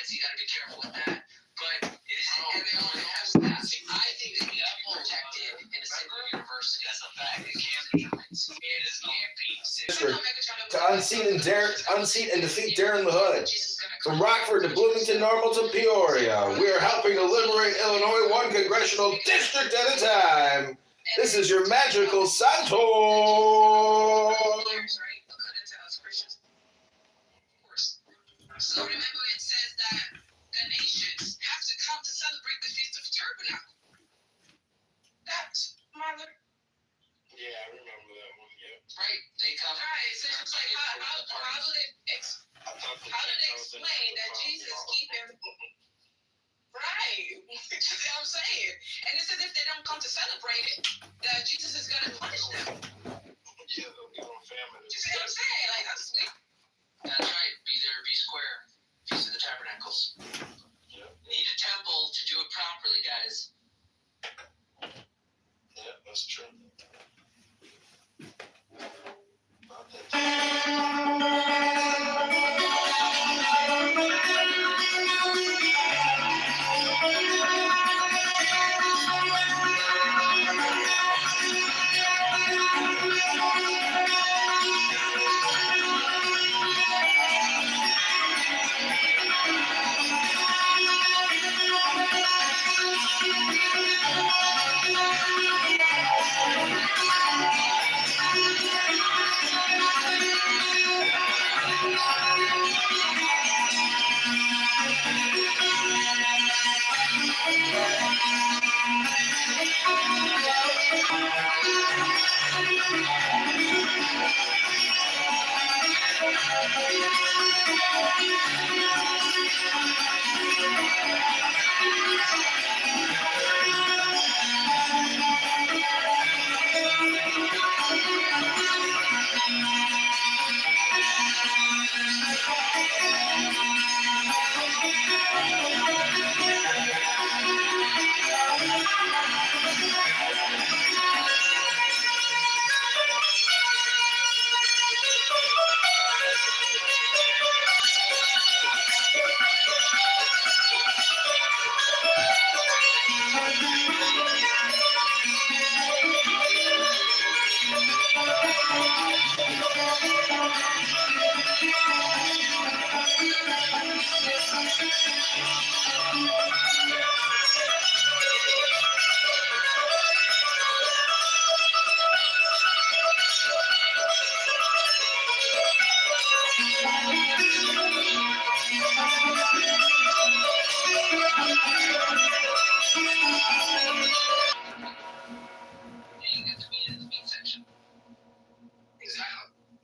so you got to be careful with that. But and they only have staff. I think they need to be protected in a single university. That's a fact. It can be. To unseat and defeat Darren LaHood. From Rockford to Bloomington Normal to Peoria, we are helping to liberate Illinois one congressional district at a time. This is your magical Santor. So remember, it says that the nations have to come to celebrate the Feast of Tabernacle. That's mother. Yeah, I remember that one. Yeah. Right, they come. Right, so it's like how do they explain that Jesus keep him? Right, you know what I'm saying? And it's as if they don't come to celebrate it, that Jesus is going to punish them. Yeah, they'll be on famine. You see what I'm saying? Like, that's sweet. That's right. Be there, be square. Feast of the Tabernacles. Yeah. Need a temple to do it properly, guys. Yeah, that's true.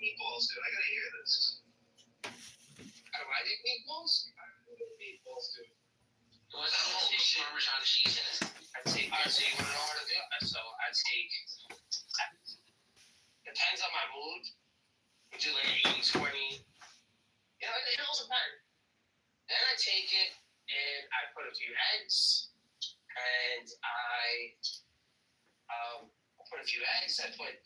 Meatballs, dude. I gotta hear this. How do I make meatballs? I make meatballs, dude. What's that whole Parmesan cheese in it? I'd take. So you want to know how to do it? So I'd take. Depends on my mood. We do like 80-20. You know, it all depends. Then I take it and I put a few eggs, and I put a few eggs. I put.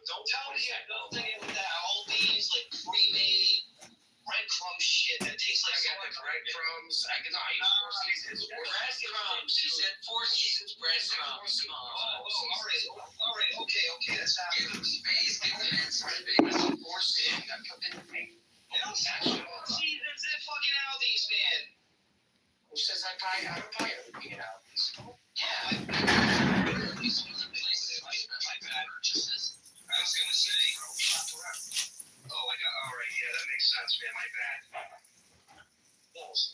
Don't tell me you're building it with that all these like pre-made breadcrumb shit that tastes like. I got the breadcrumbs. I use 4 seasons. Breadcrumbs. She said 4 seasons breadcrumbs. Oh, all right. Okay. That's how. Give them space. Give them space. 4 seasons. I put in. They don't have 4 seasons in fucking Aldi's, man. Who says I don't buy everything at Aldi's? Yeah. I was gonna say. Alright, yeah, that makes sense, man. My bad.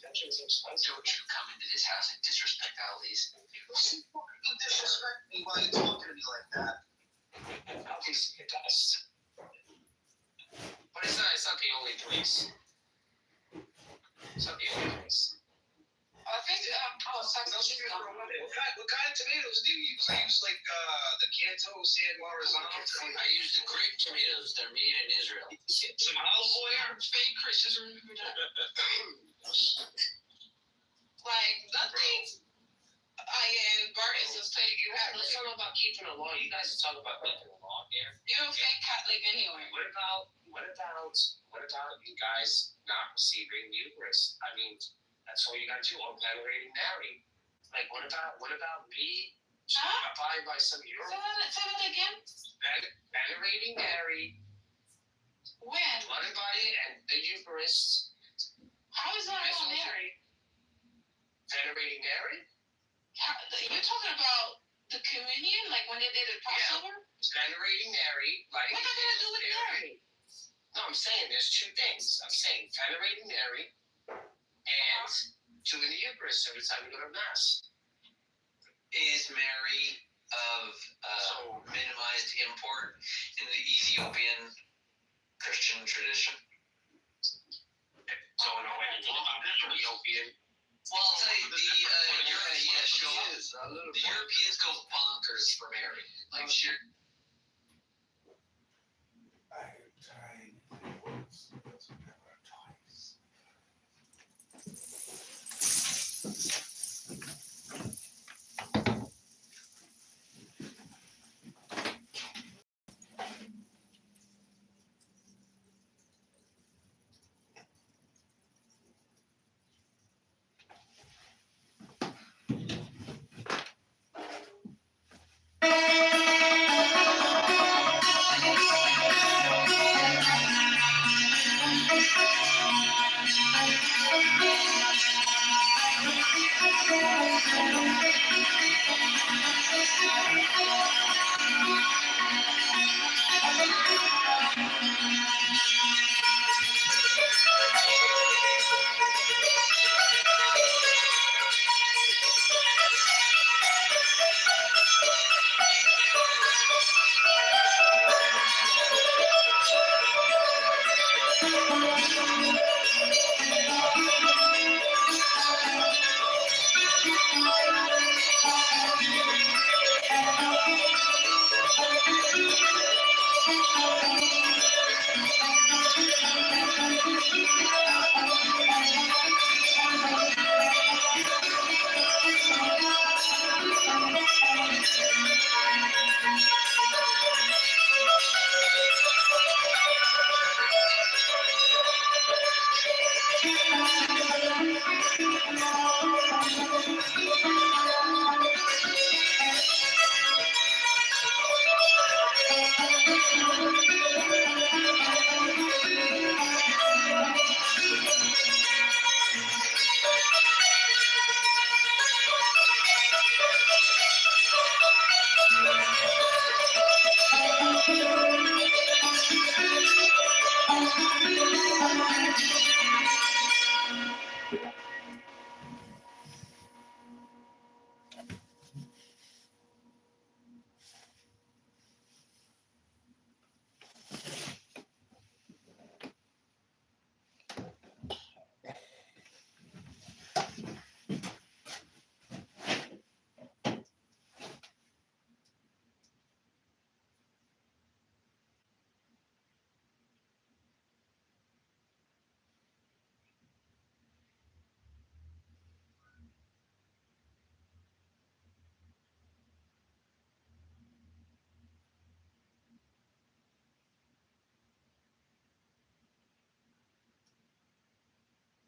That shit's expensive. Don't you come into this house and disrespect Aldi's? You disrespect me while you're talking to me like that. Obviously it does. But it's not the only place. It's not the only place. I think, what kind of tomatoes do you use? I use like the Canto San Marzano. I use the grape tomatoes. They're made in Israel. Some olive oil. Fake Christians remember that. Like nothing. And Bert is just saying you have. Let's talk about keeping the law. You guys talk about keeping the law here. You're a fake Catholic anyway. What about you guys not receiving the Eucharist? I mean. That's all you gotta do. Or venerating Mary. Like, what about me? Huh? Abide by some of your Say that again. venerating Mary, When? blood and body, and the Eucharist. How is that As about well. Mary? Venerating Mary? You're talking about the communion, like when they did the Passover? Venerating Mary, like. What are they gonna do with Mary? No, I'm saying there's two things. I'm saying venerating Mary and doing the Eucharist every time you go to Mass. Is Mary of minimized import in the Ethiopian Christian tradition? Don't know anything about Ethiopian. Well, I'll tell you, the Europeans go bonkers for Mary. Like, sure.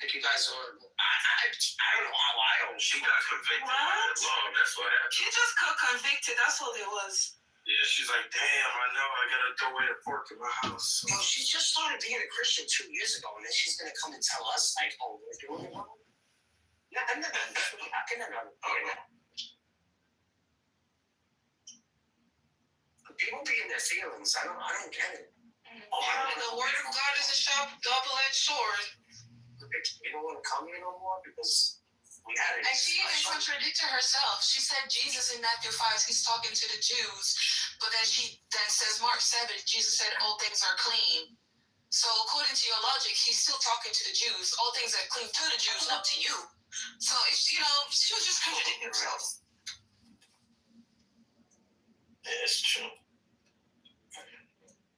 If you guys are, I don't know how I don't. She got convicted. What? Long, that's what happened. She just got convicted. That's what it was. Yeah, she's like, damn, I know I gotta throw away the fork in my house. Well, she just started being a Christian 2 years ago, and then she's gonna come and tell us like, oh, we're doing it wrong. No, I'm not. How can I not? People be in their feelings. I don't get it. The word of God is a sharp, double-edged sword. We don't want to come here no more because we had it. And she even contradicted herself. She said Jesus in Matthew 5, he's talking to the Jews, but then she then says Mark 7, Jesus said all things are clean. So according to your logic, he's still talking to the Jews. All things are clean to the Jews, not to you. So it's, she was just contradicting herself. Yeah, it's true.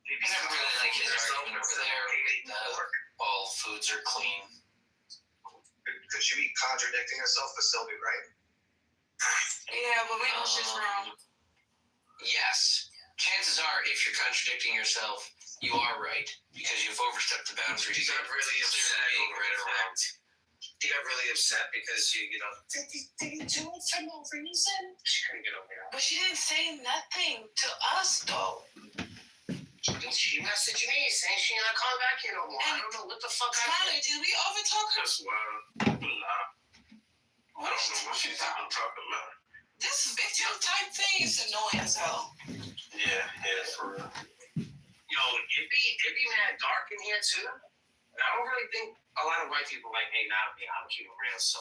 You can never really like his argument over there. All foods are clean. Could she be contradicting herself but still be right? Yeah, but we know she's wrong. Yes. Chances are, if you're contradicting yourself, you are right because you've overstepped the boundaries. She got really upset. Being right or wrong. She got really upset because you know. Did you do it for no reason? She couldn't get over that. But she didn't say nothing to us, though. She messaged me saying she not coming back here no more. I don't know what the fuck Tyler, did we overtalk her? That's wild. Nah. I don't know what she's even talking about. This victim type thing is annoying as hell. Yeah, for real. Yo, it be mad dark in here too. And I don't really think a lot of white people like hanging out with me. I'm keeping it real, so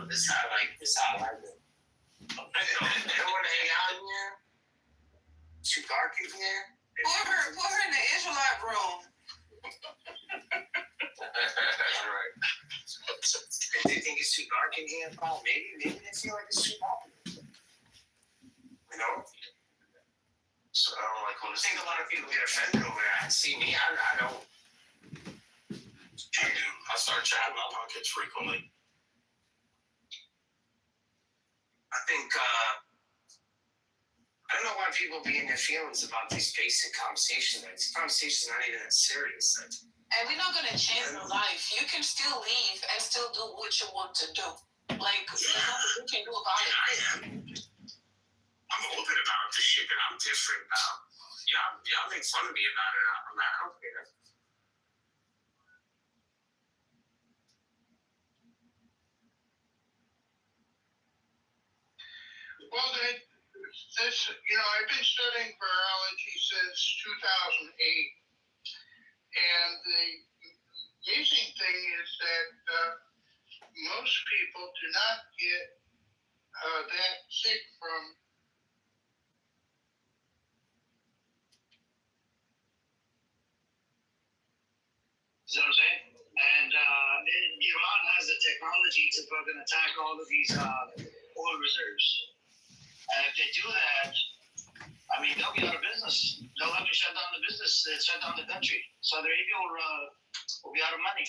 this how I like it. They don't want to hang out in here. Too dark in here. Put her in the Israelite room. That's right. If they think it's too dark in here, maybe they feel like it's too dark. You know? So I don't like when I think a lot of people get offended over that. See me, I don't. I do. I start checking my pockets frequently. I think, I don't know why people be in their feelings about these basic conversations. Like, these conversations are not even that serious. Like, And we're not gonna change your life. You can still leave and still do what you want to do. Like, there's nothing you can do about it. I am. I'm open about this shit, but I'm different now. Y'all make fun of me about it. I'm not out there. Well, I've been studying virology since 2008, and the amazing thing is that most people do not get that sick from. You know what I'm saying? And Iran has the technology to fucking attack all of these oil reserves. And if they do that, I mean, they'll be out of business. They'll have to shut down the business, shut down the country. Saudi Arabia will be out of money.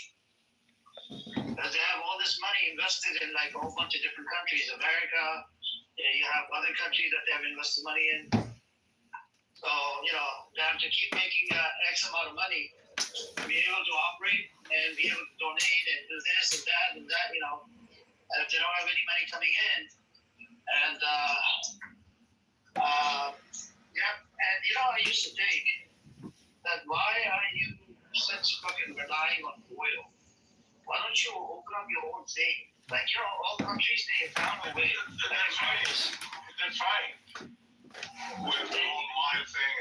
Because they have all this money invested in like a whole bunch of different countries. America, you have other countries that they have invested money in. So, they have to keep making X amount of money to be able to operate and be able to donate and do this and that. And if they don't have any money coming in, and I used to think that why are you such fucking relying on oil? Why don't you open up your own thing? Like, all countries, they have found a way. They're trying. With the online thing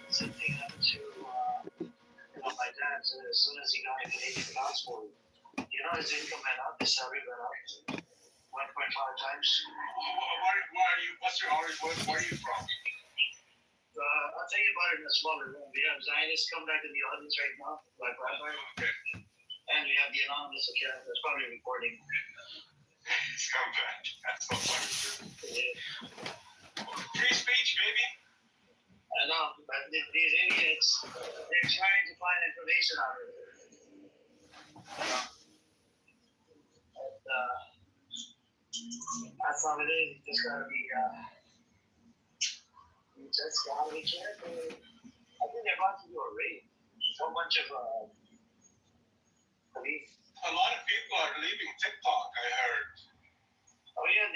Same thing happened to my dad. As soon as he got a Canadian passport, his income went up, his salary went up 1.5 times. Why are you? What's your origin? Where are you from? I'll tell you about it in a smaller room. We have Zionists come back in the audience right now, like Rabbi. Okay. And we have the anonymous account that's probably recording. Come back. That's so funny. Yeah. Free speech, baby. I know, but these idiots, they're trying to find information out of it. And, that's how it is. You just gotta be careful. I think they're about to do a raid. A whole bunch of police. A lot of people are leaving TikTok, I heard. Oh yeah,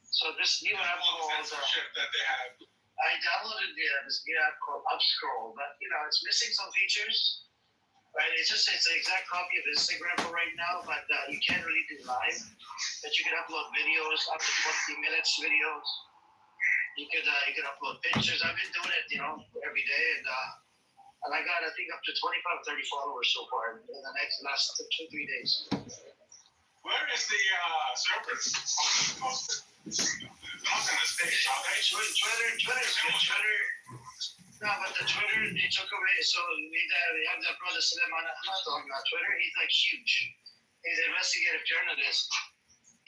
so this new app called Censorship that they have. I downloaded this new app called Upscroll, but it's missing some features. Right, it's the exact copy of Instagram for right now, but you can't really do live. But you can upload videos, up to 20 minutes videos. You could upload pictures. I've been doing it, every day, and I got I think up to 25, 30 followers so far in the last 2-3 days. Where is the servers hosted? Not in the States, are they? Twitter. No, but the Twitter, they took away, so we have that brother Suleiman Ahmad on Twitter. He's like huge. He's an investigative journalist.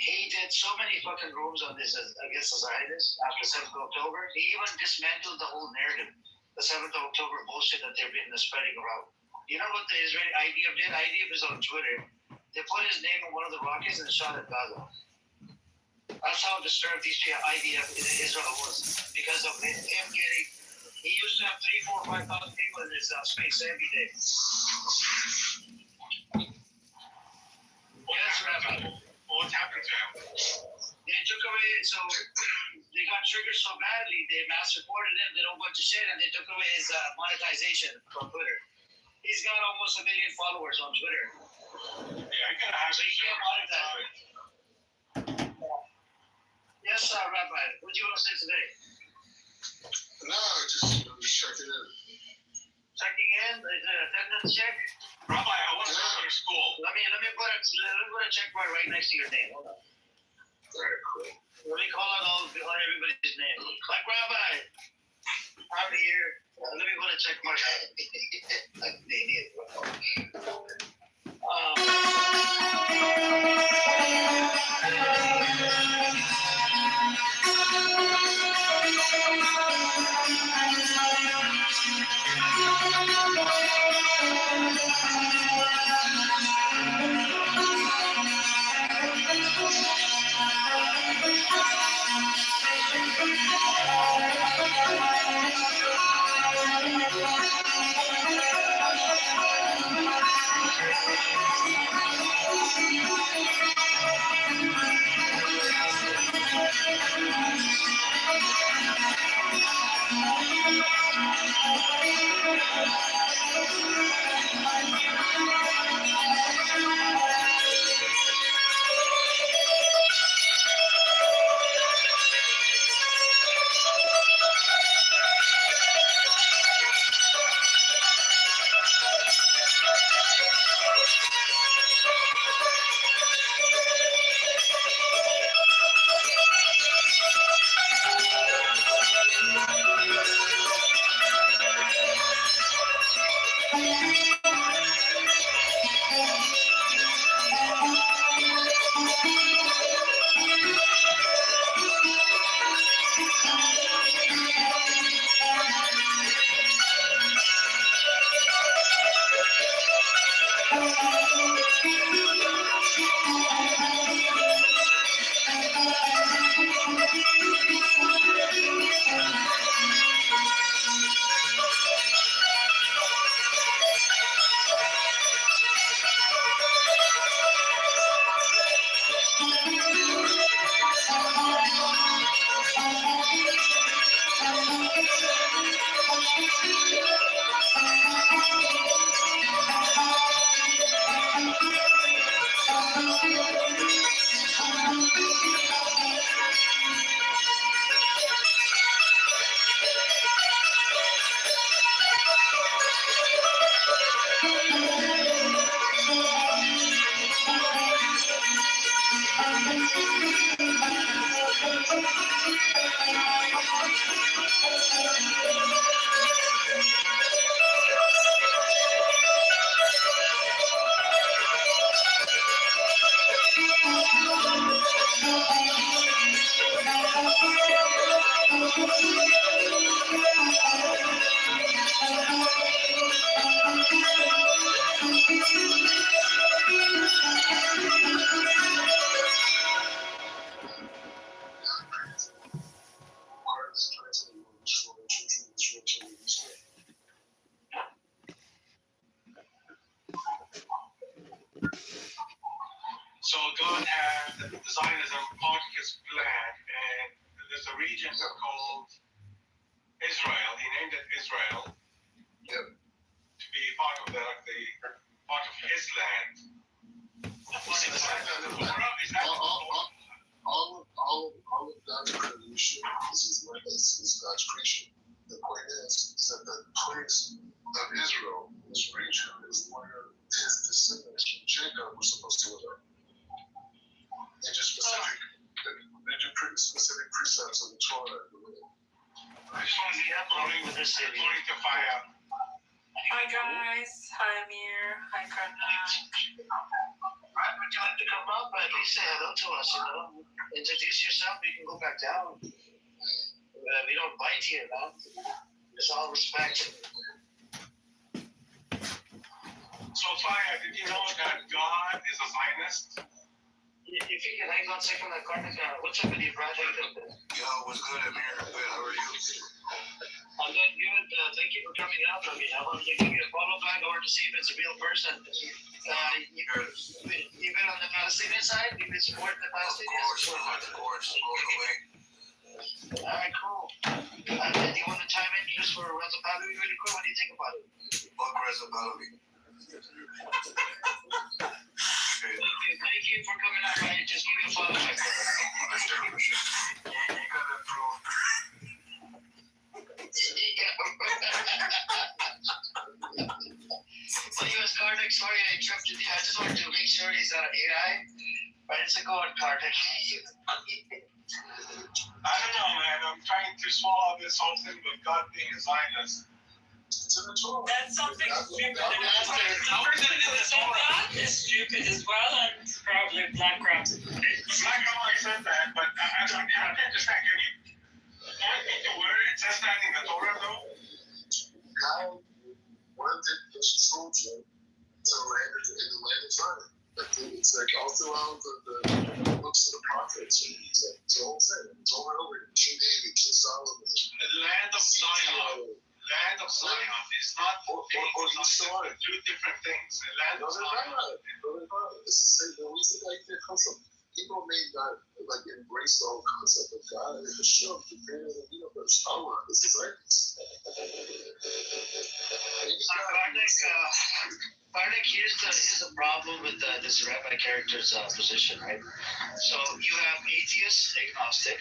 He did so many fucking rooms on this against the Zionists after 7th of October. He even dismantled the whole narrative, the 7th of October bullshit that they've been spreading around. You know what the Israeli IDF did? IDF is on Twitter. They put his name on one of the rockets and shot at Gaza. That's how disturbed these IDF in Israel was because of him getting. He used to have 3, 4, 5,000 people in his space every day. Yes, Rabbi. What happened to him? They took away, so they got triggered so badly, they mass reported him, did a whole bunch of shit, and they took away his monetization from Twitter. He's got almost 1 million followers on Twitter. Yeah, I gotta have So he can't monetize it. Yes, Rabbi, what do you want to say today? No, just checking in. Checking in? Is it attendance check? Rabbi, I want to go to your school. Let me put a check mark right next to your name. Hold on. Very cool. Let me call out everybody's name. Like Rabbi, I'm here. Let me put a check mark. Like the idiot. So God had Zionism part of his plan, and there's a region called Israel. He named it Israel. Yep. To be part of the part of his land. All of God's creation is God's creation. The point is that the place of Israel, this region, is where his descendants from Jacob were supposed to live. And just pretty specific precepts of the Torah. I just want to be uploading with this city. According to fire. Hi guys, hi Amir, hi Karna. Would you like to come up? At least say hello to us, Introduce yourself, we can go back down. We don't bite here, man. It's all respect. So fire, did you know that God is a Zionist? If you can hang on a second, what's up with you, Brad? Yo, what's good, Amir? Good, how are you? I'm doing good. Thank you for coming out. I wanted to give you a follow back or to see if it's a real person. You've been on the Palestinian side? You've been supporting the Palestinians? Of course, all the way. Alright, cool. Do you want to chime in just for Reza Pahlavi really quick? What do you think about it? Fuck Reza Pahlavi. Thank you for coming out, right? Just give me a follow back. You gotta prove. Well, U.S. Karnak, sorry I interrupted you. I just wanted to make sure he's not an AI. Right, so go on, Karnak. I don't know, man. I'm trying to swallow this whole thing with God being a Zionist. That's something stupid. That is stupid as well, and probably BlackRock. BlackRock said that, but I don't understand. Can you point me to where it says that in the Torah, though? God wanted his children to land in the land of Zion. It's like all throughout the books of the prophets. It's all thing. It's over and over. King David, King Solomon. The land of Zion. Land of Zion is not two different things. The land of Zion. It's the same. The reason that it comes from. People may not embrace the whole concept of God. It was shown the creator of the universe. Allah, this is right. Bartek, here's the problem with this rabbi character's position, right? So you have atheist, agnostic,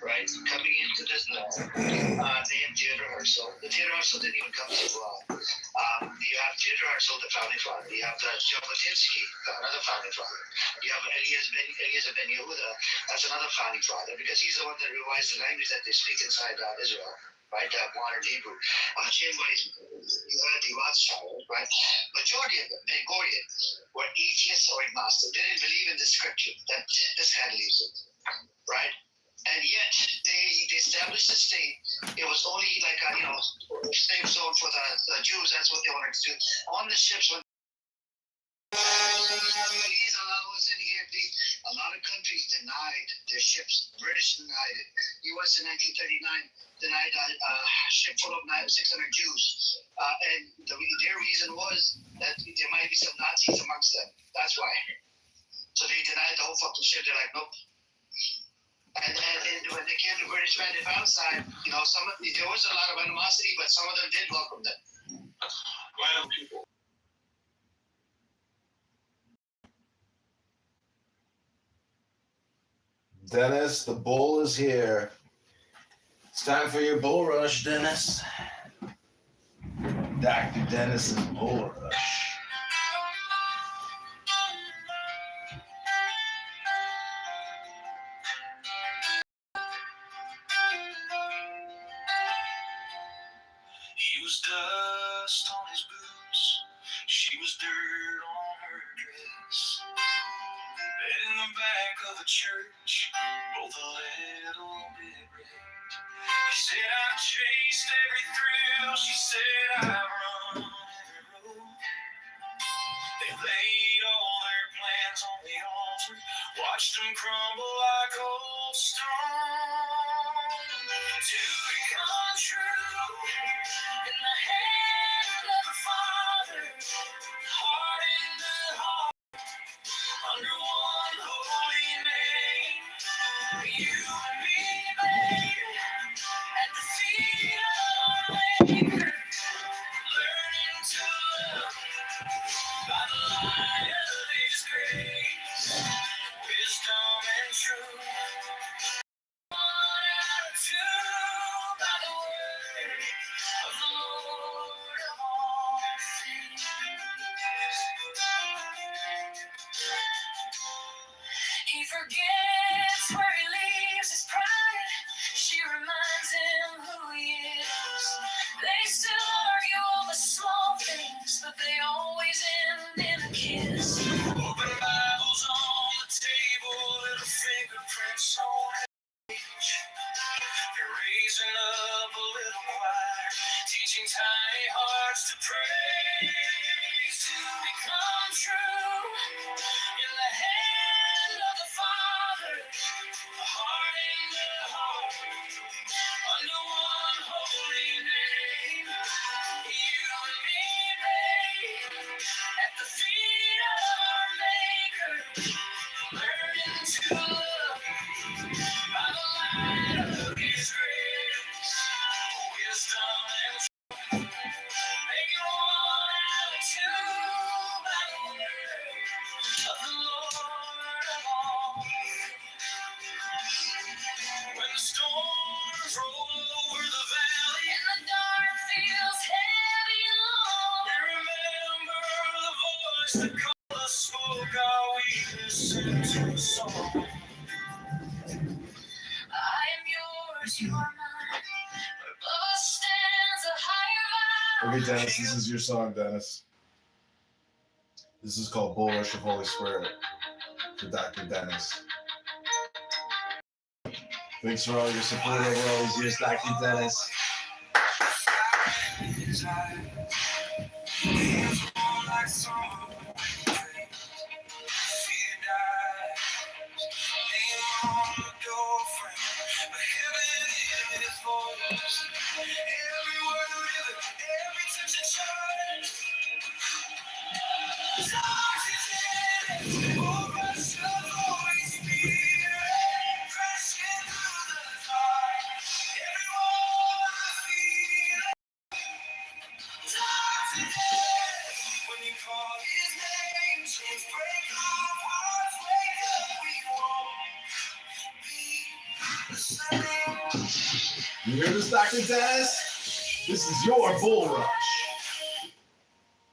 right, coming into this law, named Theodore Herzl. The Theodore Herzl didn't even come to law. You have Theodore Herzl, the founding father. You have the Jabotinsky, another founding father. You have Eliezer Ben Yehuda, that's another founding father, because he's the one that revised the language that they speak inside Israel. Right, modern Hebrew. Same way, you had the Rothschild, right? Majority of them, Ben Gurion, were atheists or agnostic. They didn't believe in the scripture that this had leaves it, right? And yet they established a state. It was only like a safe zone for the Jews. That's what they wanted to do. On the ships, when please allow us in here, please. A lot of countries denied their ships. British denied it. U.S. in 1939 denied a ship full of 600 Jews. And their reason was that there might be some Nazis amongst them. That's why. So they denied the whole fucking ship. They're like, nope. And when they came to British men, they found there was a lot of animosity, but some of them did welcome them. Well, people. Dennis, the bull is here. It's time for your bull rush, Dennis. Dr. Dennis's bull rush. was dust on his boots, she was dirt on her dress. Met in the back of a church, both a little bit wrecked. He said, I've chased every thrill. She said, I've run every road. They laid all their plans on the altar, watched them crumble like old stone. To become true in the hand of the Father, heart in the heart, under one holy name. You and me, baby, at the feet of our Maker, learning to love by the light of His grace, wisdom and truth. One out of two by the word of the Lord of all things. He forgets where he leaves his pride. She reminds him who he is. They still argue over small things, but they always end in a kiss. Open Bibles on the table, little fingerprints on each. They're raising up a little choir, teaching tiny hearts to praise, to become true in the hand of the Father, heart in the heart, under one holy name. You and me, babe, at the feet of our Maker, learning to love by the light of His grace, wisdom and truth, making one out of two by the word of the Lord of all. When the storms roll over the valley and the dark feels heavy and long, we remember the voice that called us, spoke our weakness into a song. I am yours, you are mine. But above us stands a higher vow. Okay, Dennis, this is your song, Dennis. This is called Bull Rush of Holy Spirit for Dr. Dennis. Thanks for all your support over all these years, Dr. Dennis. You hear this, Dr. Dennis? This is your bull rush.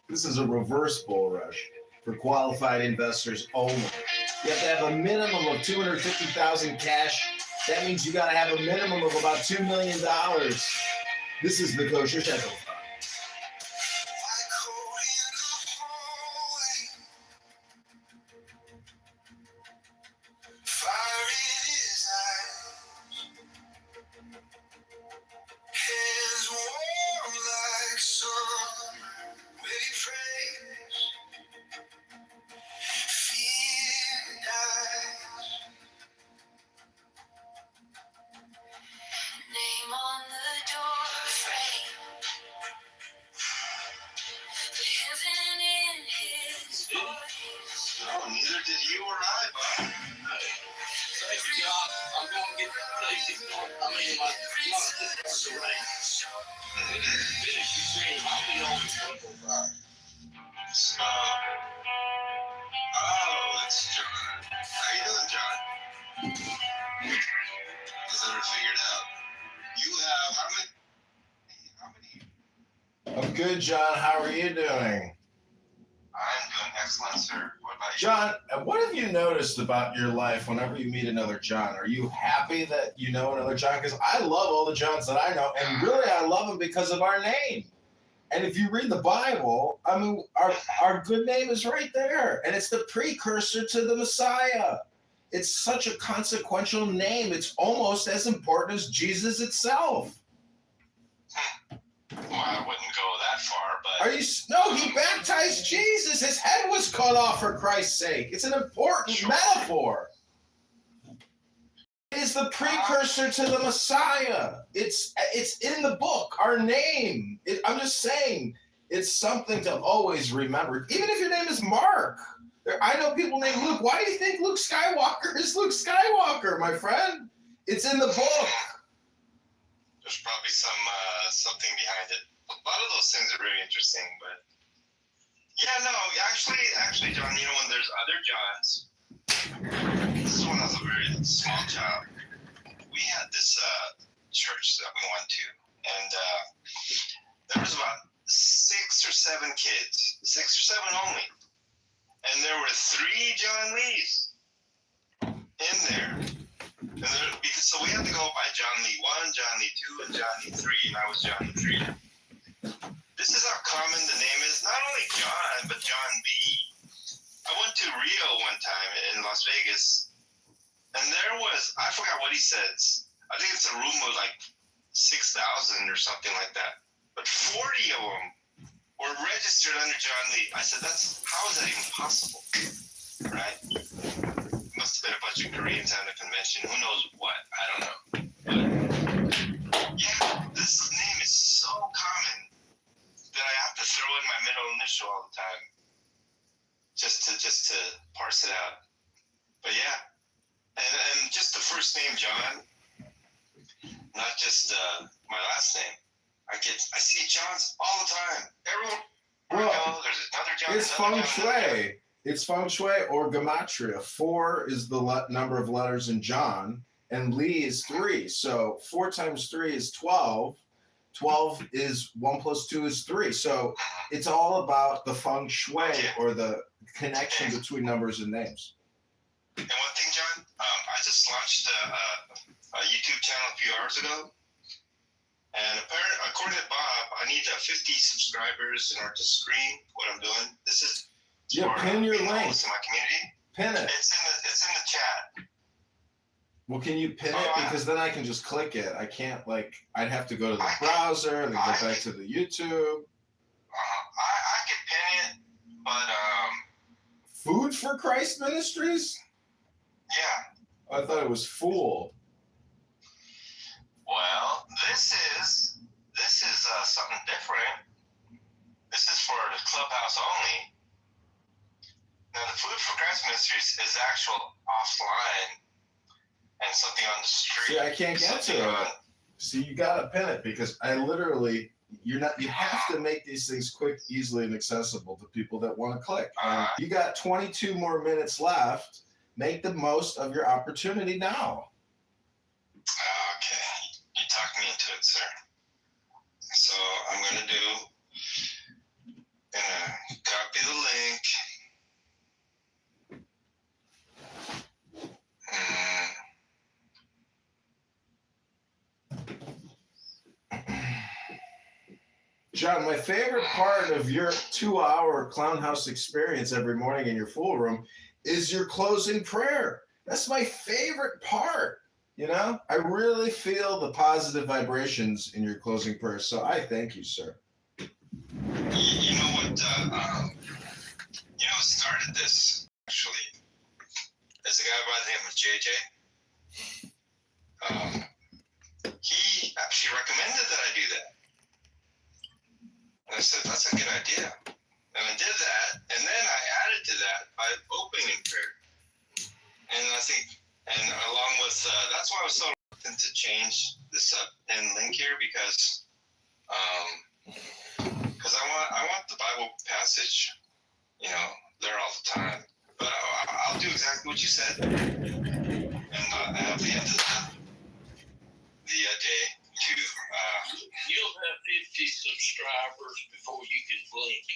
This is a reverse bull rush for qualified investors only. You have to have a minimum of $250,000 cash. That means you got to have a minimum of about $2 million. This is the Kosher Shekel Fund. It's John. How you doing, John? Has ever figured out? You have how many? I'm good, John. How are you doing? I'm doing excellent, sir. What about you? John, what have you noticed about your life whenever you meet another John? Are you happy that you know another John? Because I love all the Johns that I know, and really I love them because of our name. And if you read the Bible, I mean, our good name is right there. And it's the precursor to the Messiah. It's such a consequential name. It's almost as important as Jesus itself. Well, I wouldn't go that far, but... Are you? No, he baptized Jesus. His head was cut off for Christ's sake. It's an important metaphor. It is the precursor to the Messiah. It's in the book, our name. I'm just saying, it's something to always remember. Even if your name is Mark. I know people named Luke. Why do you think Luke Skywalker is Luke Skywalker, my friend? It's in the book. There's probably something behind it. A lot of those things are very interesting, but yeah, no, actually, John, you know, when there's other Johns, this is when I was a very small child. We had this church that we went to, and there was about 6 or 7 kids, 6 or 7 only, and there were 3 John Lees in there. So we had to go by John Lee 1, John Lee 2, and John Lee 3, and I was John Lee 3. This is how common the name is. Not only John, but John Lee. I went to Rio one time in Las Vegas, and there was, I forgot what he says. I think it's a room of like 6,000 or something like that. But 40 of them were registered under John Lee. I said, how is that even possible? Right? Must have been a bunch of Koreans at a convention. Who knows what? I don't know. But yeah, this name is so common that I have to throw in my middle initial all the time, just to parse it out. But yeah, and just the first name John, not just my last name. I see Johns all the time. Everyone, there's another John. It's feng shui. It's feng shui or gematria. 4 is the number of letters in John, and Lee is 3. So 4 times 3 is 12. 12 is 1 plus 2 is 3. So it's all about the feng shui or the connection between numbers and names. And one thing, John, I just launched a YouTube channel a few hours ago. And apparently, according to Bob, I need 50 subscribers in order to screen what I'm doing. This is pin your link. In my community. Pin it. It's in the chat. Well, can you pin it? Because then I can just click it. I can't, I'd have to go to the browser and then go back to the YouTube. I could pin it, but... Food for Christ Ministries? Yeah. I thought it was Fool. Well, this is something different. This is for the clubhouse only. Now, the Food for Christ Ministries is actual offline and something on the street. See, I can't get to it. See, you gotta pin it because I literally, you have to make these things quick, easily, and accessible to people that want to click. You got 22 more minutes left. Make the most of your opportunity now. Okay, you talked me into it, sir. So I'm gonna copy the link. John, my favorite part of your 2-hour clown house experience every morning in your Fool Room is your closing prayer. That's my favorite part. You know, I really feel the positive vibrations in your closing prayer. So I thank you, sir. You know what? Started this actually is a guy by the name of JJ. He actually recommended that I do that. And I said, that's a good idea. And I did that, and then I added to that by opening prayer. And I think, and along with, that's why I was so reluctant to change this pin link here because I want the Bible passage, there all the time. But I'll do exactly what you said, and at the end of the day to. You'll have 50 subscribers before you can blink.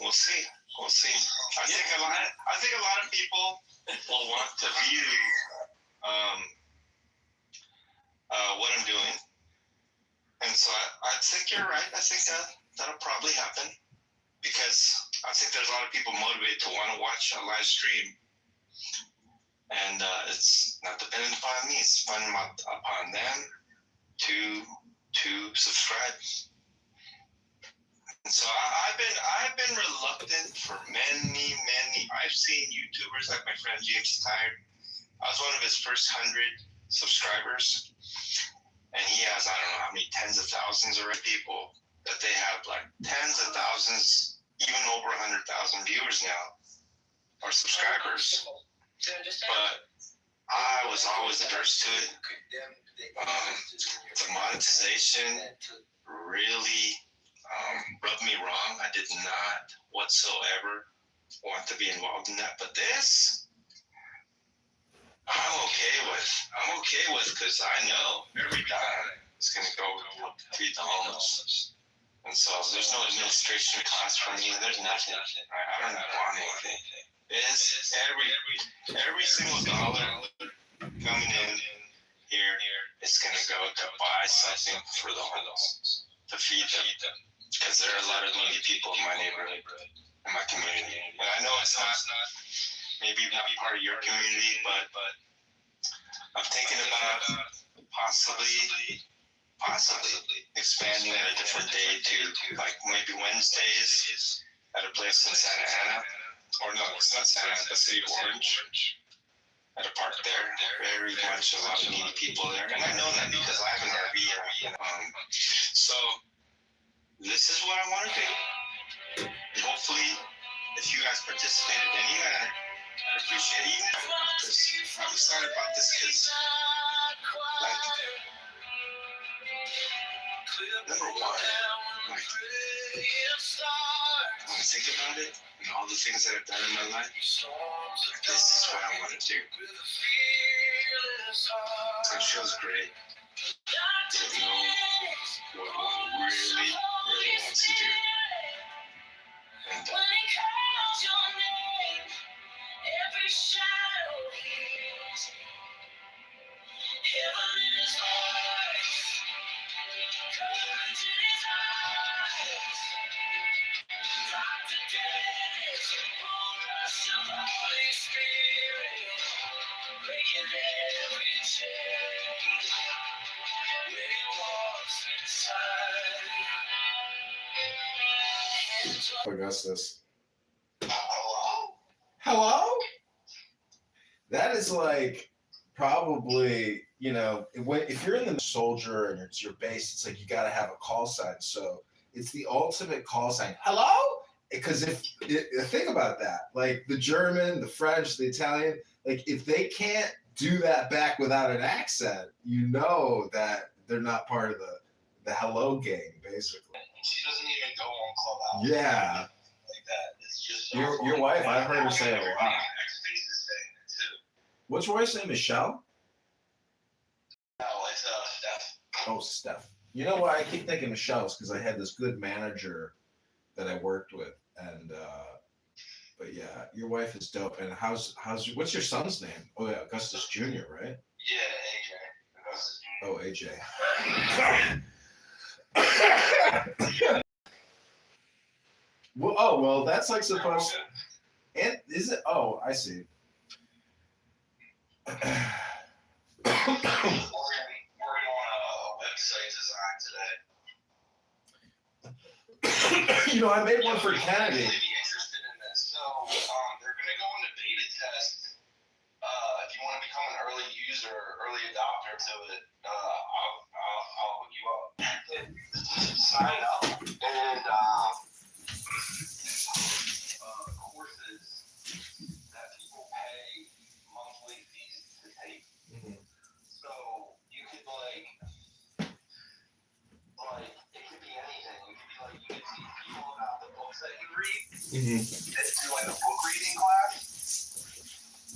We'll see. I think a lot of people will want to view what I'm doing, And so I think you're right. I think that'll probably happen because I think there's a lot of people motivated to want to watch a live stream. And it's not dependent upon me. It's dependent upon them to subscribe. And so I've been reluctant for many. I've seen YouTubers like my friend James Tired. I was one of his first 100 subscribers, and he has I don't know how many tens of thousands of people that they have like tens of thousands, even over 100,000 viewers now, or subscribers. But I was always averse to it. The monetization really rubbed me wrong. I did not whatsoever want to be involved in that. But this, I'm okay with because I know every dime is going to go to feed the homeless. And so there's no administration cost for me. There's nothing. I don't want anything. It's every single dollar coming in here is going to go to buy something for the homeless, to feed them. Because there are a lot of needy people in my neighborhood, in my community. And I know it's not, maybe not part of your community, but I'm thinking about possibly expanding at a different day to like maybe Wednesdays at a place in Santa Ana. Or no, it's not Santa Ana, the city of Orange. At a park there, very much a lot of needy people there. And I know that because I have an RV. So this is what I want to do. And hopefully, if you guys participate in any manner, I appreciate it. I'm excited about this because, like, number one, like, when I think about it and all the things that I've done in my life, this is what I want to do. It feels great to know what one really wants to do. And Augustus. Hello? That is like probably, you know, if you're in the soldier and it's your base, it's like you got to have a call sign. So it's the ultimate call sign. Hello? Because think about that, like the German, the French, the Italian, like if they can't do that back without an accent, you know that they're not part of the hello gang, basically. she doesn't even go on Clubhouse. Yeah. Like that. It's just Your wife, I heard her say it a lot. Ex-bases saying it too. What's your wife's name? Michelle? No, it's Steph. Oh, Steph. You know why I keep thinking Michelle's? Because I had this good manager that I worked with, and but yeah, your wife is dope. And what's your son's name? Oh yeah, Augustus Jr., right? Yeah, AJ. Augustus Jr. Oh, AJ. Well, that's like supposed to. And is it? Oh, I see. Working on a website design today. You know, I made one for Kennedy. Really be interested in this. So they're going to go into beta test. If you want to become an early user, early adopter to it, I'll hook you up. Sign up and courses that people pay monthly fees to take. Mm-hmm. So you could like it could be anything. It could be like you could teach people about the books that you read. Mm-hmm. And do like a book reading class,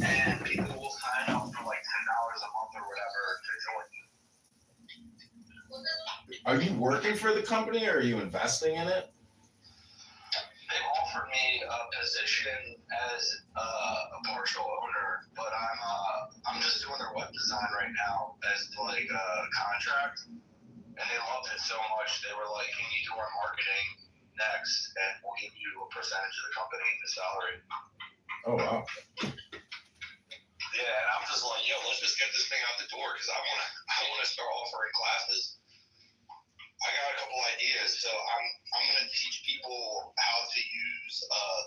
and people will sign up for like $10 a month or whatever to join you. Are you working for the company or are you investing in it? They've offered me a position as a partial owner, but I'm just doing their web design right now as like a contract, and they loved it so next, and we'll give you a percentage of the company in the salary. Oh, wow. Yeah, and I'm just like, yo, let's just get this thing out the door because I wanna start offering classes. I got a couple ideas, so I'm gonna teach people how to use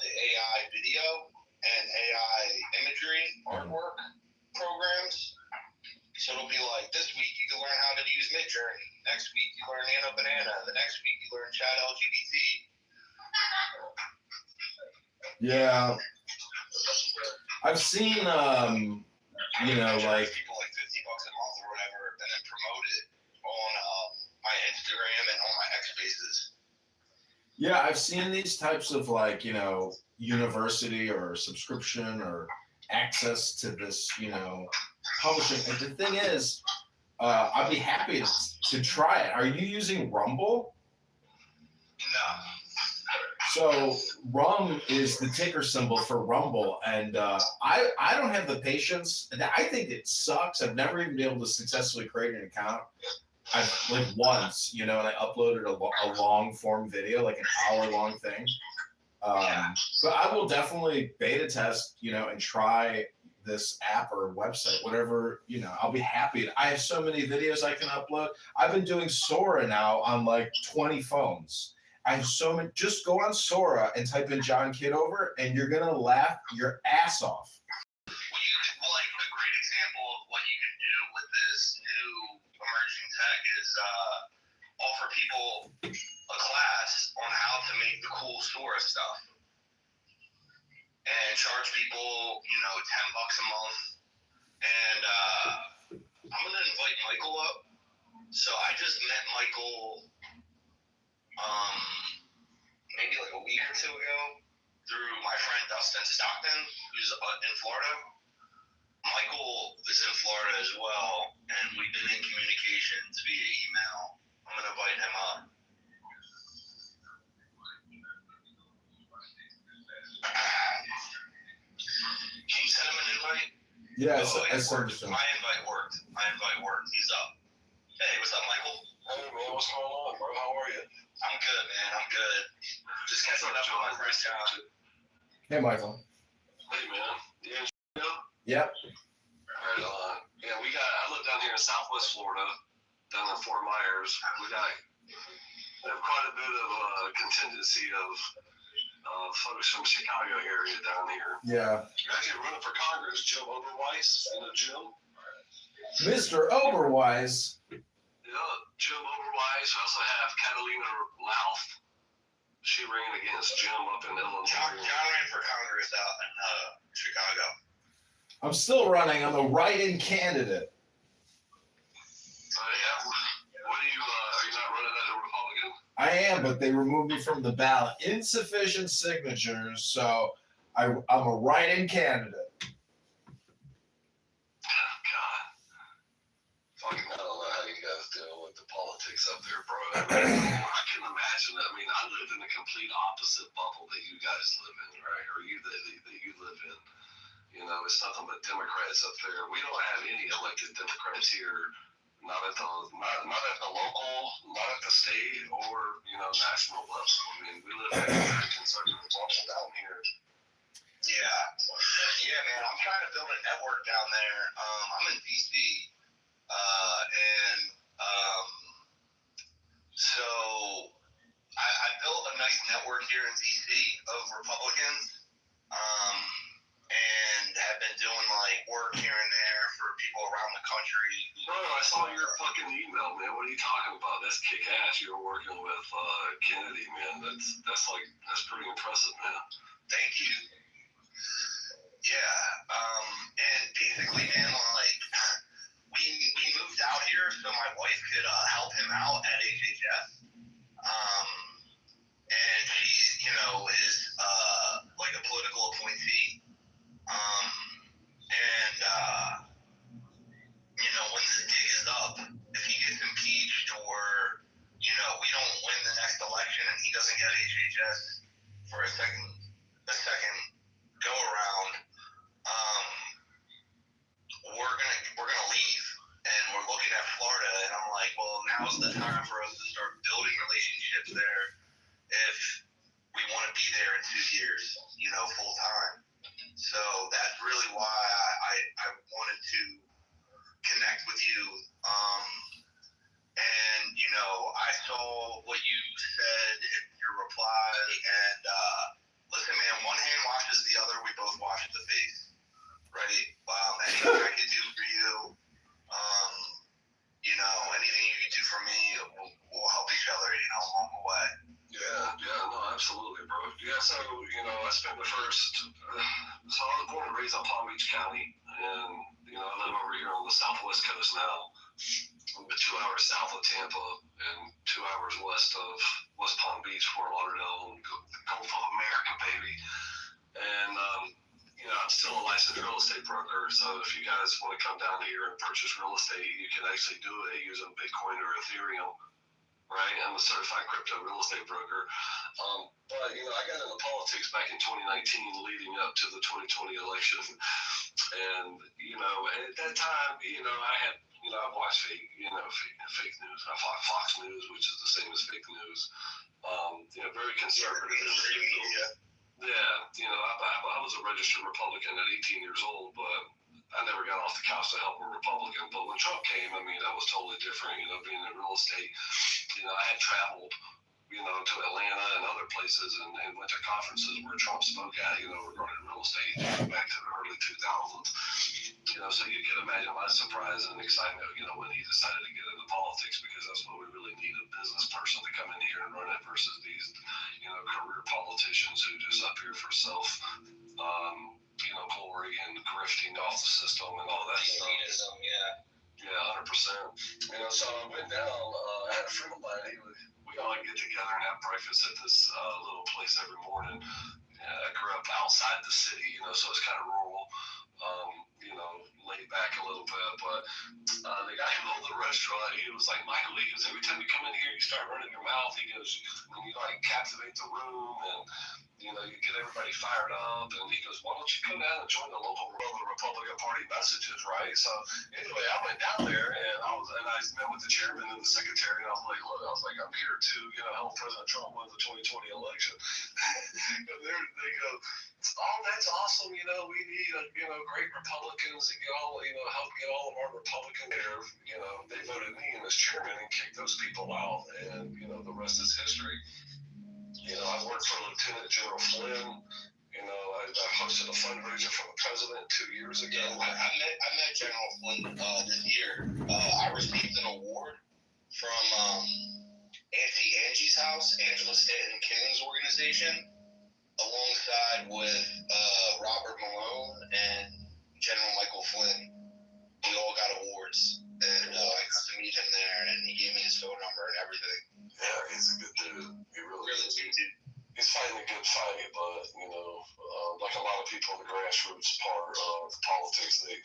the AI video and AI imagery artwork programs. So it'll be like this week you can learn how to use Midjourney. Next week you learn Nano Banana. The next week you learn Chat LGBT. Yeah. I've seen, you know, like people like $50 a month or whatever, and then promote it on my Instagram and on my X Spaces. yeah, I've seen these types of like, you know, university or subscription or access to this, you know, publishing. And the thing is, I'd be happy to try it. Are you using Rumble? No. So Rum is the ticker symbol for Rumble, and I don't have the patience. I think it sucks. I've never even been able to successfully create an account. I've like once, you know, and I uploaded a long form video, like an hour-long thing. But I will definitely beta test, you know, and try this app or website, whatever, you know, I'll be happy. I have so many videos I can upload. I've been doing Sora now on like 20 phones. I have so many. Just go on Sora and type in John Kitover, and you're gonna laugh your ass off. Well, like a great example of what you can do with this new emerging tech is offer people a class on how to make the cool Sora stuff, and charge people, you know, $10 a month. And I'm gonna invite Michael up. So I just met Michael. Maybe like a week or two ago through my friend Dustin Stockton, who's in Florida. Michael is in Florida as well, and we've been in communications via email. I'm going to invite him up. Can you send him an invite? Yeah, I sent it to him. My invite worked. He's up. Hey, what's up, Michael? Hey, man, what's going on, bro? How are you? I'm good, man. I'm good. Just catching up on my first job. Hey, Michael. Hey, man. Yeah. Yep. Right on. Yeah, I live down here in Southwest Florida, down in Fort Myers. We have quite a bit of contingency of folks from Chicago area down here. Yeah. Actually running for Congress, Jim Oberweis, you know Jim? Mr. Oberweis. Yeah, Jim Oberweis. I also have Catalina Louth. She ran against Jim up in Illinois. John ran for Congress out in Chicago. I'm still running. I'm a write-in candidate. Yeah. What are you not running as a Republican? I am, but they removed me from the ballot. Insufficient signatures, so I'm a write-in candidate. Fucking, I don't know how you guys deal with the politics up there, bro. I can imagine that. I mean, I live in the complete opposite bubble that you guys live in, right? Or that you live in. You know, it's nothing but Democrats up there. We don't have any elected Democrats here, not at the local, not at the state, or, you know, national level. I mean, we live in a very conservative bubble down here. Yeah, man. I'm trying to build a network down there. I'm in DC. So I built a nice network here in DC of Republicans, and have been doing like work here and there for people around the country. Bro, I saw your fucking email, man. What are you talking about? That's kick ass. You were working with Kennedy, man. That's pretty impressive, man. Thank you. Yeah, and basically, man, like we moved out here so my wife could help him out at HHS. And she, you know, is like a political appointee. You know, when this gig is up, if he gets impeached or, you know, we don't win the next election and he doesn't get HHS for a second go around, we're that's really why I wanted to connect with you. And, I saw what you said in your reply. And listen, man, one hand washes the other. We both wash the face. Right? Anything I can do for you, anything you can do for me, we'll help each other, along the way. Yeah, no, absolutely, bro. Yeah, so, I spent the first, so I was born and raised in Palm Beach County, and, I live over here on the southwest coast now. I'm 2 hours south of Tampa and 2 hours west of West Palm Beach, Fort Lauderdale, the Gulf of America, baby. And, I'm still a licensed real estate broker, so if you guys want to come down here and purchase real estate, you can actually do it using Bitcoin or Ethereum. Right, I'm a certified crypto real estate broker. But I got into politics back in 2019, leading up to the 2020 election, and at that time, I had, I watched fake news. I fought Fox News, which is the same as fake news. Very conservative. Yeah, I was a registered Republican at 18 years old, but I never got off the couch to help a Republican. But when Trump came, that was totally different. Being in real estate, I had traveled, to Atlanta and other places and went to conferences where Trump spoke at, regarding real estate back to the early 2000s. So you can imagine my surprise and excitement, when he decided to get into politics, because that's what we really need, a business person to come in here and run it versus these, career politicians who just up here for self, glory and grifting off the system and all that stuff. Yeah, 100%. So I went down, I had a friend of mine, we all get together and have breakfast at this little place every morning. I grew up outside the city, so it's kind of rural, laid back a little bit. But the guy who owned the restaurant, he was like, Michael, he goes, every time you come in here, you start running your mouth. He goes, when you captivate the room and, you get everybody fired up. And he goes, why don't you come down and join the local Republican Party messages, right? So anyway, I went down there and I met with the chairman and the secretary, and I was like, look, I'm here to, help President Trump win the 2020 election. And they go, oh, that's awesome. We need, great Republicans to help get all of our Republicans there. They voted me in as chairman and kicked those people out, and the rest is history. I worked for Lieutenant General Flynn. I hosted a fundraiser for the president 2 years ago. Yeah, I met General Flynn this year. I received an award from Auntie Angie's house, Angela Stanton King's organization, alongside with Robert Malone and General Michael Flynn. We all got awards, and I got to meet him there, and he gave me his phone number and everything. Yeah, he's a good dude. He really is. Good dude. He's fighting a good fight, but like a lot of people in the grassroots part of politics, they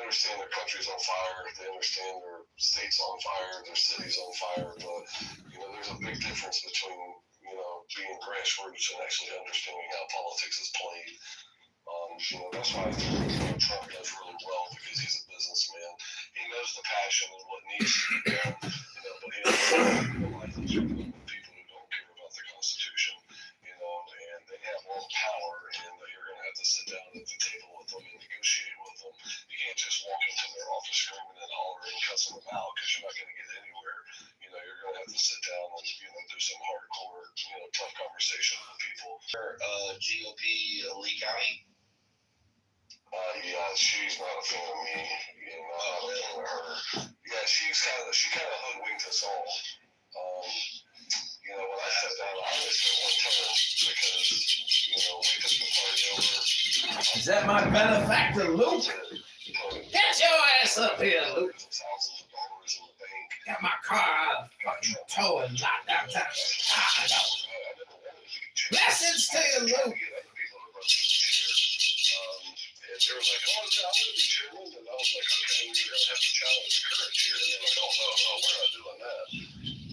understand their country's on fire, they understand their state's on fire, their city's on fire, but there's a big difference between being grassroots and actually understanding how politics is played. That's why I think Trump does really well, because he's a businessman. He knows the passion and what needs to be done, but he also people who don't care about the Constitution, and they have all the power, and you're going to have to sit down at the table with them and negotiate with them. You can't just walk into their office screaming and hollering and cussing them out, because you're not going to get anywhere. You're going to have to sit down and do some hardcore, tough conversation with people. GOP Lee County. Yeah, she's not a fan of me. I'm not a fan of her. Yeah, she kind of hoodwinked us all. When I sat down, I only spent one term because, we took the party over. Is that my benefactor, Luke? Get your ass up here, Luke. Thousands of dollars in the bank. Got my car out of fucking tow and knocked downtown Chicago. Blessings to you, Luke. And they were like, oh, yeah, I want to be chairman. And I was like, okay, well, you're going to have to challenge the current chair. And they're like, oh, no, we're not doing that.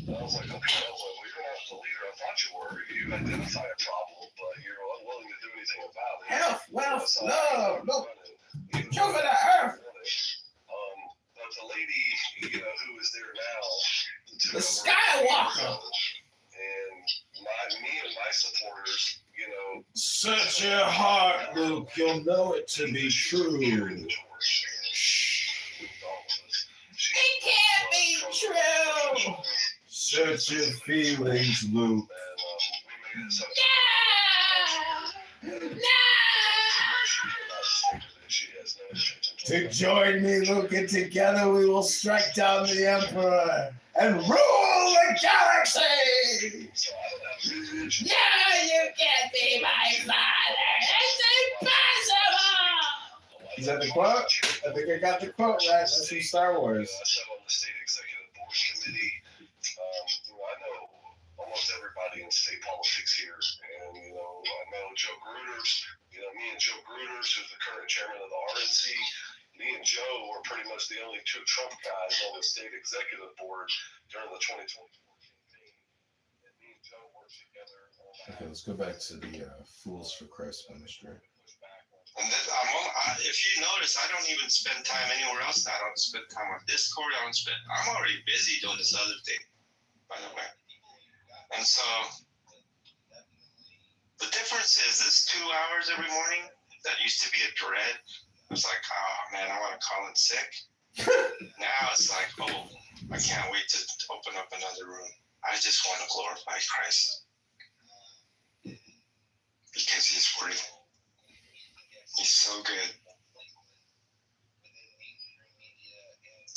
And I was like, okay. I was like, well, you're not the leader I thought you were. You identify a problem, but you're unwilling to do anything about it. Health, wealth, love, look. Over the earth. But the lady, who is there now, the Skywalker. And me and my supporters, search your heart, Luke. look, you'll know it to be true. It can't be true. Search your feelings, Luke. To join me, Luke, and together we will strike down the Emperor and rule the galaxy! No, you can't be my father. It's impossible. Is that the quote? I think I got the quote right. That's from Star Wars. On the state executive board committee. I know almost everybody in state politics here, and I know Joe Gruters. Me and Joe Gruters, who's the current chairman of the RNC. Me and Joe were pretty much the only two Trump guys on the state executive board during the 2024 campaign. And me and Joe worked together on that. Okay, let's go back to the Fools for Christ ministry. And if you notice, I don't even spend time anywhere else now. I don't spend time on Discord. I'm already busy doing this other thing, by the way. And so the difference is this 2 hours every morning that used to be a dread. It was like, oh man, I want to call in sick. Now it's like, oh, I can't wait to open up another room. I just want to glorify Christ because He's worthy. He's so good.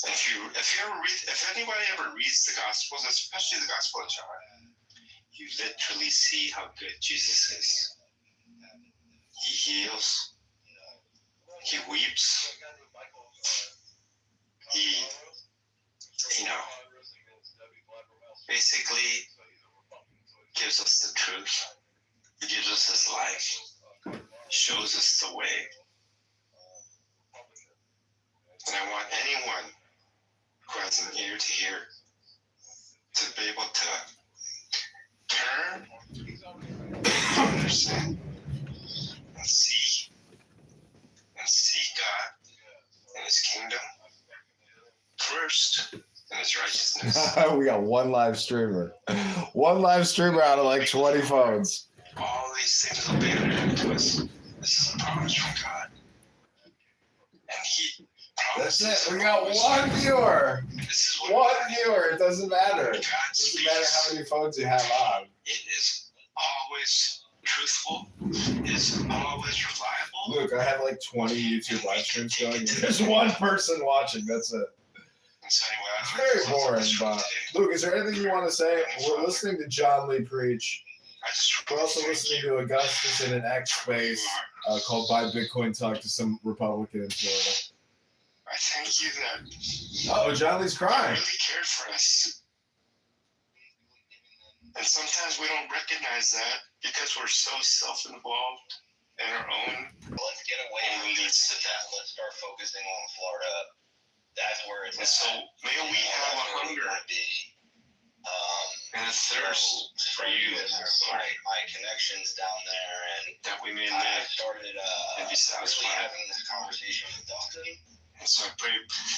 And if anybody ever reads the Gospels, especially the Gospel of John, you literally see how good Jesus is. He heals. He weeps. He, basically gives us the truth. He gives us His life. Shows us the way. And I want anyone who has an ear to hear to be able to turn, understand, and see God and His kingdom first and His righteousness. We got one live streamer. One live streamer out of like 20 phones. All these things will be added to us. This is a promise from God. And He promises. That's it. We got one viewer. This is One viewer. It doesn't matter. It God doesn't matter how many phones you have on. It is always truthful. It is always reliable. Look, I have like 20 YouTube live streams going. There's one person watching. That's it. So anyway, It's very boring, but Luke, is there anything you want to say? We're listening to John Lee preach. We're also listening to Augustus in an X space called Buy Bitcoin Talk to some Republican in Florida. I thank you that Oh, John Lee's crying. really cared for us. And sometimes we don't recognize that because we're so self-involved in our own. Let's get away from leads to that. Let's start focusing on Florida. That's where it's And so may we have a hunger and a thirst for you, my connections down there, and that we may I live started and be really satisfied. having this conversation with Dustin. And so I pray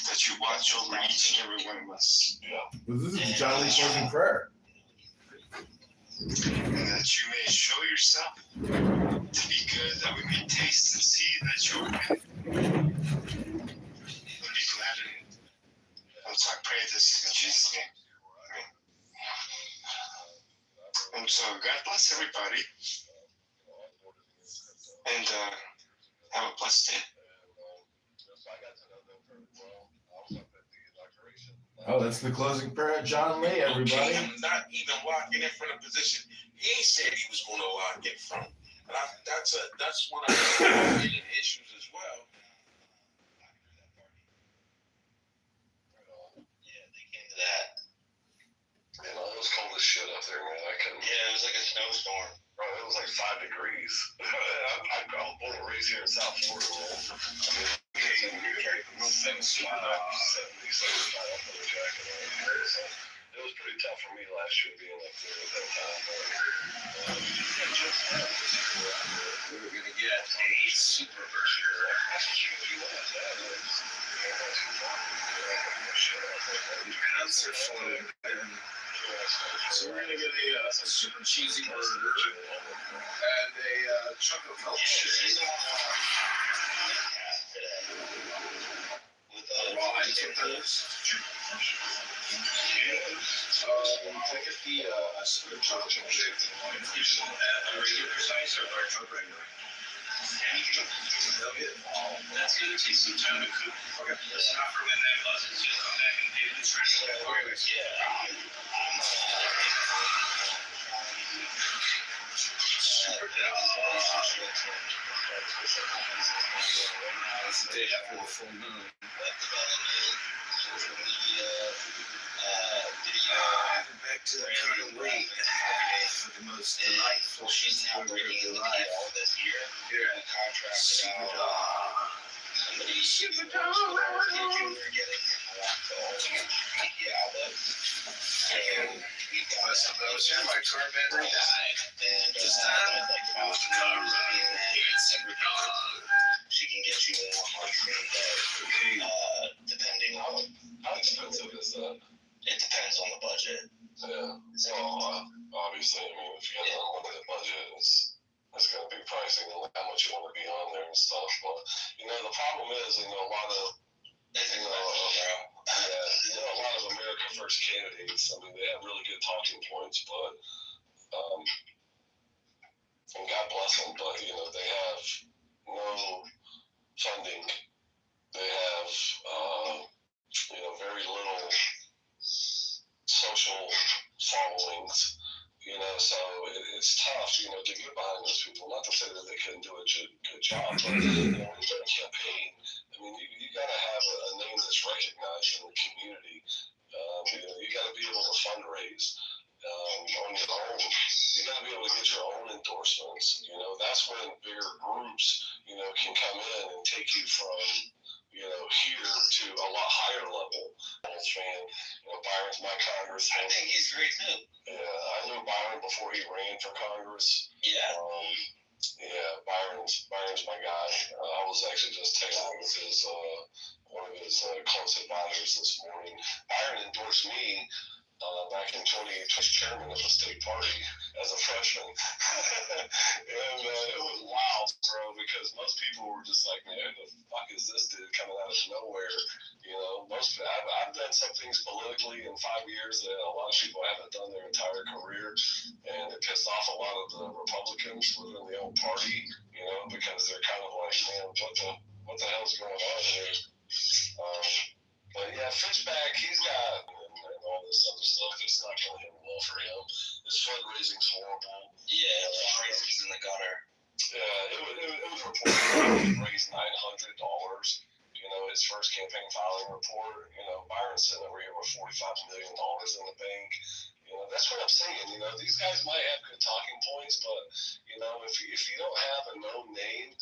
that you watch over each and every one of us. This is John Lee's closing prayer. And that you may show yourself to be good, that we may taste and see that you're good. And be glad in it. And so I pray this in Jesus' name. Amen. And so God bless everybody. And have a blessed day. Oh, that's the closing prayer of John Lee, everybody. Not even walking in from a position he said he was going to walk in from. And that's one of the main issues as well. Yeah, they came to that. It was cold as shit up there, man. I couldn't. Yeah, it was like a snowstorm. Bro, it was like 5 degrees. I was born and raised here in South Florida, man. No things it was pretty tough for me last year being up there at that time. We were going to get a super version. Concert footage. So we're gonna get a super cheesy burger and a chocolate milkshake. With Raw ice with those. Can I get the chocolate milkshake? A regular size or regular? That's gonna take some time to cook. Okay. It's not for when that buzzes. Just come back and get it fresh. Okay. Super down. It's the day after the full moon. web development, social media, video. Back to the current weight for the most delightful. She's now bringing in the PL this year. We contracted out somebody Super who we're getting to all the media outlets. And we've got my car battery died. And This time, like she can get you in on marketing depending on How expensive is that? it depends on the budget. Yeah. So obviously, I mean, if you got an unlimited budget, it's going to be pricing and how much you want to be on there and stuff. But the problem is, a lot of a lot of America First candidates. I mean, they have really good talking points, but and God bless them, but they have no funding. They have very little social followings. So it's tough, to get behind those people. Not to say that they couldn't do a good job, but when you're in a campaign, I mean, you got to have a name that's recognized in the community. You got to be able to fundraise on your own. You got to be able to get your own endorsements. That's when bigger groups, can come in and take you from, here to a lot higher level. Fan, Byron's my congressman. I think he's great too. Yeah, I knew Byron before he ran for Congress. Yeah. Byron's my guy. I was actually just texting with one of his close advisors this morning. Byron endorsed me back in 2020 as chairman of the state party as a freshman. And it was wild, bro, because most people were just like, man, who the fuck is this dude coming out of nowhere? I've done some things politically in 5 years that a lot of people haven't done their entire career, and it pissed off a lot of the Republicans within the own party, because they're kind of like, man, what the hell's going on here? But yeah, Fitchback, he's got and all this other stuff. It's not going to end well for him. His fundraising's horrible. Yeah, fundraising's in the gutter. Yeah, it was reported he raised $900. His first campaign filing report. Byron said over here with $45 million in the bank. That's what I'm saying. These guys might have good talking points, but if you don't have a known name,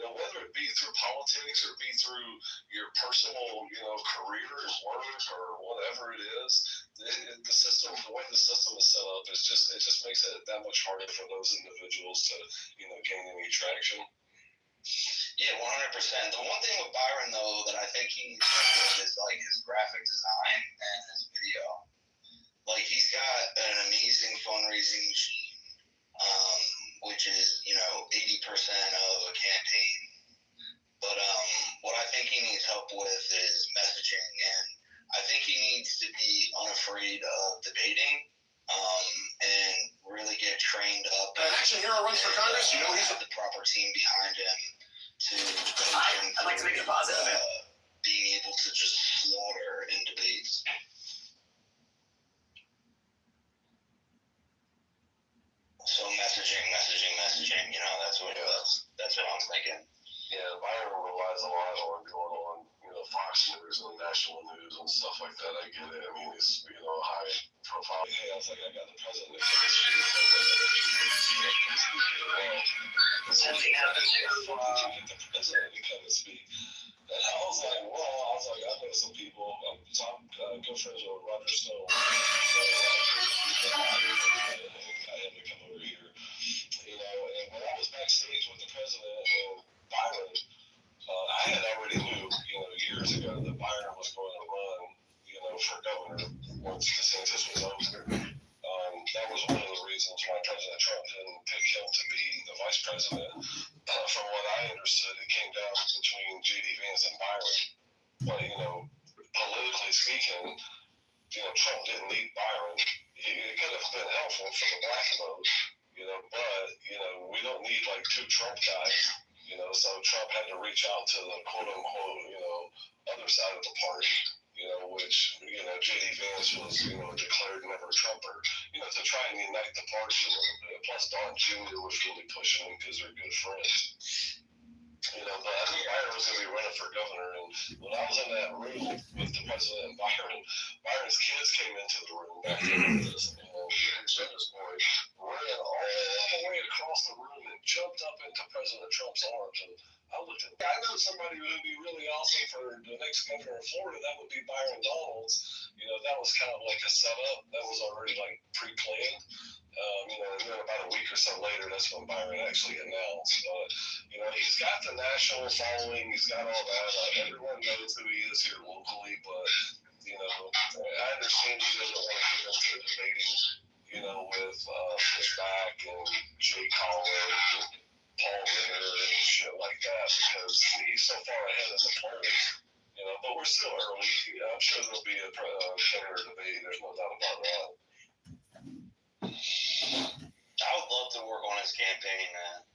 whether it be through politics or be through your personal, career and work or whatever it is, the system, the way the system is set up, it just makes it that much harder for those individuals to, gain any traction. Yeah, 100%. The one thing with Byron, though, that I think he needs help with is like his graphic design and his video. Like, he's got an amazing fundraising machine, which is 80% of a campaign. But what I think he needs help with is messaging, and I think he needs to be unafraid of debating and really get trained up. Action Hero runs for Congress. He's got the proper team behind him to I'd like to make it a positive. being able to just slaughter in debates. So messaging, that's what I'm thinking. Yeah, Byron relies a lot on going on, Fox News and national news and stuff like that. I get it. I mean, he's, high profile. Hey, I was like, I got the president. Something happened to the president to come and speak. And I was like, I know some people. I'm good friends with Roger Stone. I had to come over here. And when I was backstage with the president and Byron, I had already knew, years ago that Byron was going to run, for governor once DeSantis was over. that was one of the reasons why President Trump didn't pick him to be the vice president. From what I understood, it came down between J.D. Vance and Byron. But, politically speaking, Trump didn't need Byron. It could have been helpful for the black vote, but, we don't need like two Trump guys, so Trump had to reach out to the quote unquote, other side of the party, which, J.D. Vance was, a declared never Trumper, to try and unite the party a little bit. Plus, Don Jr. was really pushing him because they're good friends. But I think Byron was going to be running for governor, and when I was in that room with the president and Byron's kids came into the room after this, and his youngest boy ran all the way across the room and jumped up into President Trump's arms, and I looked at him. I know somebody who would be really awesome for the next governor of Florida. That would be Byron Donalds. That was kind of like a setup. That was already like pre-planned. And then about a week or so later, that's when Byron actually announced. But, he's got the national following. He's got all that. Everyone knows who he is here locally. But, I understand he doesn't want to get into debating, with Fishback and Jay Collins and Paul Ritter and shit like that because he's so far ahead of the polls. But we're still early. I'm sure there'll be a governor debate. There's no doubt about that. I would love to work on his campaign, man.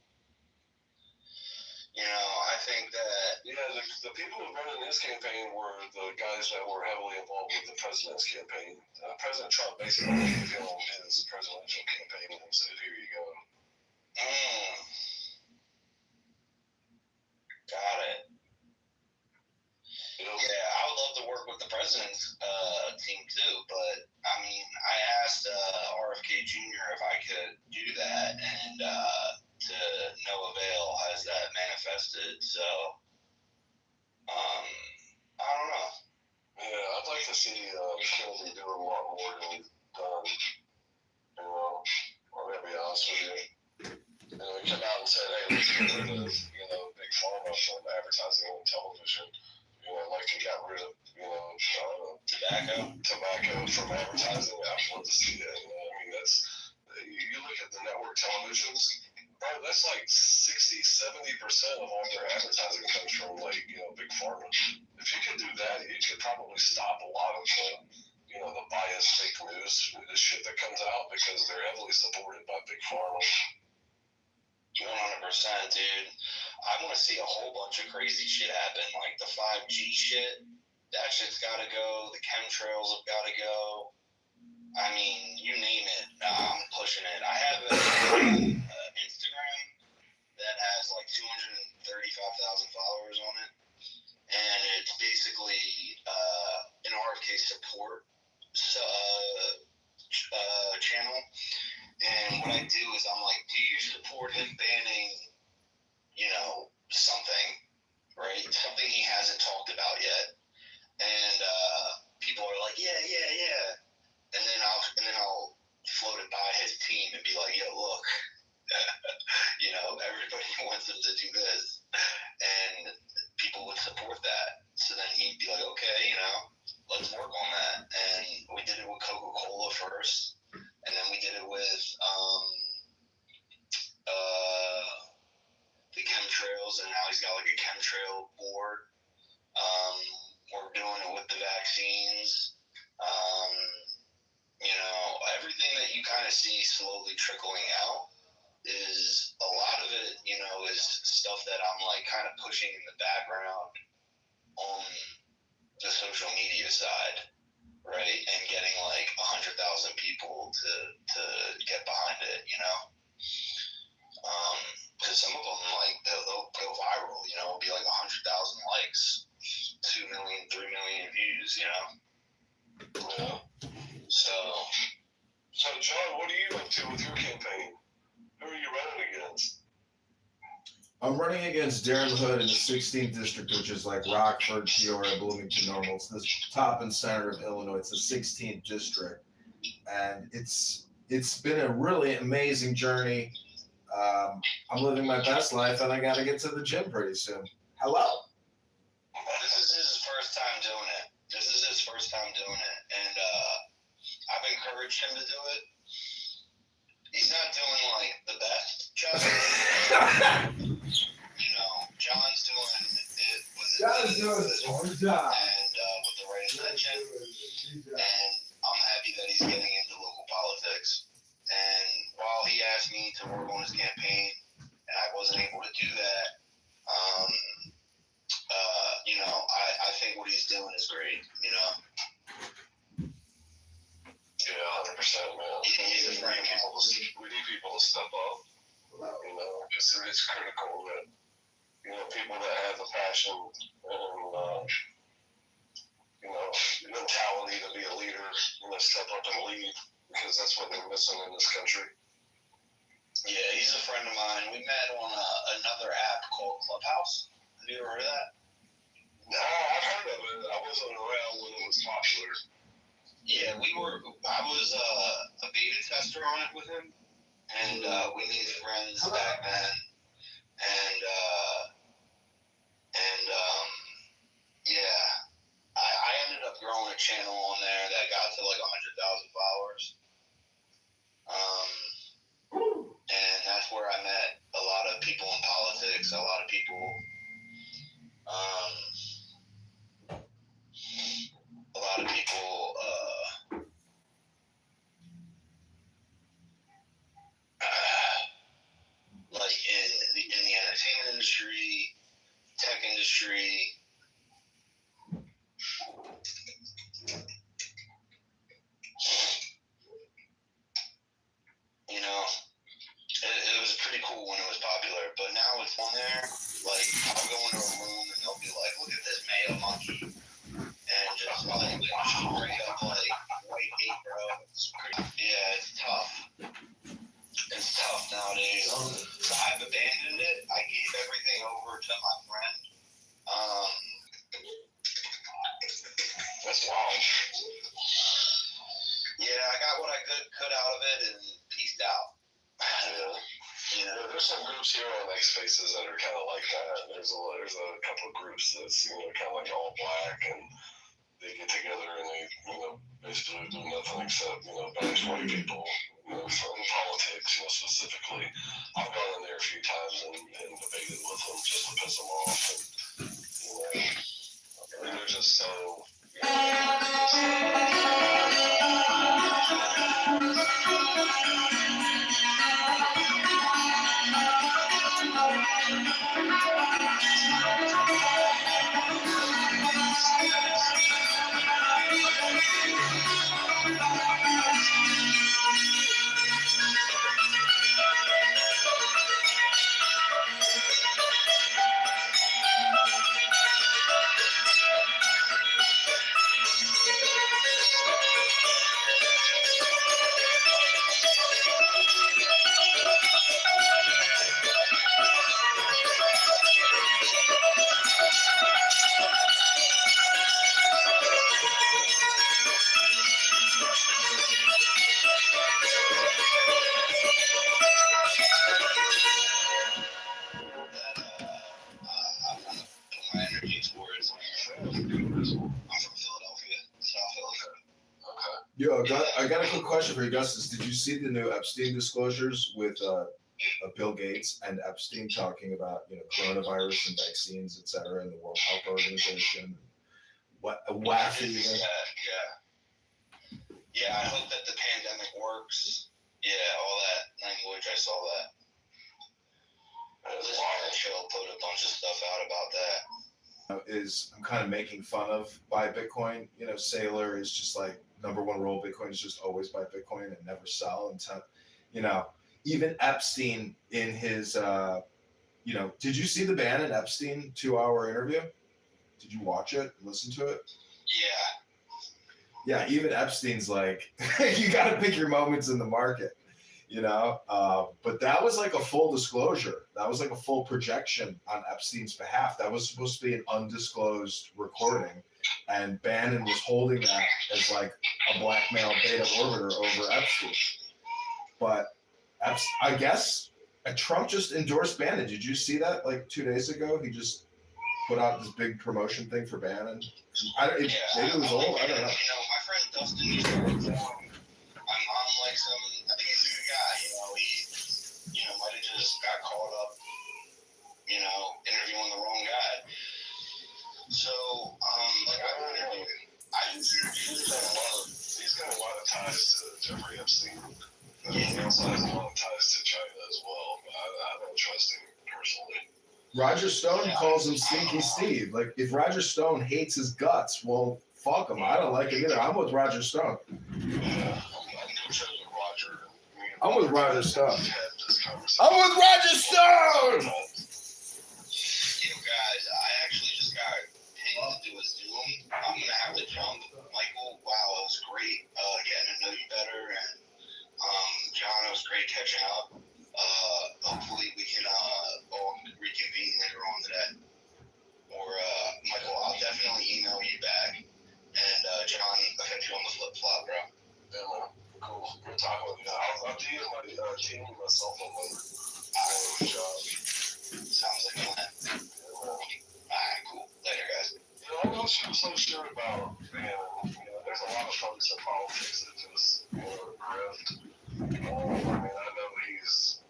I think that... Yeah, the people who run in his campaign were the guys that were heavily involved with the president's campaign. President Trump basically gave him his presidential campaign and said, here you go. Got it. Yeah, I would love to work with the president's team too, but I mean, I asked RFK Jr. if I could do that, and to no avail has that manifested. So, I don't know. Yeah, I'd like to see Kennedy do a lot more than he's done. I'm gonna be honest with you. He came out and said, hey, let's get rid of, big pharma from advertising on television. Like he got rid of, tobacco from advertising. I'd love to see that. You look at the network televisions, bro, that's like 60-70% of all their advertising comes from big pharma. If you could do that, you could probably stop a lot of the biased fake news, the shit that comes out because they're heavily supported by big pharma. 100%, dude. I want to see a whole bunch of crazy shit happen, like the 5G shit. That shit's got to go. The chemtrails have got to go. I mean, you name it. I'm pushing it. I have an Instagram that has like 235,000 followers on it, and it's basically an RFK support channel. And what I do is I'm like, do you support him banning, something, right? Something he hasn't talked about yet. And people are like, yeah. And then I'll float it by his team and be like, yo, look, everybody wants him to do this. And people would support that. So then he'd be like, okay, let's work on that. And we did it with Coca-Cola first. And then we did it with the chemtrails, and now he's got like a chemtrail board. We're doing it with the vaccines. Everything that you kind of see slowly trickling out is a lot of it, is stuff that I'm like kind of pushing in the background on the social media side, right? And getting like 100,000 people to get behind it, because some of them like they'll go viral, it'll be like 100,000 likes, 2 million, 3 million views, Yeah. So John, what are you up to with your campaign? Who are you running against? I'm running against Darren Hood in the 16th district, which is like Rockford, Peoria, Bloomington, Normal. It's the top and center of Illinois. It's the 16th district, and it's been a really amazing journey. I'm living my best life, and I got to get to the gym pretty soon. Hello. This is his first time doing it, and I've encouraged him to do it. he's not doing like the best job. John's doing it with his heart and with the right intention. And I'm happy that he's getting into local politics. And while he asked me to work on his campaign, and I wasn't able to do that, I think what he's doing is great. Yeah, 100%, man. He's a friend. We need people to step up. It's critical that people that have the passion and mentality to be a leader, step up and lead, because that's what they're missing in this country. Yeah, he's a friend of mine. We met on another app called Clubhouse. Have you ever heard of that? No, I've heard of it. I wasn't around when it was popular. Yeah, I was a beta tester on it with him, and we made friends back then. I ended up growing a channel on there that got to like 100,000 followers. And that's where I met a lot of people in politics, a lot of people, like in the entertainment industry, tech industry. It was pretty cool when it was popular, but now it's on there. Like, I'll go into a room and they'll be like, look at this Mayo monkey. And just like, straight up like, white hate, bro. It's tough. It's tough nowadays. So I've abandoned it. I gave everything over to my friend. That's wild. Yeah, I got what I could out of it and peaced out. There's some groups here on X Spaces that are kind of like that. There's a couple of groups that's kind of like all black, and they get together and they basically do nothing except bash white people. From politics, specifically. I've gone in there a few times and debated with them just to piss them off. And they're just so. Yo, I got a quick question for you, Augustus. Did you see the new Epstein disclosures with Bill Gates and Epstein talking about coronavirus and vaccines, et cetera, and the World Health Organization? What a wacky event. Yeah, I hope that the pandemic works. Yeah, all that language, I saw that. This show put a bunch of stuff out about that. I'm kind of making fun of buy Bitcoin. Saylor is just like #1 rule of Bitcoin is just always buy Bitcoin and never sell until, even Epstein in his, did you see the Bannon Epstein 2-hour interview? Did you watch it? Listen to it? Yeah, even Epstein's like, you got to pick your moments in the market, but that was like a full disclosure. That was like a full projection on Epstein's behalf. That was supposed to be an undisclosed recording. And Bannon was holding that as like a blackmail beta orbiter over Epstein. But I guess Trump just endorsed Bannon. Did you see that like 2 days ago? He just put out this big promotion thing for Bannon. Maybe it was old. I don't know. My friend Dustin used to work for him. I'm like I think he's a good guy. So, like he's got a lot of ties to Jeffrey Epstein. He also has a lot of ties to China as well, but I don't trust him personally. Roger Stone calls him Stinky Steve. Like, if Roger Stone hates his guts, well, fuck him. I don't like him either. I'm with Roger Stone. Yeah, I'm Roger. I'm with Roger Stone. I'm with Roger Stone! Guys, I actually just got paid to do a Zoom. I'm going to have to jump. Michael, wow, it was great getting to know you better. And John, it was great catching up. Hopefully we can all reconvene later on today. Or, Michael, I'll definitely email you back. And, John, I'll catch you on the flip-flop, bro. Yeah, man. Cool. Good talking with you. I'll do you my team and my cell phone number. Sounds like a plan. Alright, cool. Later, guys. I'm not so sure about, there's a lot of folks in politics that just, grift. I know he's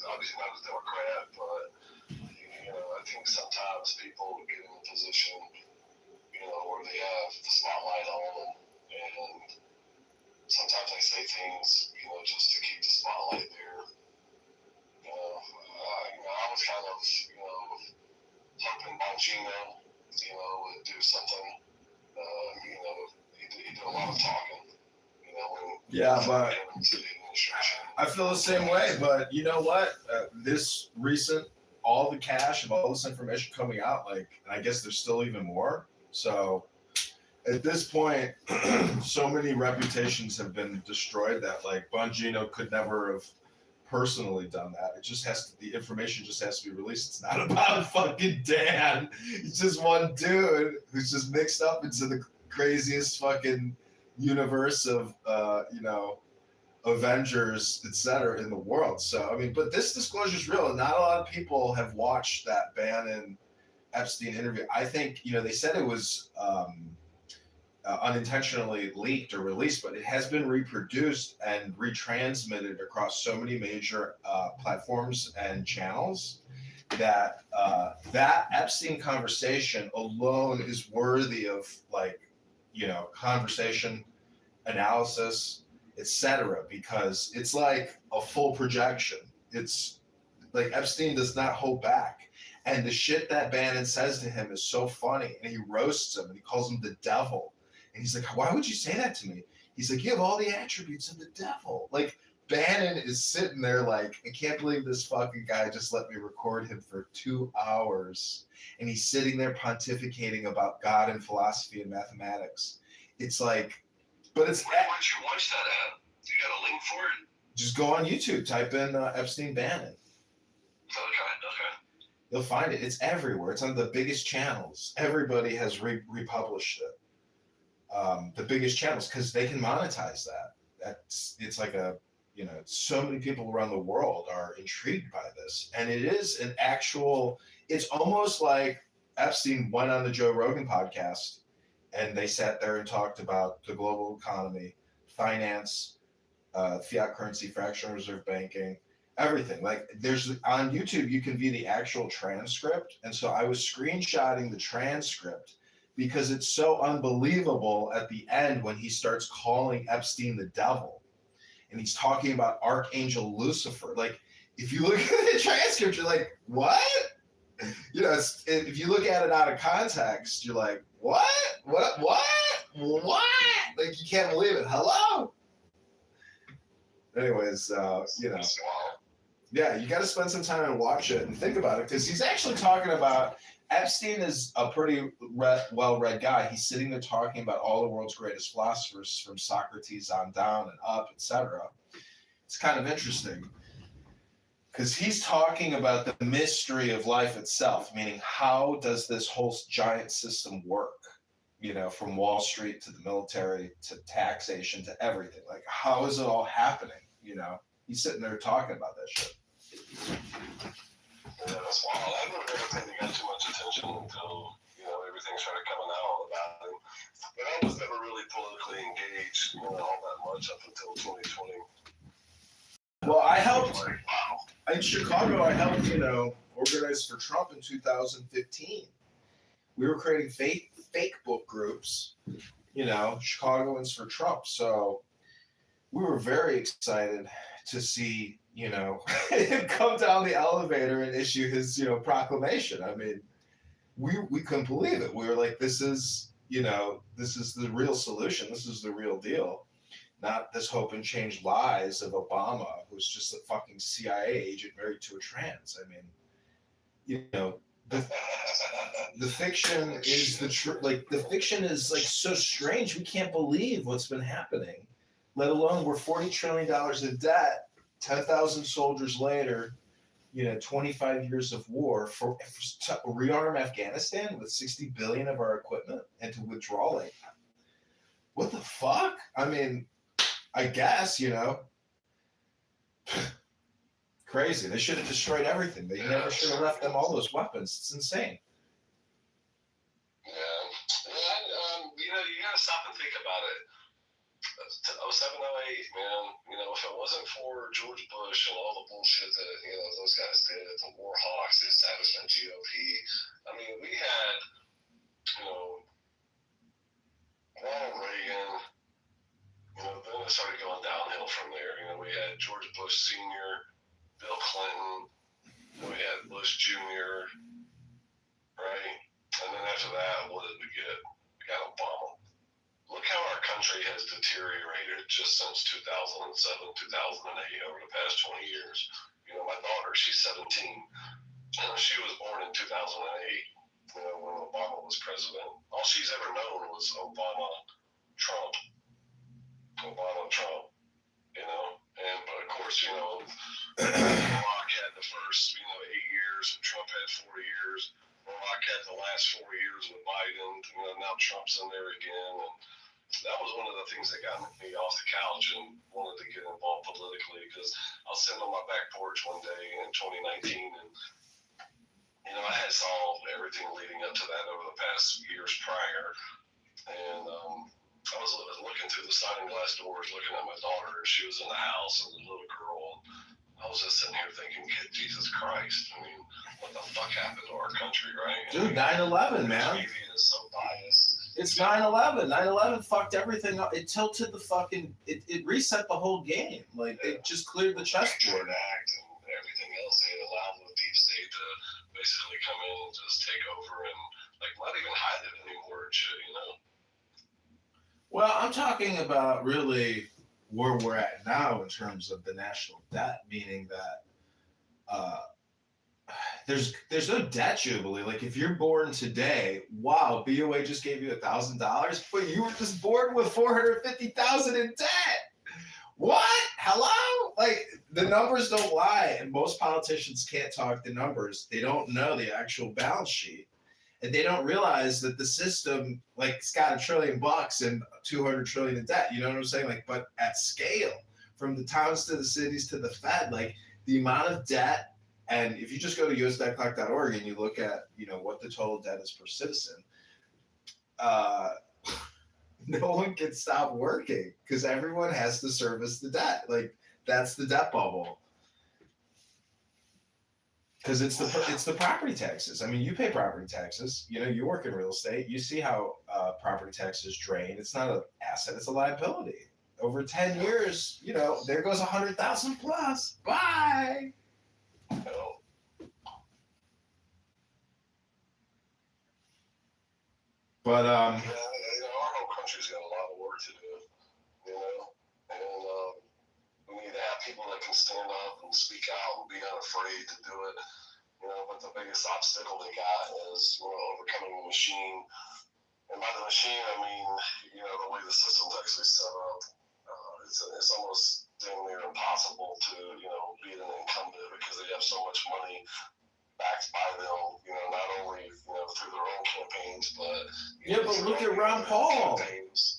obviously not a Democrat, but, I think sometimes people get in a position, where they have the spotlight on them, and sometimes they say things, just to keep the spotlight there. I was kind of, hoping Bongino, would do something. He did a lot of talking, Yeah, but I feel the same way. But you know what? This recent, all the cache of all this information coming out, and I guess there's still even more. So at this point, so many reputations have been destroyed that Bongino could never have personally done that. It just has to, the information just has to be released. It's not about fucking Dan. It's just one dude who's just mixed up into the craziest fucking universe of Avengers, etc. in the world. So but this disclosure is real, and not a lot of people have watched that Bannon Epstein interview. I think they said it was unintentionally leaked or released, but it has been reproduced and retransmitted across so many major platforms and channels that that Epstein conversation alone is worthy of conversation, analysis, etc., because it's like a full projection. It's like Epstein does not hold back. And the shit that Bannon says to him is so funny, and he roasts him and he calls him the devil. And he's like, why would you say that to me? He's like, you have all the attributes of the devil. Bannon is sitting there I can't believe this fucking guy just let me record him for 2 hours. And he's sitting there pontificating about God and philosophy and mathematics. It's but it's... Where would you watch that at? You got a link for it? Just go on YouTube, type in Epstein Bannon. Okay. You'll find it. It's everywhere. It's on the biggest channels. Everybody has republished it. The biggest channels, because they can monetize that. It's like so many people around the world are intrigued by this. And it is an actual, it's almost like Epstein went on the Joe Rogan podcast and they sat there and talked about the global economy, finance, fiat currency, fractional reserve banking, everything. There's on YouTube, you can view the actual transcript. And so I was screenshotting the transcript because it's so unbelievable at the end when he starts calling Epstein the devil. And he's talking about Archangel Lucifer. If you look at the transcript, you're like, what? If you look at it out of context, you're like, what? You can't believe it. Hello? Anyways, yeah, you got to spend some time and watch it and think about it, because he's actually talking about, Epstein is a pretty well-read guy. He's sitting there talking about all the world's greatest philosophers from Socrates on down and up, etc. It's kind of interesting because he's talking about the mystery of life itself, meaning how does this whole giant system work? From Wall Street to the military to taxation to everything. How is it all happening? He's sitting there talking about that shit. Yeah, that's wild. I never really paid too much attention until, everything started coming out about him. But I was never really politically engaged, all that much up until 2020. Well, I helped, in Chicago, organize for Trump in 2015. We were creating fake book groups, Chicagoans for Trump. So we were very excited to see, him come down the elevator and issue his, proclamation. I mean, we couldn't believe it. We were like, this is the real solution. This is the real deal. Not this hope and change lies of Obama, who's just a fucking CIA agent married to a trans. I mean, the fiction is the truth. Like, the fiction is like so strange. We can't believe what's been happening. Let alone we're $40 trillion in debt, 10,000 soldiers later, 25 years of war to rearm Afghanistan with 60 billion of our equipment and to withdraw like that. What the fuck? I mean, I guess, crazy. They should have destroyed everything. They never should have left them all those weapons. It's insane. Yeah. You gotta stop and think about it. 07, 08, man. If it wasn't for George Bush and all the bullshit that, those guys did, the war hawks, the establishment GOP, I mean, we had, Ronald Reagan, then it started going downhill from there. We had George Bush Sr., Bill Clinton, we had Bush Jr., right? And then after that, what did we get? We got Obama. Look how our country has deteriorated just since 2007, 2008, over the past 20 years. My daughter, she's 17. She was born in 2008, when Obama was president. All she's ever known was Obama, Trump. But of course, Barack had the first, 8 years, and Trump had 4 years. Barack had the last 4 years with Biden. Now Trump's in there again. And that was one of the things that got me off the couch and wanted to get involved politically, because I was sitting on my back porch one day in 2019, and I had solved everything leading up to that over the past years prior, and I was looking through the sliding glass doors, looking at my daughter, and she was in the house, and the little girl. I was just sitting here thinking, Jesus Christ, I mean, what the fuck happened to our country, right? Dude, 9/11, man. TV is so biased. It's 9/11. 9/11 fucked everything up. It tilted the fucking. It reset the whole game. Like, it just cleared the chessboard. Act and everything else. They had allowed the deep state to basically come in and just take over and not even hide it anymore and shit. Well, I'm talking about really where we're at now in terms of the national debt, meaning that there's no debt jubilee. Like, if you're born today, wow, BOA just gave you $1,000, but you were just born with $450,000 in debt. What? Hello? Like, the numbers don't lie, and most politicians can't talk the numbers. They don't know the actual balance sheet, and they don't realize that the system, it's got $1 trillion and 200 trillion in debt. You know what I'm saying? But at scale, from the towns to the cities to the Fed, the amount of debt. And if you just go to usdebtclock.org and you look at, what the total debt is per citizen, no one can stop working because everyone has to service the debt. That's the debt bubble. Because it's the property taxes. I mean, you pay property taxes. You work in real estate. You see how property taxes drain. It's not an asset. It's a liability. Over 10 years, there goes 100,000 plus. Bye. But our whole country's got a lot of work to do, and we need to have people that can stand up and speak out and be unafraid to do it. But the biggest obstacle they got is overcoming the machine, and by the machine I mean the way the system's actually set up. It's almost damn near impossible to beat an incumbent because they have so much money backed by them, not only through their own campaigns, but but look at Ron Paul.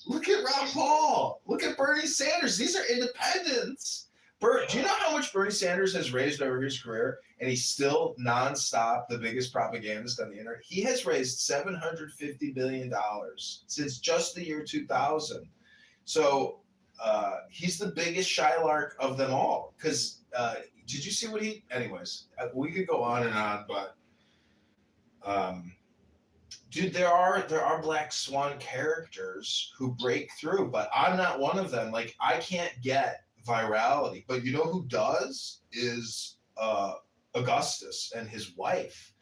Look at Ron Paul. Look at Bernie Sanders. These are independents. Do you know how much Bernie Sanders has raised over his career, and he's still nonstop the biggest propagandist on the internet? He has raised $750 billion since just the year 2000. So he's the biggest shylark of them all. Because did you see what he? Anyways, we could go on and on, but dude, there are black swan characters who break through, but I'm not one of them. Like, I can't get virality, but you know who does is Augustus and his wife.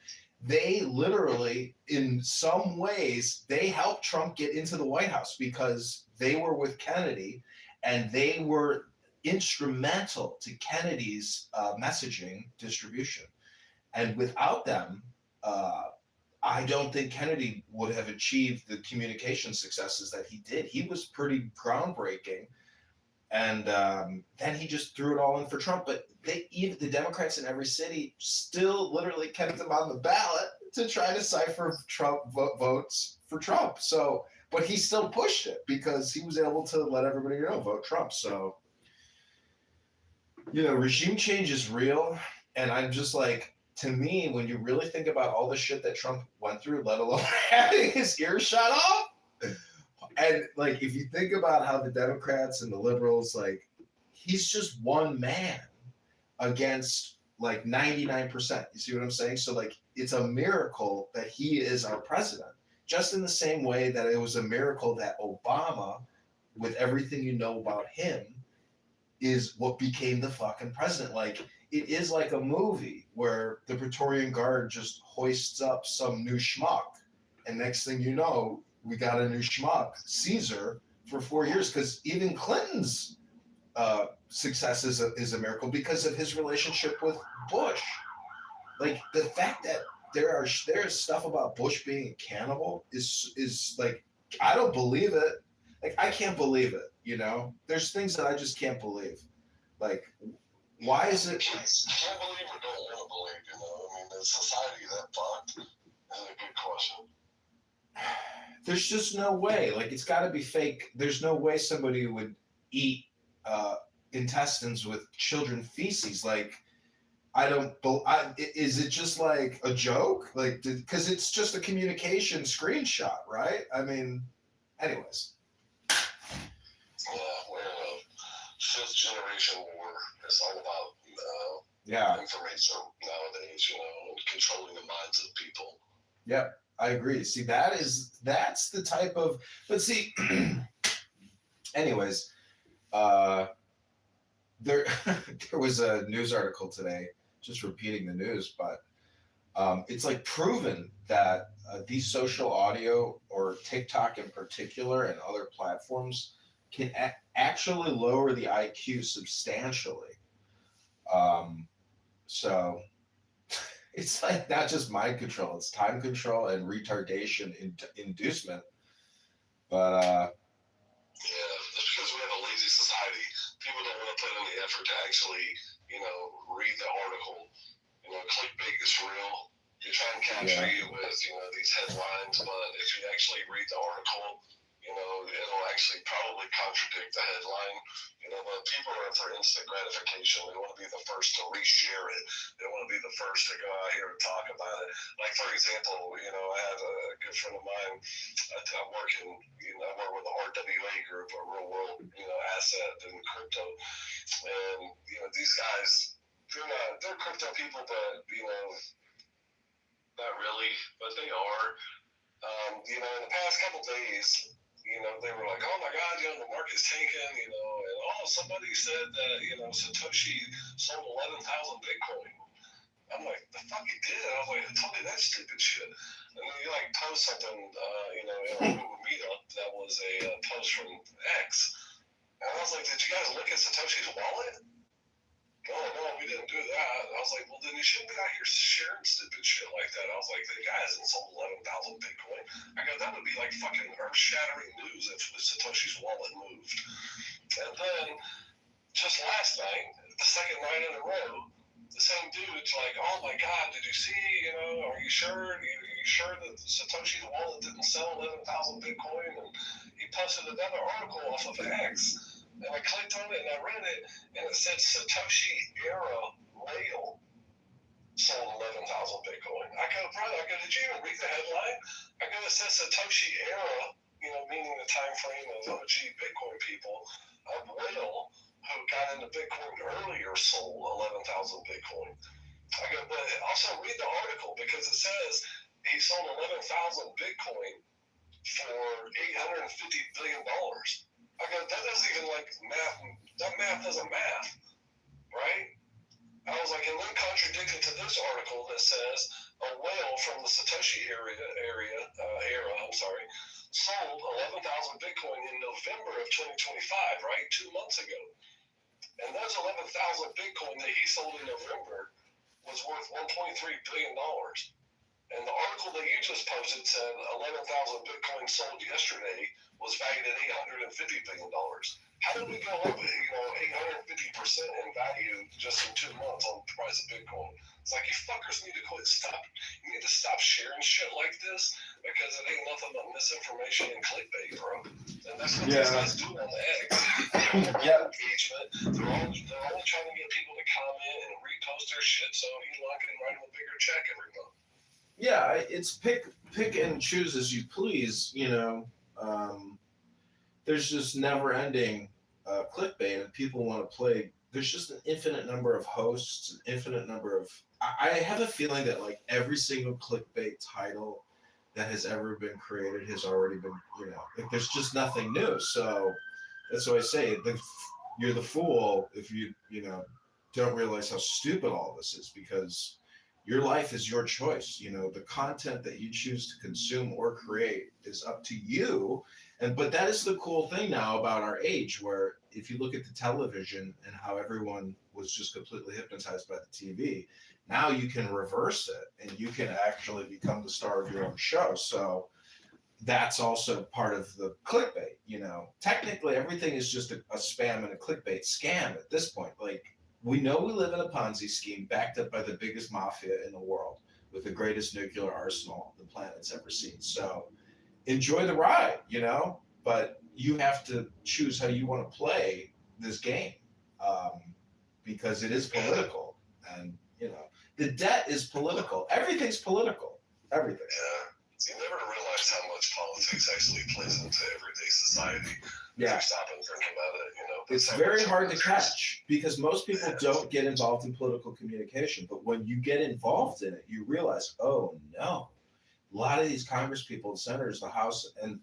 They literally, in some ways, they helped Trump get into the White House because they were with Kennedy, and they were instrumental to Kennedy's messaging distribution. And without them, I don't think Kennedy would have achieved the communication successes that he did. He was pretty groundbreaking, and then he just threw it all in for Trump. But even the Democrats in every city still literally kept him on the ballot to try to cipher Trump votes for Trump. So, but he still pushed it because he was able to let everybody know vote Trump. So, regime change is real, and I'm just like, to me, when you really think about all the shit that Trump went through, let alone having his ears shot off, and like, if you think about how the Democrats and the liberals, like, he's just one man against like 99%. You see what I'm saying? So like, it's a miracle that he is our president. Just in the same way that it was a miracle that Obama, with everything you know about him, is what became the fucking president. Like, it is like a movie where the Praetorian Guard just hoists up some new schmuck, and next thing you know, we got a new schmuck, Caesar, for 4 years. Because even Clinton's success is a miracle because of his relationship with Bush. Like, the fact that there is stuff about Bush being a cannibal is like, I don't believe it. Like, I can't believe it. There's things that I just can't believe. Like, why is it? Can't believe or don't want to believe, I mean, is society that fucked? That's a good question. There's just no way. Like, it's got to be fake. There's no way somebody would eat intestines with children feces. Like, is it just like a joke? Like, because it's just a communication screenshot, right? I mean, anyways. Yeah, we're in a fifth generation war. It's all about information nowadays, and controlling the minds of people. Yep, I agree. See, that's the type of. But see, anyways, there was a news article today, just repeating the news, but it's like proven that these social audio, or TikTok in particular, and other platforms can actually lower the IQ substantially. So it's like not just mind control, it's time control and retardation inducement. But yeah, that's because we have a lazy society. People don't want to put in the effort to actually, read the article. Clickbait is real. You try and capture you with, these headlines, but if you actually read the article, it'll actually probably contradict the headline. But people are for instant gratification. They want to be the first to reshare it. They want to be the first to go out here and talk about it. Like, for example, I have a good friend of mine. I work with the RWA group, a real world, asset in crypto. And, these guys, they're crypto people, but, not really, but they are. In the past couple days, they were like, oh my God, the market's tanking, and somebody said that, Satoshi sold 11,000 Bitcoin. I'm like, the fuck he did? I was like, I told you that stupid shit. And then you post something, in a Google meetup that was a post from X. And I was like, did you guys look at Satoshi's wallet? No, we didn't do that. I was like, well, then you shouldn't be out here sharing stupid shit like that. I was like, the guy hasn't sold 11,000 Bitcoin. I go, that would be like fucking earth-shattering news if Satoshi's wallet moved. And then, just last night, the second night in a row, the same dude's like, oh my God, did you see, are you sure? Are you sure that Satoshi's wallet didn't sell 11,000 Bitcoin? And he posted another article off of X. And I clicked on it and I read it, and it said Satoshi Era Rail sold 11,000 Bitcoin. I go, brother, did you even read the headline? I go, it says Satoshi Era, meaning the time frame of OG Bitcoin people, a whale who got into Bitcoin earlier sold 11,000 Bitcoin. I go, but also read the article, because it says he sold 11,000 Bitcoin for $850 billion. I go, that doesn't even like math. That math doesn't math, right? I was like, and then contradicted to this article that says a whale from the Satoshi era, sold 11,000 Bitcoin in November of 2025, right? 2 months ago. And those 11,000 Bitcoin that he sold in November was worth $1.3 billion. And the article that you just posted said 11,000 Bitcoin sold yesterday was valued at $850 billion. How did we go up, 850% in value just in 2 months on the price of Bitcoin? It's like, you fuckers need to stop. You need to stop sharing shit like this because it ain't nothing but misinformation and clickbait, bro. And that's what these guys do on the X. Engagement. They're only trying to get people to comment and repost their shit so Elon can write them a bigger check every month. Yeah, it's pick and choose as you please. There's just never ending clickbait, and people want to play. There's just an infinite number of hosts, an infinite number of. I have a feeling that like every single clickbait title that has ever been created has already been, like there's just nothing new. So that's why I say you're the fool if you don't realize how stupid all this is, because your life is your choice. The content that you choose to consume or create is up to you. But that is the cool thing now about our age, where if you look at the television and how everyone was just completely hypnotized by the TV, now you can reverse it and you can actually become the star of your own show. So that's also part of the clickbait. Technically everything is just a spam and a clickbait scam at this point. Like, we know we live in a Ponzi scheme backed up by the biggest mafia in the world with the greatest nuclear arsenal the planet's ever seen. So enjoy the ride, but you have to choose how you want to play this game, because it is political. And, the debt is political. Everything's political. Everything. Yeah. You never realize how much politics actually plays into everyday society. Yeah. If you stop and think about it, It's very hard to catch because most people don't get involved in political communication. But when you get involved in it, you realize, oh no, a lot of these Congress people and senators, the House, and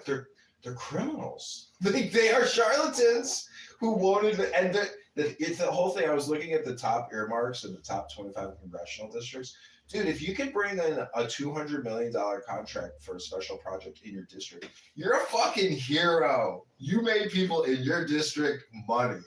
they're criminals. They are charlatans who wanted to, and it's the whole thing. I was looking at the top earmarks in the top 25 congressional districts. Dude, if you could bring in a $200 million contract for a special project in your district, you're a fucking hero. You made people in your district money.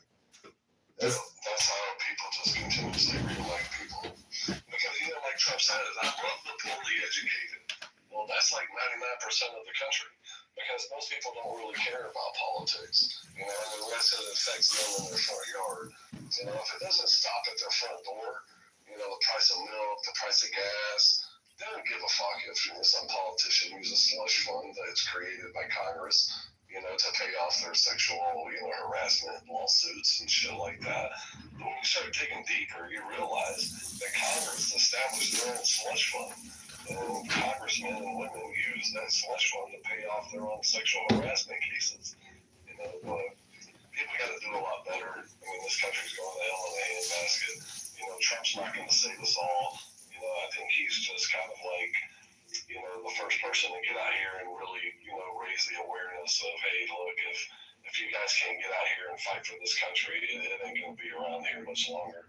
That's how people just continuously reelect people. Because, like Trump says, I love the poorly educated. Well, that's like 99% of the country. Because most people don't really care about politics, and the rest of it affects them in their front yard. If it doesn't stop at their front door, the price of milk, the price of gas, they don't give a fuck if some politician uses a slush fund that's created by Congress, to pay off their sexual, harassment lawsuits and shit like that. But when you start digging deeper, you realize that Congress established their own slush fund. And congressmen and women use that slush fund to pay off their own sexual harassment cases. But people got to do a lot better. This country's going to hell in a handbasket. Trump's not going to save us all. I think he's just kind of like, the first person to get out here and really, raise the awareness of, hey, look, if you guys can't get out here and fight for this country, it ain't going to be around here much longer.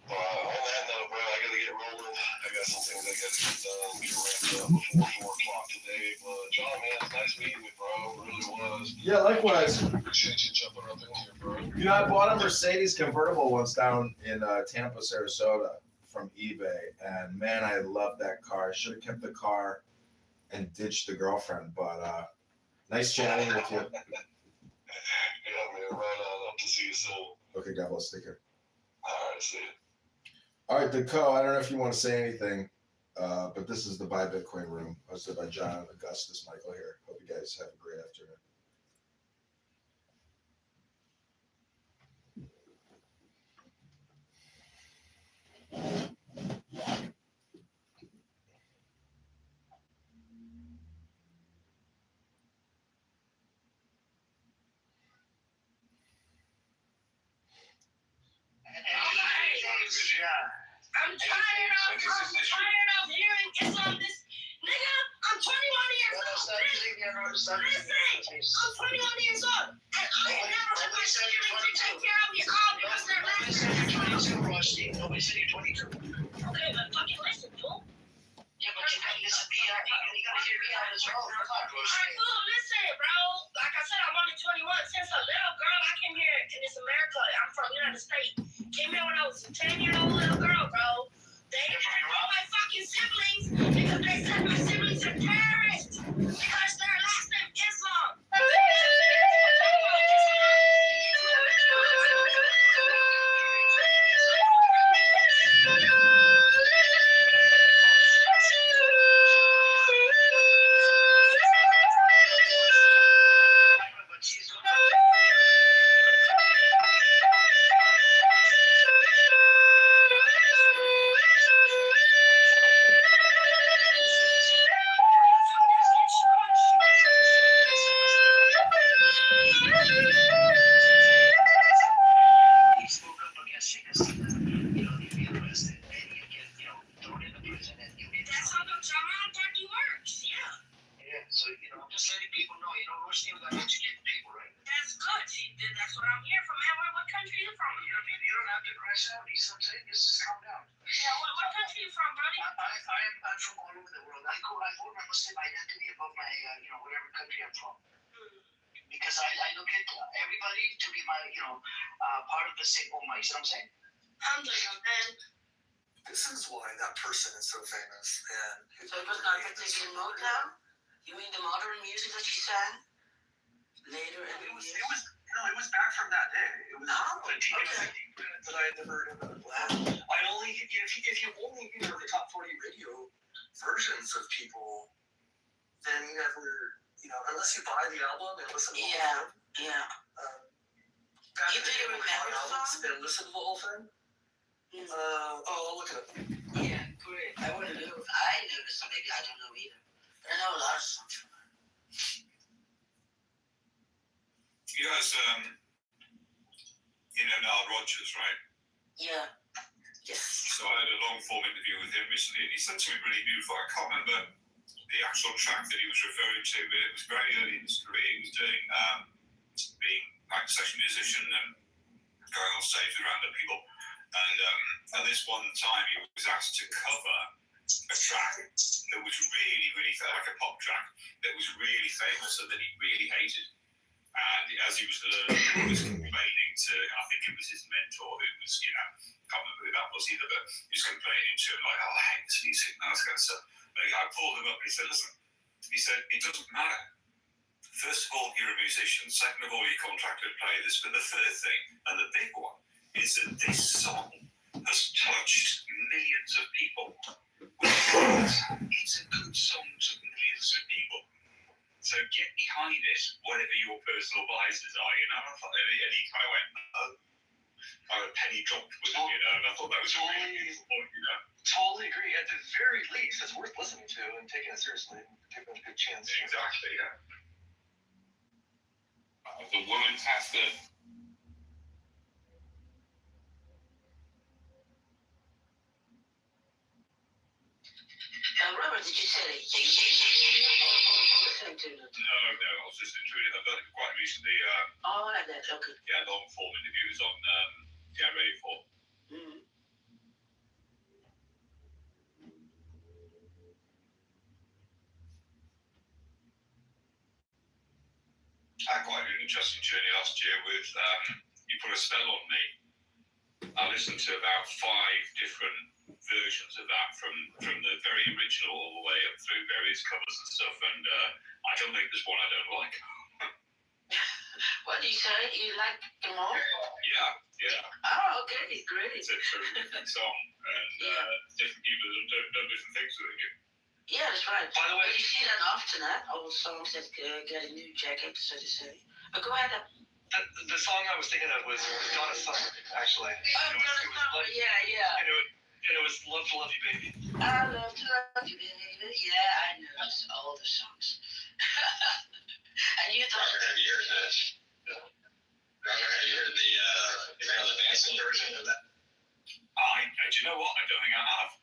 On that note, bro, I gotta get rolling. I got some things I gotta get done, get wrapped up before 4 o'clock today. But John, man, it's nice meeting you, bro. It really was. Yeah, likewise. Appreciate you jumping up in here, bro. I bought a Mercedes convertible once down in Tampa, Sarasota from eBay, and man, I love that car. I should have kept the car and ditched the girlfriend, but nice chatting with you. Yeah, man, right on. Hope to see you soon. Okay, God bless. Take care. All right, see you. All right, Deco, I don't know if you want to say anything, but this is the Buy Bitcoin Room, hosted by John Augustus Michael here. Hope you guys have a great afternoon. tired of hearing Islam. This nigga, I'm 21 years old. Listen, I'm 21 years old, and I have never had my siblings to take care of me all because they're less. Nobody said you're 22. Okay, but fucking listen, fool. Yeah, but you gotta listen to me out. You gotta hear me out as well. Come on, Roshi. Alright, cool, listen, bro. Like I said, I'm only 21. Since a little girl, I came here in this America. I'm from the United States. Came here when I was a 10-year-old little girl, bro. They didn't know my fucking siblings because they said my siblings are terrorists because their last name Islam. That's how the Jamal party works, yeah. Yeah, so, I'm just letting people know, Roshi, we gotta educate people, right? That's good. See, that's what I'm here for, man. What country you from? You don't have to crash out. You see what I'm saying? Just calm down. Yeah, what country you from, buddy? I'm from all over the world. I hold my Muslim identity above my, whatever country I'm from. Because I look at everybody to be my, part of the same ummah. You see what I'm saying? Alhamdulillah, man. This is why that person is so famous. And So it was not particularly Motown? You mean the modern music that she sang? Later in the years? It was back from that day. It was okay. that I had never heard of. I only, if you only hear the top 40 radio versions of people, then you never, unless you buy the album and listen to the whole thing. Yeah. Do you remember the song? And listen to the whole thing? I'll look it up. Yeah, great. I want to know. I know the song. Maybe I don't know either. But I know a lot of songs from her. You guys, Nile Rodgers, right? Yeah. Yes. So I had a long form interview with him recently, and he said something really beautiful. I can't remember the actual track that he was referring to, but it was very early in his career. He was doing being like a session musician and going on stage with random people. And at this one time, he was asked to cover a track that was really, really like a pop track that was really famous and that he really hated. And as he was learning, he was complaining to, I think it was his mentor who was, can't remember who that was either, but he was complaining to him like, oh, I hate this music and all that kind of stuff. And I pulled him up and he said, listen, it doesn't matter. First of all, you're a musician. Second of all, you're contracted to play this. But the third thing, and the big one, is that this song has touched millions of people. It's a good song to millions of people. So get behind it, whatever your personal biases are, I thought, and he kind of went, oh. A penny dropped with him, and I thought that was a really beautiful point, Totally agree. At the very least, it's worth listening to and taking it seriously. Taking a good chance. Exactly, yeah. The woman has to. Robert, did you say that you listening to it? No, I was listening to it. I've done it quite recently. Like that, okay. Yeah, long form interviews on Radio 4. Mm-hmm. I had quite an interesting journey last year with You Put a Spell on Me. I listened to about 5 different versions of that from the very original all the way up through various covers and stuff, and I don't think there's one I don't like. What do you say? You like them all? Yeah. Oh, okay, great. It's a terrific song, and different people do different things with it. Yeah, that's right. By the way, you see that often, old songs that get a new jacket, so to say. But go ahead. The song I was thinking of was God of Thunder, actually. Oh, God of Thunder, yeah. And it was Love to Love You, Baby. I love to love you, baby. Yeah, I know. It's all the songs. And you thought... Robert, have you heard this? Robert, have you heard the dancing version of that? Do you know what? I don't think I have.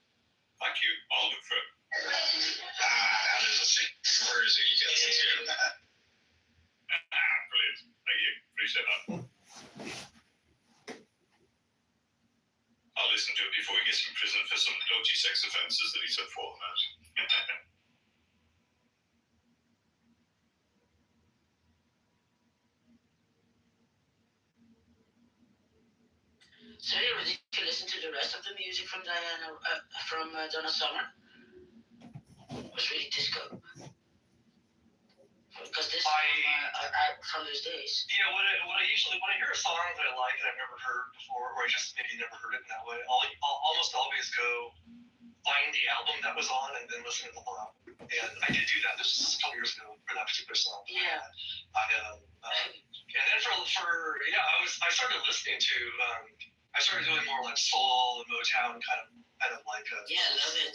offences that he took for them out. So anyway, did you listen to the rest of the music from Donna Summer? It was really disco. Because this from those days. Yeah, when I hear a song that I like and I've never heard before, or I just maybe never heard it in that way, I'll almost always go find the album that was on and then listen to the whole album. And I did do that. This was a couple years ago for that particular song. Yeah. And then I started listening to I started doing more like soul and Motown kind of like yeah, I love it.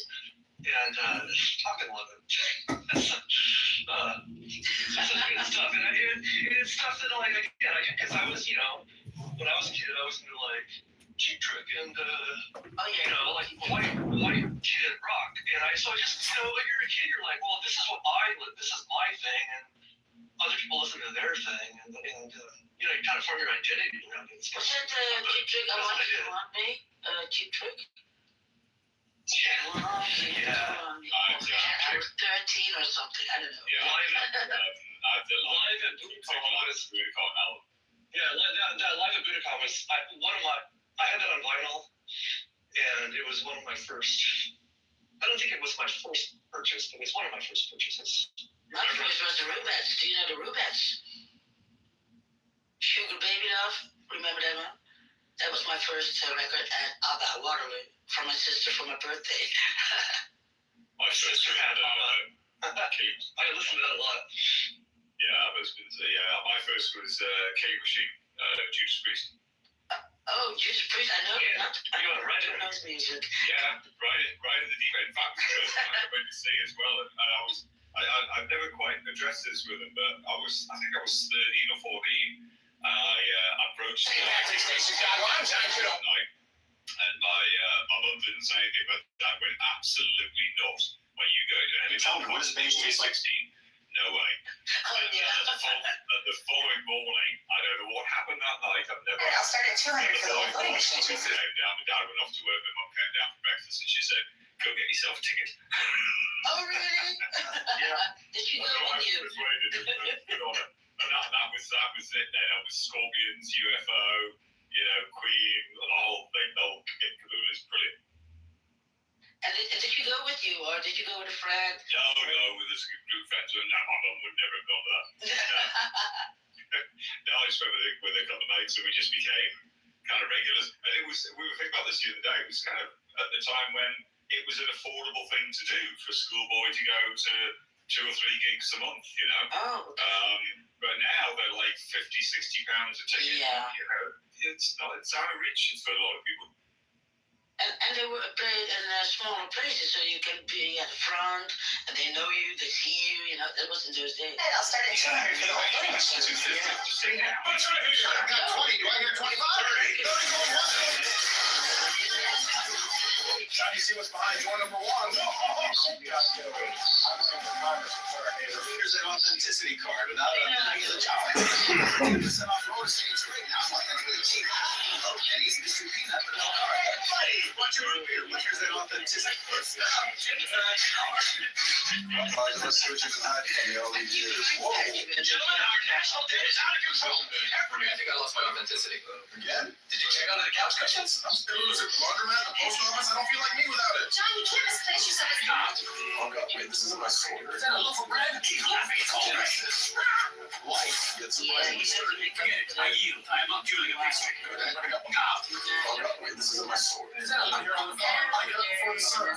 And fucking love it. That's some good stuff. And it's stuff that like again, because I was, when I was a kid, I was into like Cheap Trick and like white kid rock. And so I just when you're a kid, you're like, well, this is my thing, and other people listen to their thing, and you kind of form your identity around it. Was that Cheap Trick? I Want You Want Me? Cheap Trick? Yeah. I was 13 or something. I don't know. Yeah. Live at Budokan was that Live at Budokan was I had that on vinyl, and it was one of my first. I don't think it was my first purchase, but it's one of my first purchases. My first was the Rubettes. Do you know the Rubettes? Sugar Baby Love. Remember that one? That was my first record at ABBA Waterloo for my sister for my birthday. My sister had I listened to that a lot. Yeah, my first was Cake Machine, Judas Priest. Oh, Judas Priest, I know. Yeah. You want to write it? Knows music. Yeah, right in the deep end. In fact, the first one I went to see as well, and I've never quite addressed this with him, but I think I was 13 or 14. I approached Chicago. I'm John Kittle. Night, and my mum didn't say anything, but I went absolutely nuts. When you go to any Tell me, what does Babe taste like? 16? No way. Oh, yeah. The following morning, I don't know what happened that night. I've never. Hey, I'll start at 200 for the whole thing. My mum came down. My dad went off to work. My mum came down for breakfast, and she said, "Go get yourself a ticket." Oh, really? Yeah. Did she go with you? Good on her. And that was it. Then I was Scorpions, UFO, Queen, the whole thing. The whole kit caboodle is brilliant. And did you go with you, or did you go with a friend? No, with a group of friends. No, my mum would never have gone to that. No, I just remember with a couple of mates, so we just became kind of regulars. And we were thinking about this the other day. It was kind of at the time when it was an affordable thing to do for a schoolboy to go to 2 or 3 gigs a month, Oh. But now they're like £50, £60 a ticket. Yeah. It's out of reach for a lot of people. And they were played in smaller places, so you can be at the front, and they know you, they see you, that was in those days. Hey, I'll start at 200 for the whole thing. I've got 20. Do I get a 25? 30 going once. Trying to see what's behind door number 1. I'm running for Congressman. Here's an authenticity card without a job. 10% off roller skates right now. That's really cheap. Okay, easy to see peanut, but no card. Buddy, what's your root beer? Here's an authenticity card. Let's see what you can hide from me all these years. Whoa. Gentlemen, our national debt is out of control. I think I lost my authenticity. Again? Did you check under the couch cushions? I'm still losing. Laundromat, the post office, I don't feel like me without it. John, you can't misplace yourself as God. Oh, God, wait, this isn't my soul. Is that a loaf of bread? Keep laughing, it's all racist. Life gets surprisingly sturdy. Forget it. I yield. I am not doing a pastry. Good, I got one. Oh, God, wait, this isn't my soul. Is that a loaf on the farm? I got it before the sun.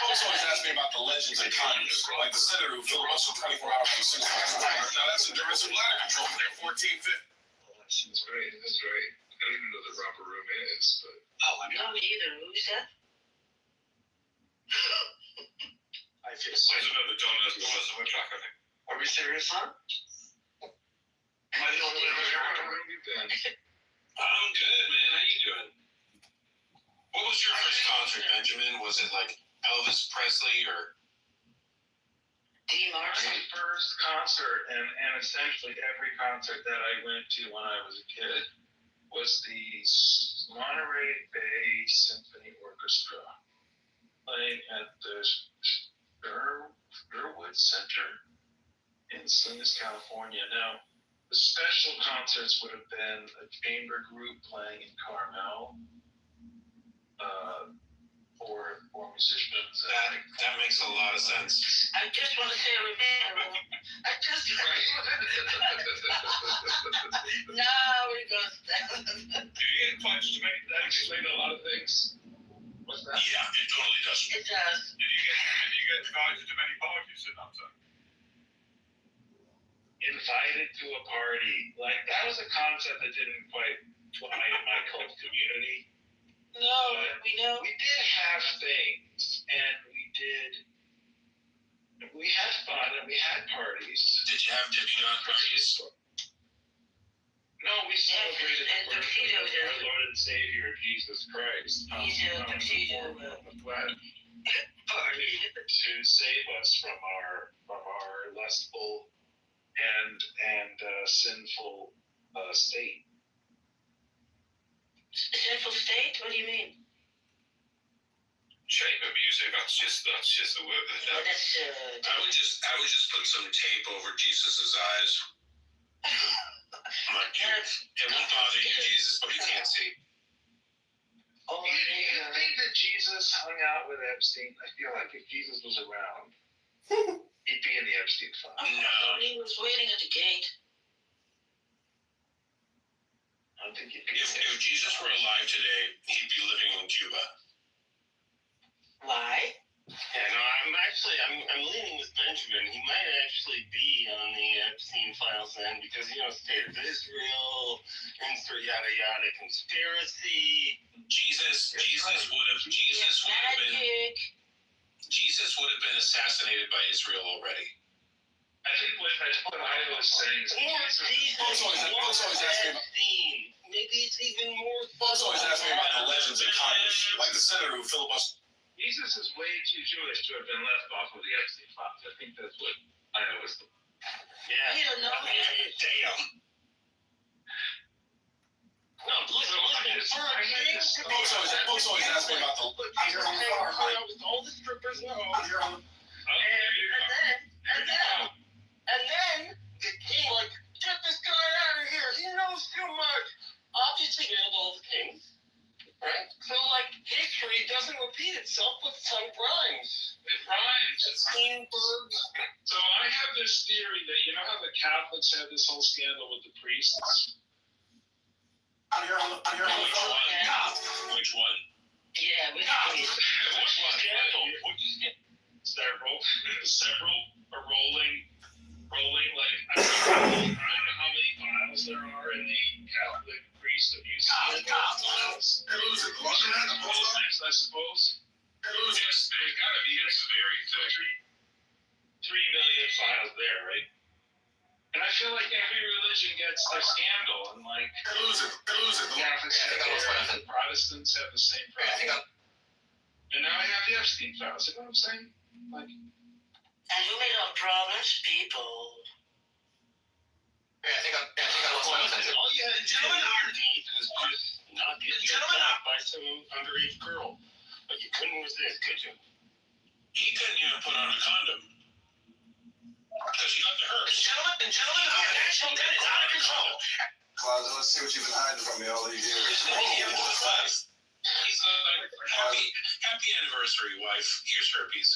Folks always ask me about the legends in Congress, like the senator who filibustered 24 hours for 6 months. Now that's a direct bladder control. They're 1450. Well, that seems great. That's great. I don't even know what the romper room is, but. No, me either. Who's that? I feel There's another Donna track, I think. Are we serious? Huh? Am I the only one How long have you been? I'm good, man. How you doing? What was your first concert, Benjamin? Was it like Elvis Presley or? Dean Martin. My first concert, and essentially every concert that I went to when I was a kid, was the Monterey Bay Symphony Orchestra playing at the Sherwood Center in Salinas, California. Now, the special concerts would have been a chamber group playing in Carmel, for musicians. That makes a lot of sense. I just want to say, remember, no, we're going to stop. Do you get invited to make that explain a lot of things? What's that? Yeah, it totally does. It does. Did you get invited to many parties in that time? Invited to a party. Like, that was a concept that didn't quite fly in my cult community. No, we know. We did have things, and we had fun, and we had parties. Did you not parties? No, we celebrated the birth tuxedo, of our Lord and Savior, Jesus Christ. Tuxedo. Party to save us from our lustful and sinful state. Sinful state? What do you mean? Chamber music, that's just the word of the devil. I would just put some tape over Jesus's eyes. Like, it won't bother you, Jesus, but you can't see. Do you think that Jesus hung out with Epstein? I feel like if Jesus was around, he'd be in the Epstein file. No. He was waiting at the gate. I don't think he'd be. If Jesus were alive today, he'd be living in Cuba. Why? Yeah, no, I'm leaning with Benjamin. He might actually be on the Epstein files then, because State of Israel, insert yada yada conspiracy. Jesus would have been assassinated by Israel already. I think what I was saying is Epstein. Maybe it's even more. Paul's always asking about the legends in Congress, like the senator who filibustered. Jesus is way too Jewish to have been left off of the Epstein files. I think that's what I always thought. Yeah. You don't know. Damn. No, listen. Folks always ask me about the. With all the strippers in the home. And then the king, like, get this guy out of here. He knows too much. Obviously, nailed all the kings. Right? So, like, history doesn't repeat itself, but some rhymes. It rhymes. Steinberg. So I have this theory that, you know how the Catholics had this whole scandal with the priests? I'm here on the phone. Which one? Yeah, which one? Several are rolling, like, I don't know how many files there are in the Catholic priest abuse files. I suppose. There's got to be a very 3 million files there, right? And I feel like every religion gets their scandal, and like Catholics have the Protestants have the same problem. And now I have the Epstein files. You know what I'm saying? Like. And who made our problems? People. Yeah, I think I lost my attention. All you had to do underneath was just not get jerked off by some underage girl. But you couldn't resist, could you? He couldn't even put on a condom. Because he got the herpes. Gentlemen, our national debt is out of control. Closet, let's see what you've been hiding from me all these years. He's happy anniversary, wife. Here's herpes.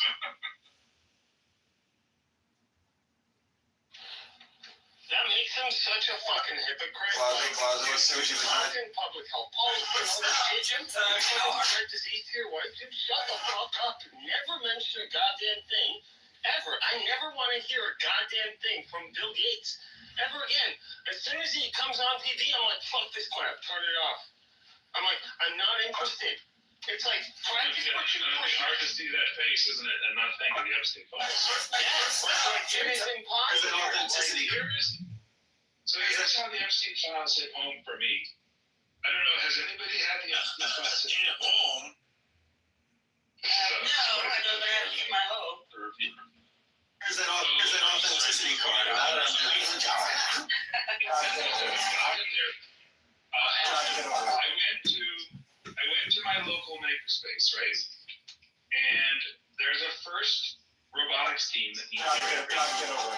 That makes him such a fucking hypocrite. Closet, let's see what you've been hiding. Fucking public health policy, all this shit. Heart disease to your wife. Dude, shut the fuck up. Never mention a goddamn thing. Ever. I never want to hear a goddamn thing from Bill Gates. Ever again. As soon as he comes on TV, I'm like, fuck this crap. Turn it off. I'm like, I'm not interested. It's like, practice what you push. It's hard to see that face, isn't it? And not think of the Epstein files. Yes, like, it is impossible. So here's how the Epstein files hit home for me. I don't know, has anybody had the Epstein files hit home? No, I don't have it in my home. Here's that authenticity card. I went to And there's a first robotics team that needs to get over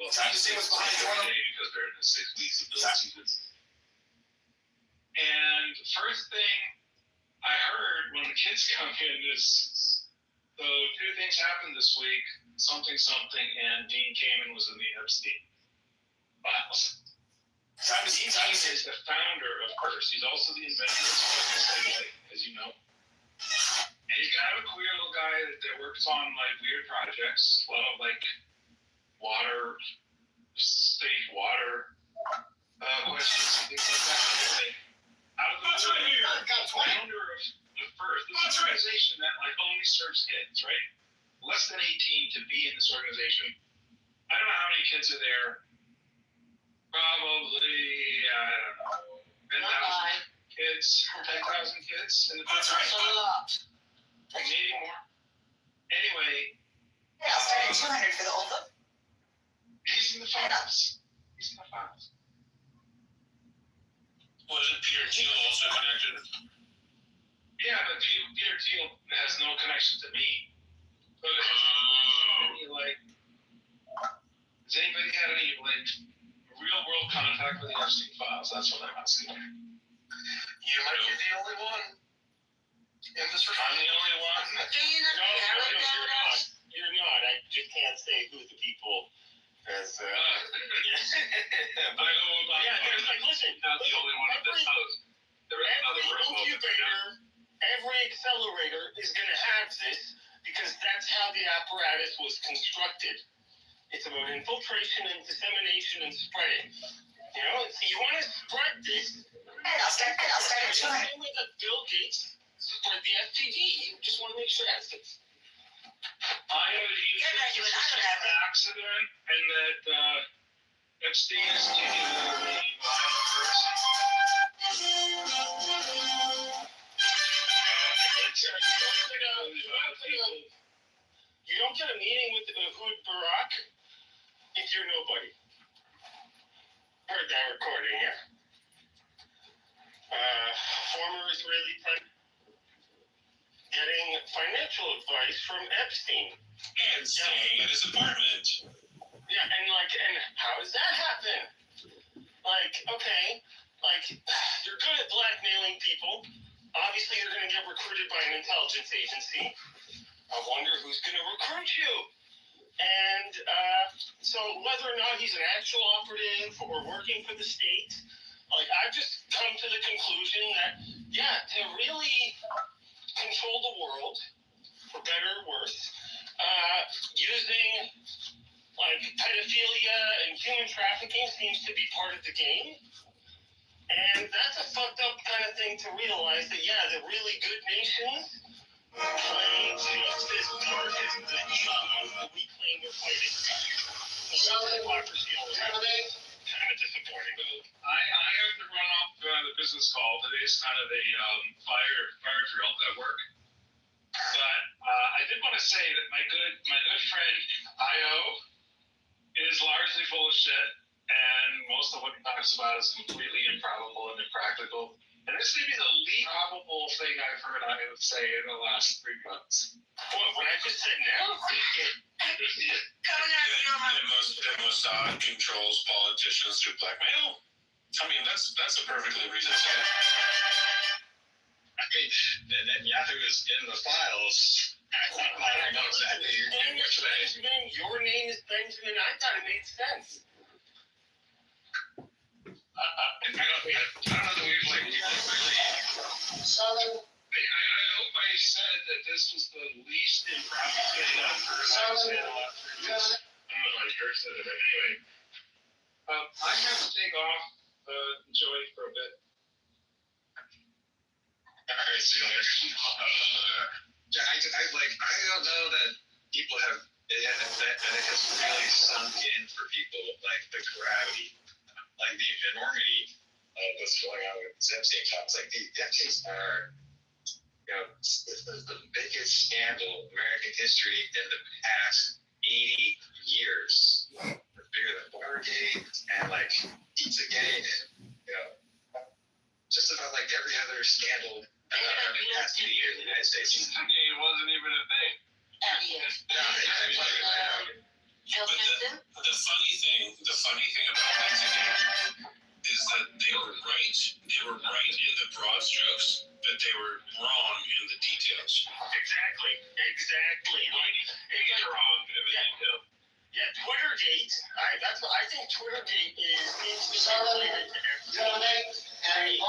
Time to see what's behind the door. because they're in the 6 weeks of build season. And first thing I heard when the kids come in is, so 2 things happened this week, something, and Dean Kamen was in the Epstein files. Dean Kamen is the founder of Curse. He's also the inventor of Segway, as you know. And he's kind of a queer little guy that works on like weird projects, a lot of like state water questions and things like that. Anyway, out of the founder of the First, this organization that like only serves kids, right? Less than 18 to be in this organization. I don't know how many kids are there. Probably, I don't know, 10,000 kids, 10,000 kids in the That's right. A lot. Maybe more. Anyway. Yeah, I'll start at 200 for the old book. He's in the files. Wasn't Peter Thiel also connected? Yeah, but Peter Thiel has no connection to me. But has anybody had any real world contact with the Epstein files? That's what I'm asking. You might be the only one in this room. I'm the only one. Do you not care about that? You're not. I just can't say who the people. As I know about listen, not the only one in this house. There is another room incubator, every accelerator is going to have this because that's how the apparatus was constructed. It's about infiltration and dissemination and spreading. You know, so you want to spread this. I'll start at 200. Same way that Bill Gates spread the STD. You just want to make sure that's it. I know that he was an accident and that Epstein is taking a really violent person. You don't get a meeting with Ehud Barak if you're nobody. Heard that recording, yeah? Former Israeli president getting financial advice from Epstein. And staying at his apartment. Yeah, and how does that happen? You're good at blackmailing people. Obviously, you're going to get recruited by an intelligence agency. I wonder who's going to recruit you. And so whether or not he's an actual operative or working for the state, I've just come to the conclusion that, to really control the world, for better or worse, using pedophilia and human trafficking seems to be part of the game. And that's a fucked up kind of thing to realize that, the really good nations play just as dark as the evil ones that we claim we're fighting. So democracy all around. Kind of disappointing. I have to run off the business call. Today's kind of a fire drill at work. But I did want to say that my good friend Io is largely full of shit, and most of what he talks about is completely improbable and impractical. And this may be the least probable thing I've heard Io say in the last 3 months. What I just said now? That Mossad controls politicians through blackmail. I mean, that's a perfectly reasonable thing. I mean, Netanyahu is in the files. I don't know exactly in which way. Your name is Benjamin. I thought it made sense. I don't know that we've really. I hope I said that this was the least improbable thing I've heard say in the last 3 weeks. I don't know if I heard said it. But anyway, I have to take off. Joey for a bit. All right, see you later. I don't know that people have that it has really sunk in for people the gravity, the enormity of what's going on with Epstein files. The Epsteins are, this is the biggest scandal in American history in the past 80 years. It's bigger than Watergate and Pizzagate and just about every other scandal the past 2 years in the United States. Pizzagate wasn't even a thing. But the funny thing about Pizzagate is that they were right. They were right in the broad strokes, but they were wrong in the details. Exactly. Like, It's wrong in the detail. Yeah, Twittergate. I think Twittergate is intimately related to everything.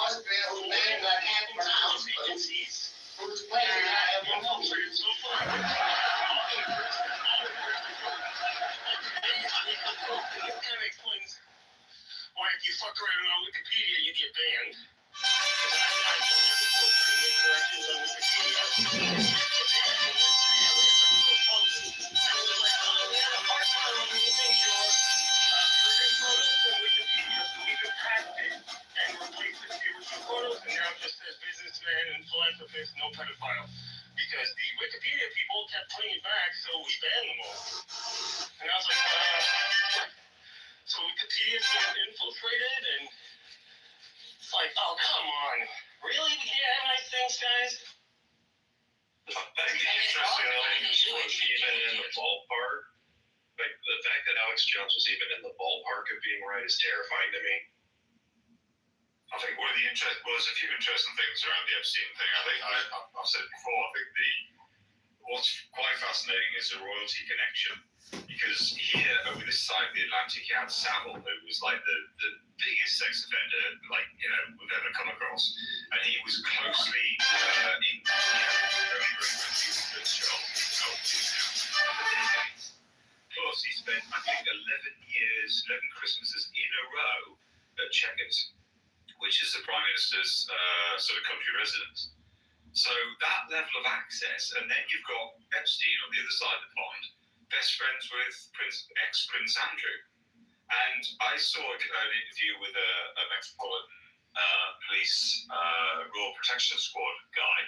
Agencies. Infiltrated so far. This kind of explains why if you fuck around on Wikipedia, you get banned. I've done that before, trying to make corrections on Wikipedia. Businessman and philanthropist, no pedophile. Because the Wikipedia people kept putting it back, so we banned them all. And I was like, so Wikipedia's been infiltrated, and it's like, oh, come on. Really? We can't have nice things, guys? I think the interesting thing was even in the ballpark. Like, the fact that Alex Jones was even in the ballpark of being right is terrifying to me. I think one of the there's a few interesting things around the Epstein thing. I think I've said before. I think what's quite fascinating is the royalty connection, because here over this side of the Atlantic, you had Savile, who was like the biggest sex offender we've ever come across, and he was closely in very with Charles. Plus, he spent I think 11 Christmases in a row at Chequers, which is the Prime Minister's sort of country residence. So that level of access, and then you've got Epstein on the other side of the pond, best friends with ex-Prince Andrew. And I saw an interview with a Metropolitan Police Royal Protection Squad guy,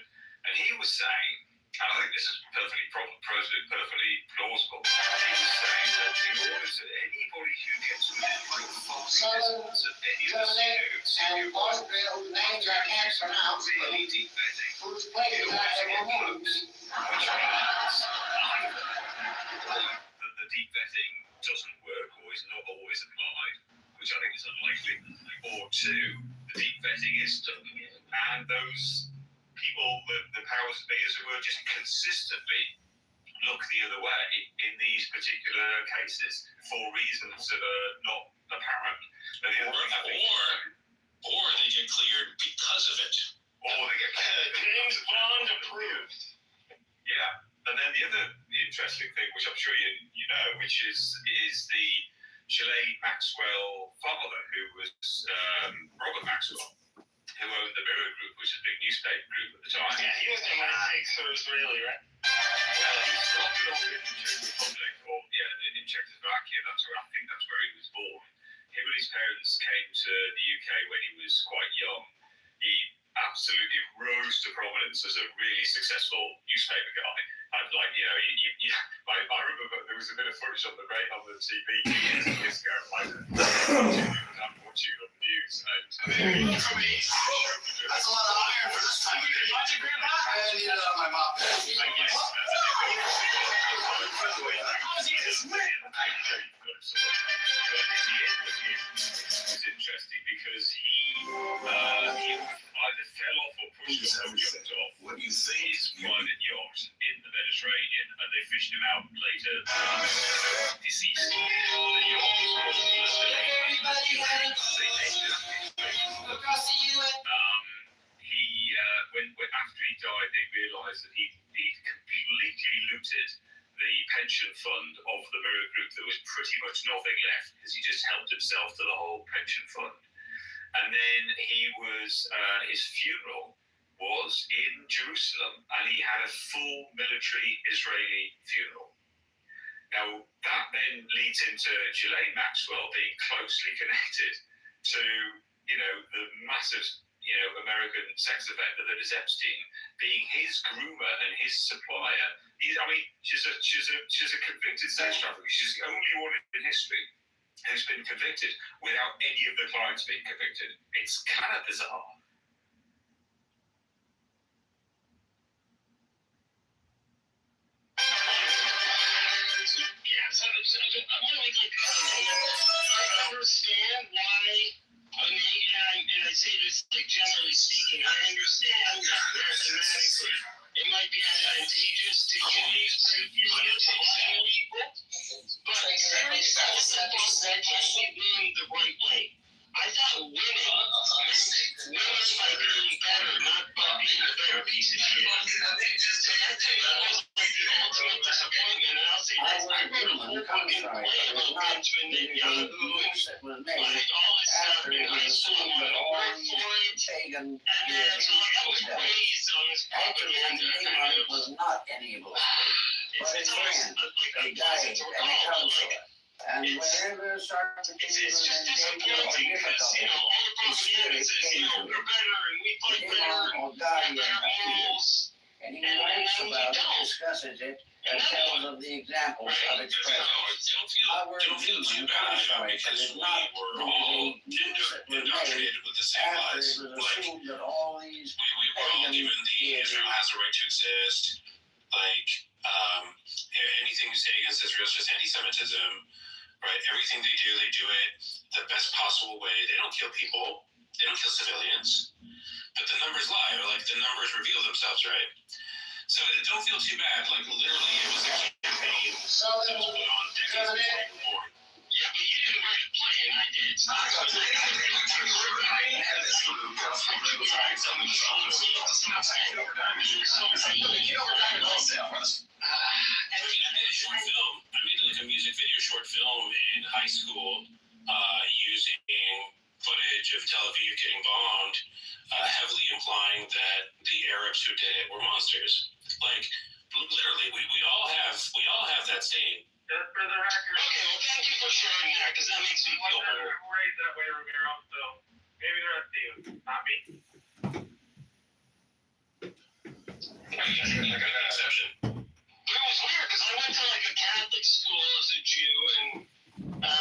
and he was saying, and I think this is perfectly plausible, he was saying that in order to anybody who gets within distance of any of the senior names I can't pronounce, really deep vetting, in order to get close, which means that the deep vetting doesn't work or is not always applied, which I think is unlikely, or two, the deep vetting is done, and those people, the powers that be, as it were, just consistently look the other way in these particular cases for reasons that are not apparent. Or they get cleared because of it. Or they get cleared. James Bond approved. Yeah, and then the other interesting thing, which I'm sure you know, which is the Ghislaine Maxwell father, who was Robert Maxwell, who owned the Mirror Group, which was a big newspaper group at the time. Yeah, he was in my six, so it was really, right? Well, he started off in the Czech Republic, in Czechoslovakia. I think that's where he was born. Him and his parents came to the UK when he was quite young. He absolutely rose to prominence as a really successful newspaper guy. And I remember there was a bit of footage on the TV years ago. I'm watching it on the news, and that's a lot of iron for this time of day. And my mom. It's interesting because he either fell off or pushed off or jumped off his private yacht in the Mediterranean, and they fished him out later, deceased. The yacht was after he died, they realised that he'd completely looted the pension fund of the Mirror Group. There was pretty much nothing left because he just helped himself to the whole pension fund. And then his funeral was in Jerusalem, and he had a full military Israeli funeral. Now, that then leads into Ghislaine Maxwell being closely connected to, the massive, American sex offender that is Epstein, being his groomer and his supplier. She's a convicted sex trafficker. She's the only one in history who's been convicted without any of the clients being convicted. It's kind of bizarre. it might be advantageous to use politics to people, but seriously, what the fuck, man, can't we win the right way? I thought winning by being better, not by being a better piece of shit. So that was like the ultimate disappointment, and I'll say this, I wrote a whole fucking play about Benjamin Netanyahu and like all this stuff in high school, I wanted to work for it, and then so like I was raised on this propaganda kind of, was not any of those. it's almost like a pleasant to recall, but like, And whenever certain it's just disappointing because, you know, all the propaganda says, you know, we're better and we fight better and we have better morals, and he and writes then we about it, don't. discusses it, and tells of the examples of its presence. Our Don't feel too bad because we were all indoctrinated with the same lies. Like, we were all given the Israel has a right to exist. Like, anything we say against Israel is just anti-Semitism, right? Everything they do it the best possible way. They don't kill people. They don't kill civilians. But the numbers lie, or like the numbers reveal themselves, right? So don't feel too bad. Like, literally, it was a campaign that was put on decades before you were born. Yeah, but you didn't write a play, and I did. So I was like, I didn't have this. I made a short film. I made like a music video short film in high school using footage of Tel Aviv getting bombed, heavily implying that the Arabs who did it were monsters. Like, literally, we all have that stain. For the record. Okay, well, thank you for sharing that, because that makes me feel better. Raised that way, Romero, so maybe the rest of you, not me. I got an exception. But it was weird, because I went to like a Catholic school as a Jew, and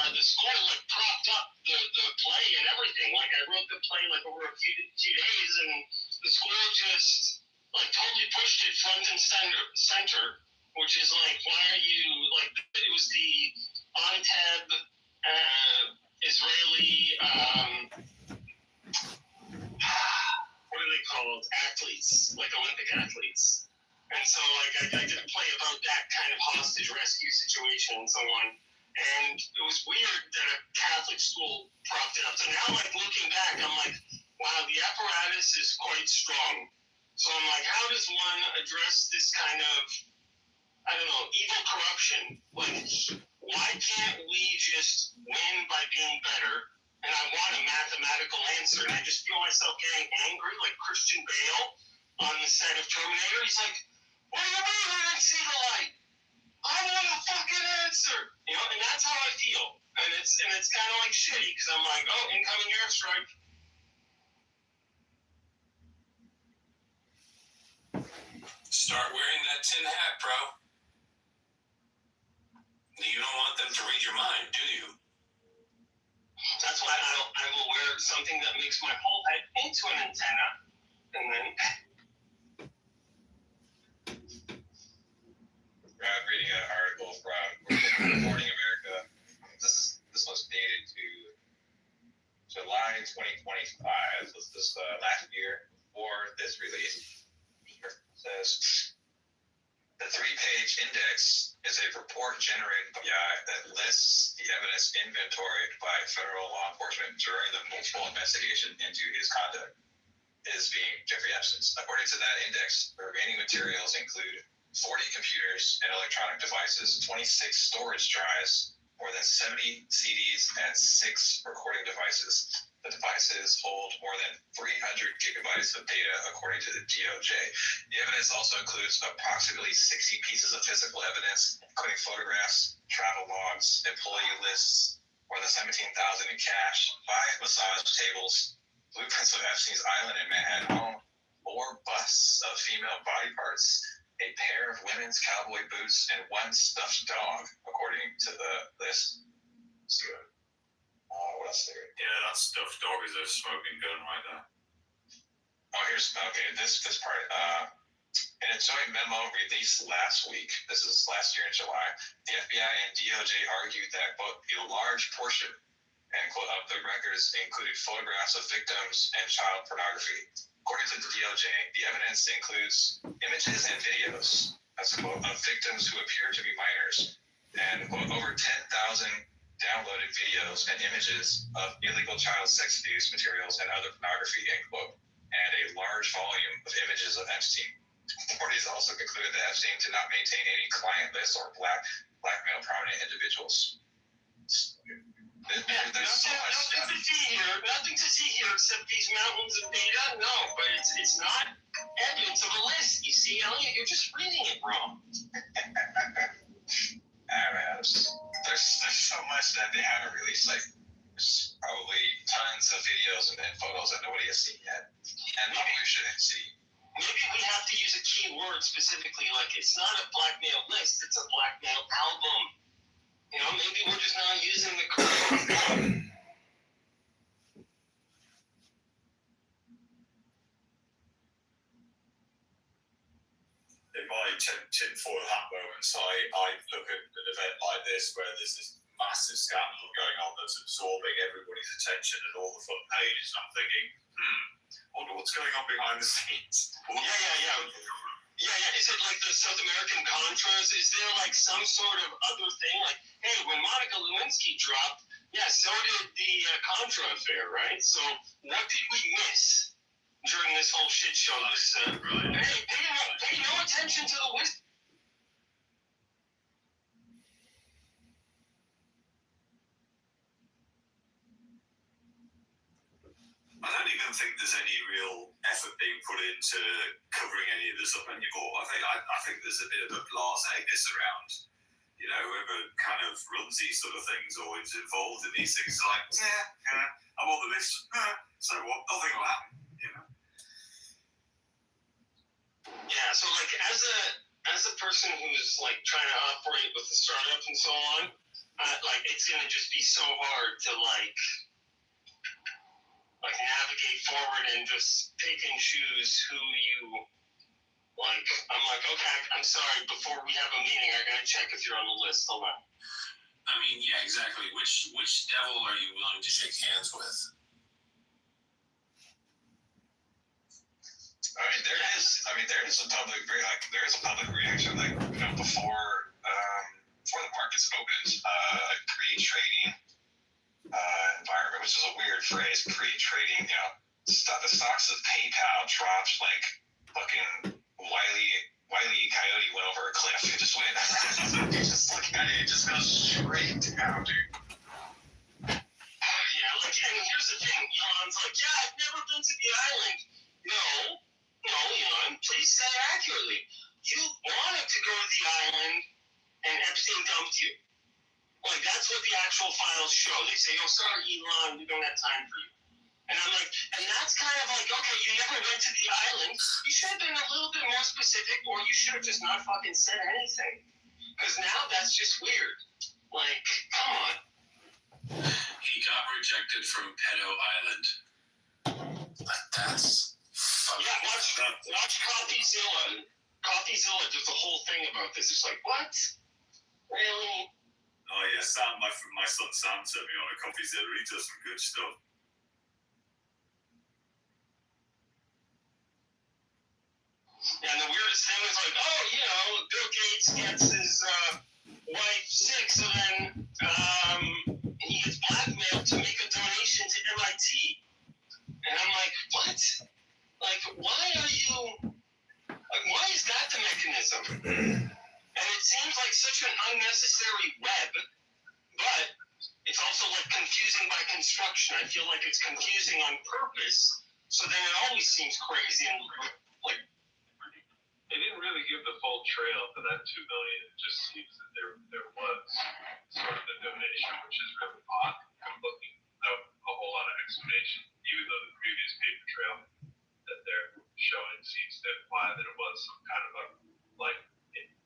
the school like propped up the play and everything. Like, I wrote the play like over a few days, and the school just like totally pushed it front and center, which is like, why are you like? It was the Anteb Israeli what are they called? Athletes, like Olympic athletes. And so like I did a play about that kind of hostage rescue situation and so on. And it was weird that a Catholic school propped it up. So now, like, looking back, I'm like, wow, the apparatus is quite strong. So I'm like, how does one address this kind of, I don't know, evil corruption? Like, why can't we just win by being better? And I want a mathematical answer. And I just feel myself getting angry, like Christian Bale on the set of Terminator. He's like, what do you mean we didn't see the light? I want a fucking answer. You know, and that's how I feel. And it's kind of like shitty, because I'm like, oh, incoming airstrike. Start wearing that tin hat, bro. You don't want them to read your mind, do you? That's why I will wear something that makes my whole head into an antenna, and then. I'm reading an article from Morning America. This was dated to July 2025. So this last year before this release. It says the 3-page index is a report generated by the FBI that lists the evidence inventoried by federal law enforcement during the multiple investigation into his conduct, his being Jeffrey Epstein's. According to that index, the remaining materials include 40 computers and electronic devices, 26 storage drives, more than 70 CDs, and 6 recording devices. The devices hold more than 300 gigabytes of data, according to the DOJ. The evidence also includes approximately 60 pieces of physical evidence, including photographs, travel logs, employee lists, more than $17,000 in cash, 5 massage tables, blueprints of Epstein's Island and Manhattan home, 4 busts of female body parts, a pair of women's cowboy boots, and 1 stuffed dog, according to the list. So, what else there? Yeah, that stuffed dog is a smoking gun right there. Oh, this part. In a joint memo released last week, this is last year in July, the FBI and DOJ argued that quote, a large portion, end quote, of the records included photographs of victims and child pornography. According to the DOJ, the evidence includes images and videos, that's a quote, of victims who appear to be minors, and quote, over 10,000 downloaded videos and images of illegal child sex abuse materials and other pornography, end quote, and a large volume of images of Epstein. Authorities also concluded that Epstein did not maintain any client lists or blackmail prominent individuals. There's so much stuff. Nothing to see here except these mountains of data. No, but it's not evidence of a list. You see, Elliot, you're just reading it wrong. There's so much that they haven't released. Like, there's probably tons of videos and photos that nobody has seen yet, and maybe we shouldn't see. Maybe we have to use a key word specifically, like it's not a blackmail list, it's a blackmail album. You know, maybe we're just not using the correct word. In my tinfoil hat moments, I look at an event like this where there's this massive scandal going on that's absorbing everybody's attention and all the front pages, and I'm thinking, wonder what's going on behind the scenes. Yeah. Is it like the South American Contras? Is there like some sort of other thing? Like, hey, when Monica Lewinsky dropped, so did the Contra affair, right? So what did we miss during this whole shit show? Pay no attention to the wisdom. I don't even think there's any real effort being put into covering any of this up anymore. I think there's a bit of a blasé-ness around, you know, whoever kind of runs these sort of things or is involved in these things. Like, I'm on the list. So what? Nothing will happen, you know. Yeah. So like, as a person who's like trying to operate with a startup and so on, like it's gonna just be so hard to like navigate forward and just pick and choose who you like. I'm like, okay, I'm sorry, before we have a meeting, I gotta check if you're on the list. Hold on. I mean, yeah, exactly. Which devil are you willing to shake hands with? There is a public reaction, like, you know, before the markets opened, pre-trading environment, which is a weird phrase, pre-trading, you know, the stocks of PayPal dropped like fucking Wile E. Coyote went over a cliff. It just went, you just look at it, it just goes straight down, dude. Yeah, like, and here's the thing, Elon's like, I've never been to the island. No, Elon, please say accurately. You wanted to go to the island and Epstein dumped you. Like, that's what the actual files show. They say, sorry, Elon, we don't have time for you. And I'm like, and that's kind of like, okay, you never went to the island. You should have been a little bit more specific, or you should have just not fucking said anything. Because now that's just weird. Like, come on. He got rejected from Pedo Island. Like, that's fucking... Yeah, watch CoffeeZilla. CoffeeZilla does the whole thing about this. It's like, what? Really? Oh yeah, Sam, my son Sam turned me on a CoffeeZilla. He does some good stuff. And the weirdest thing is like, Bill Gates gets his wife sick, so then he gets blackmailed to make a donation to MIT. And I'm like, what? Like, why is that the mechanism? And it seems like such an unnecessary web, but it's also like confusing by construction. I feel like it's confusing on purpose, so then it always seems crazy and like. They didn't really give the full trail for that $2 million. It just seems that there was sort of a donation, which is really odd. I'm looking out a whole lot of explanation, even though the previous paper trail that they're showing seems to imply that it was some kind of a, like,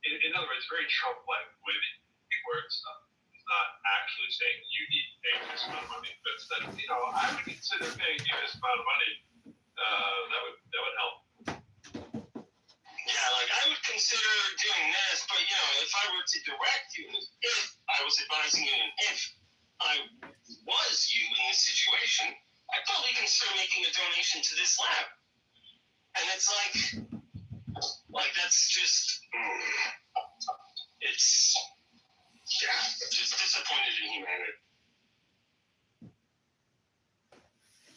in other words, very Trump-like way that he words stuff. He's not actually saying you need to pay this amount of money, but instead of, I would consider paying you this amount of money. That would help. Yeah, like I would consider doing this, but if I were to direct you, if I was advising you, and if I was you in this situation, I'd probably consider making a donation to this lab. And it's like that's just, it's, yeah, just disappointed in humanity.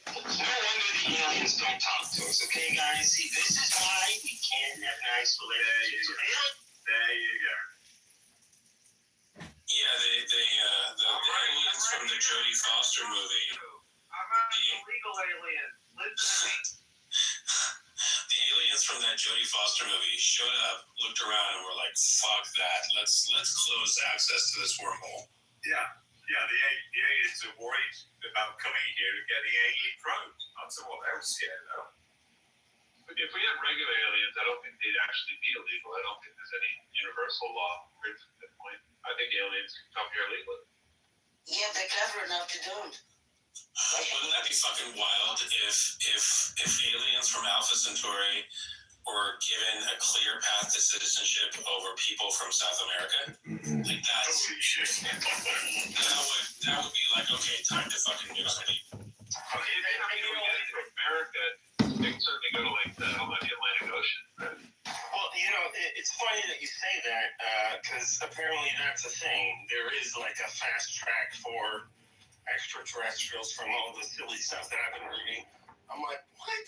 No wonder the aliens don't talk to us, okay, guys? See, this is why we can't have nice relationships. There you go. Yeah, the aliens from the Jodie Foster movie. I'm not an illegal alien. Listen to me. The aliens from that Jodie Foster movie showed up, looked around, and were like, "Fuck that! Let's close access to this wormhole." Yeah, the aliens are worried about coming here to get the alien probes. Not someone else scared though. But if we had regular aliens, I don't think they'd actually be illegal. I don't think there's any universal law at that point. I think aliens can come here legally. Yeah, they're clever enough to do it. Wouldn't that be fucking wild if aliens from Alpha Centauri were given a clear path to citizenship over people from South America? Like that's holy shit. that would be like, okay, time to fucking do something. Okay, if they were getting from America, they can certainly go to like the Atlantic Ocean. Right? Well, it's funny that you say that, because apparently that's a thing. There is like a fast track for extraterrestrials from all the silly stuff that I've been reading. I'm like, what?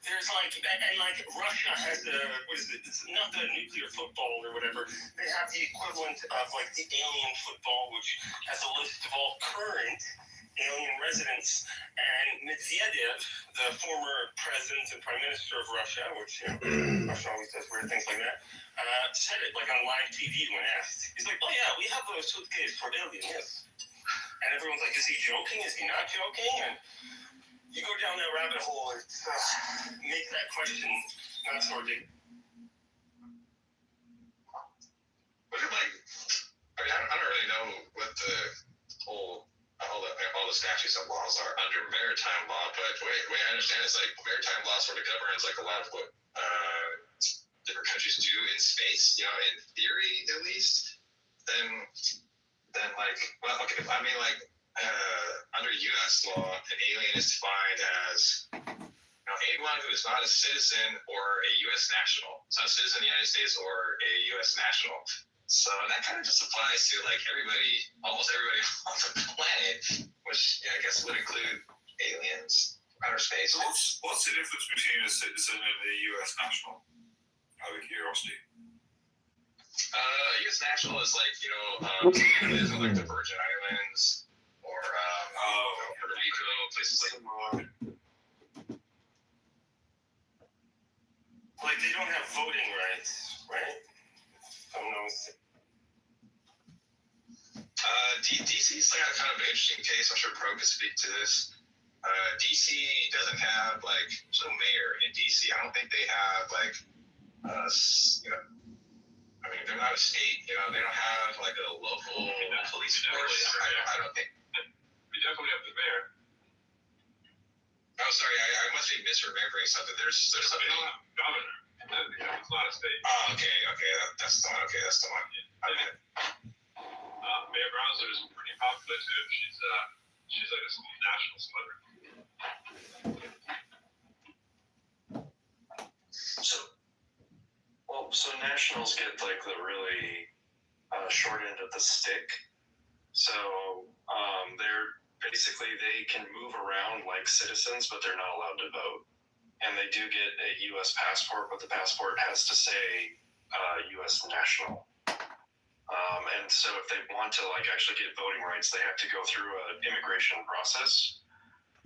There's like, and like Russia has it's not the nuclear football or whatever. They have the equivalent of like the alien football, which has a list of all current alien residents. And Medvedev, the former president and prime minister of Russia, which Russia always does weird things like that, said it like on live TV when asked. He's like, oh yeah, we have a suitcase for aliens, yes. And everyone's like, is he joking? Is he not joking? And you go down that rabbit hole and make that question not so deep. But I don't really know what the all the statutes and laws are under maritime law, but the way I understand it, it's like maritime law sort of governs like a lot of what different countries do in space, in theory at least. Then like, well, okay, I mean like under U.S. law, an alien is defined as anyone who is not a citizen or a U.S. national. So a citizen of the United States or a U.S. national. So that kind of just applies to like almost everybody on the planet, which I guess would include aliens, outer space. What's the difference between a citizen and a U.S. national? Out of curiosity. U.S. national is like, is like the Virgin Islands or Puerto Rico, places like that. Like they don't have voting rights, right? DC is like a kind of an interesting case. I'm sure Pro could speak to this. DC doesn't have there's no mayor in DC. I don't think they have they're not a state. They don't have like a local police force. I don't think. We definitely have the mayor. Oh, sorry, I must be misremembering something. There's something. Governor. It's not a state. Oh, okay, that's the one. Okay, that's the one. Mayor Brownson is pretty popular too. She's like a national celebrity. So nationals get like the really short end of the stick. So they're basically, they can move around like citizens, but they're not allowed to vote. And they do get a U.S. passport, but the passport has to say U.S. national. And so if they want to actually get voting rights, they have to go through an immigration process.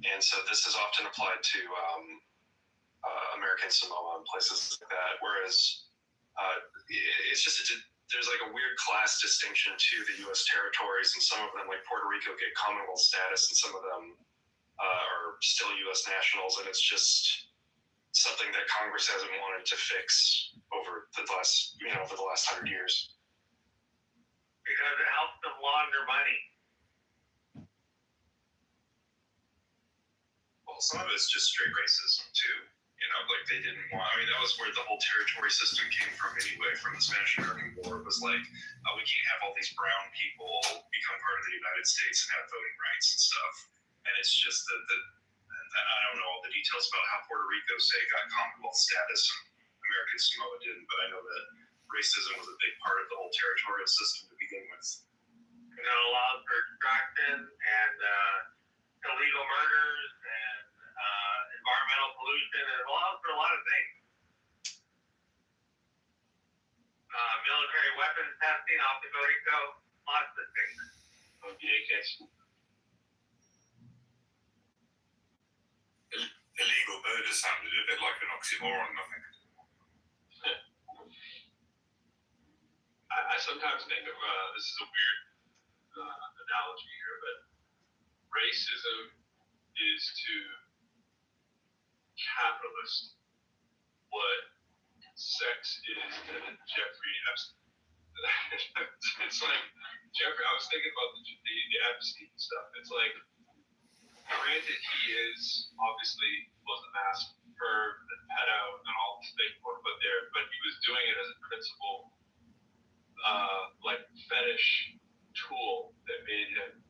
And so this is often applied to American Samoa and places like that. Whereas it's just there's like a weird class distinction to the U.S. territories, and some of them, like Puerto Rico, get Commonwealth status, and some of them are still U.S. nationals, and it's just something that Congress hasn't wanted to fix over the last 100 years. Because it helps them launder money. Well, some of it's just straight racism too. They didn't want. That was where the whole territory system came from anyway. From the Spanish-American War, it was like, we can't have all these brown people become part of the United States and have voting rights and stuff. And it's just that the I don't know all the details about how Puerto Rico, say, got Commonwealth status and American Samoa didn't, but I know that racism was a big part of the whole territorial system to begin with. You know, allowed for extraction and illegal murders and environmental pollution, and it allowed for a lot of things. Military weapons testing off the Puerto Rico, lots of things. Okay. Illegal murder sounded a bit like an oxymoron, I think. I sometimes think of, this is a weird analogy here, but racism is to capitalists what sex is to Jeffrey Epstein. It's like, Jeffrey, I was thinking about the Epstein stuff. It's like, granted, he is obviously was a mass perv and pedo and all this thing, but he was doing it as a principal, like fetish tool that made him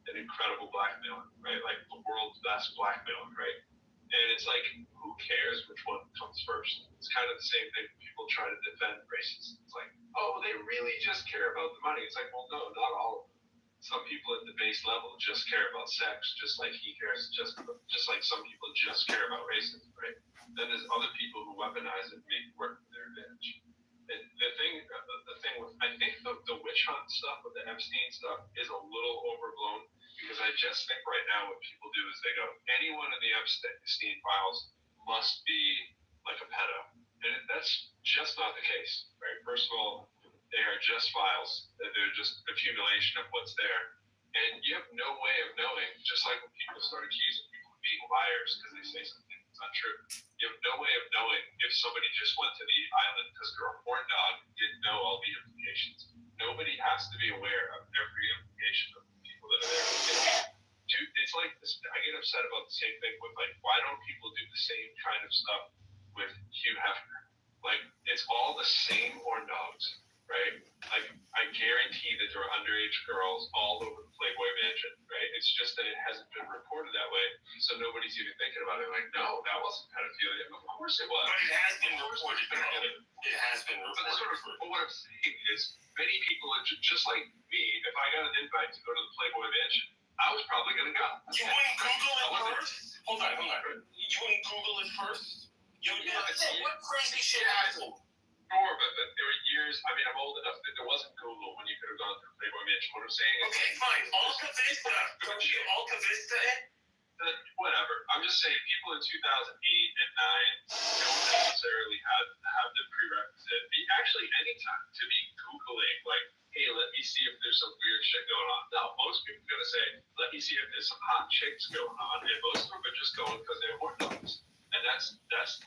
an incredible blackmailer, right? Like the world's best blackmailer, right? And it's like, who cares which one comes first? It's kind of the same thing when people try to defend racists. It's like, oh, they really just care about the money. It's like, well, no, not all of them. Some people at the base level just care about sex, just like he cares, just like some people just care about racism, right? Then there's other people who weaponize it and make it work for their advantage. And the thing with, I think the witch hunt stuff with the Epstein stuff is a little overblown, because I just think right now what people do is they go, anyone in the Epstein files must be like a pedo. And that's just not the case, right? First of all, they are just files. They're just accumulation of what's there. And you have no way of knowing, just like when people start accusing people of being liars because they say something that's not true. You have no way of knowing if somebody just went to the island because they're a horn dog and didn't know all the implications. Nobody has to be aware of every implication of the people that are there. Dude, it's like this. I get upset about the same thing with, like, why don't people do the same kind of stuff with Hugh Hefner? Like, it's all the same horn dogs, right? Like, I guarantee that there are underage girls all over the Playboy Mansion, right? It's just that it hasn't been reported that way, so nobody's even thinking about it. Like, no, that wasn't pedophilia. Of course it was. But it has been reported. It has been reported. But what I'm saying is, many people are just like me. If I got an invite to go to the Playboy Mansion, I was probably going to go. You wouldn't Google it first? Hold on. You wouldn't Google it first? You would be like, hey, what crazy shit happened? Sure, but there were years. I mean, I'm old enough that there wasn't Google when you could have gone to the Playboy Mansion. What I'm saying is, okay, fine. Alta Vista. Don't you Alta Vista it? Whatever. I'm just saying, people in 2008 and 9 don't necessarily have the prerequisite. Actually, anytime to be Googling, like, hey, let me see if there's some weird shit going on. No, most people are gonna say, let me see if there's some hot chicks going on, and most of them are just going because they're horn dogs. And that's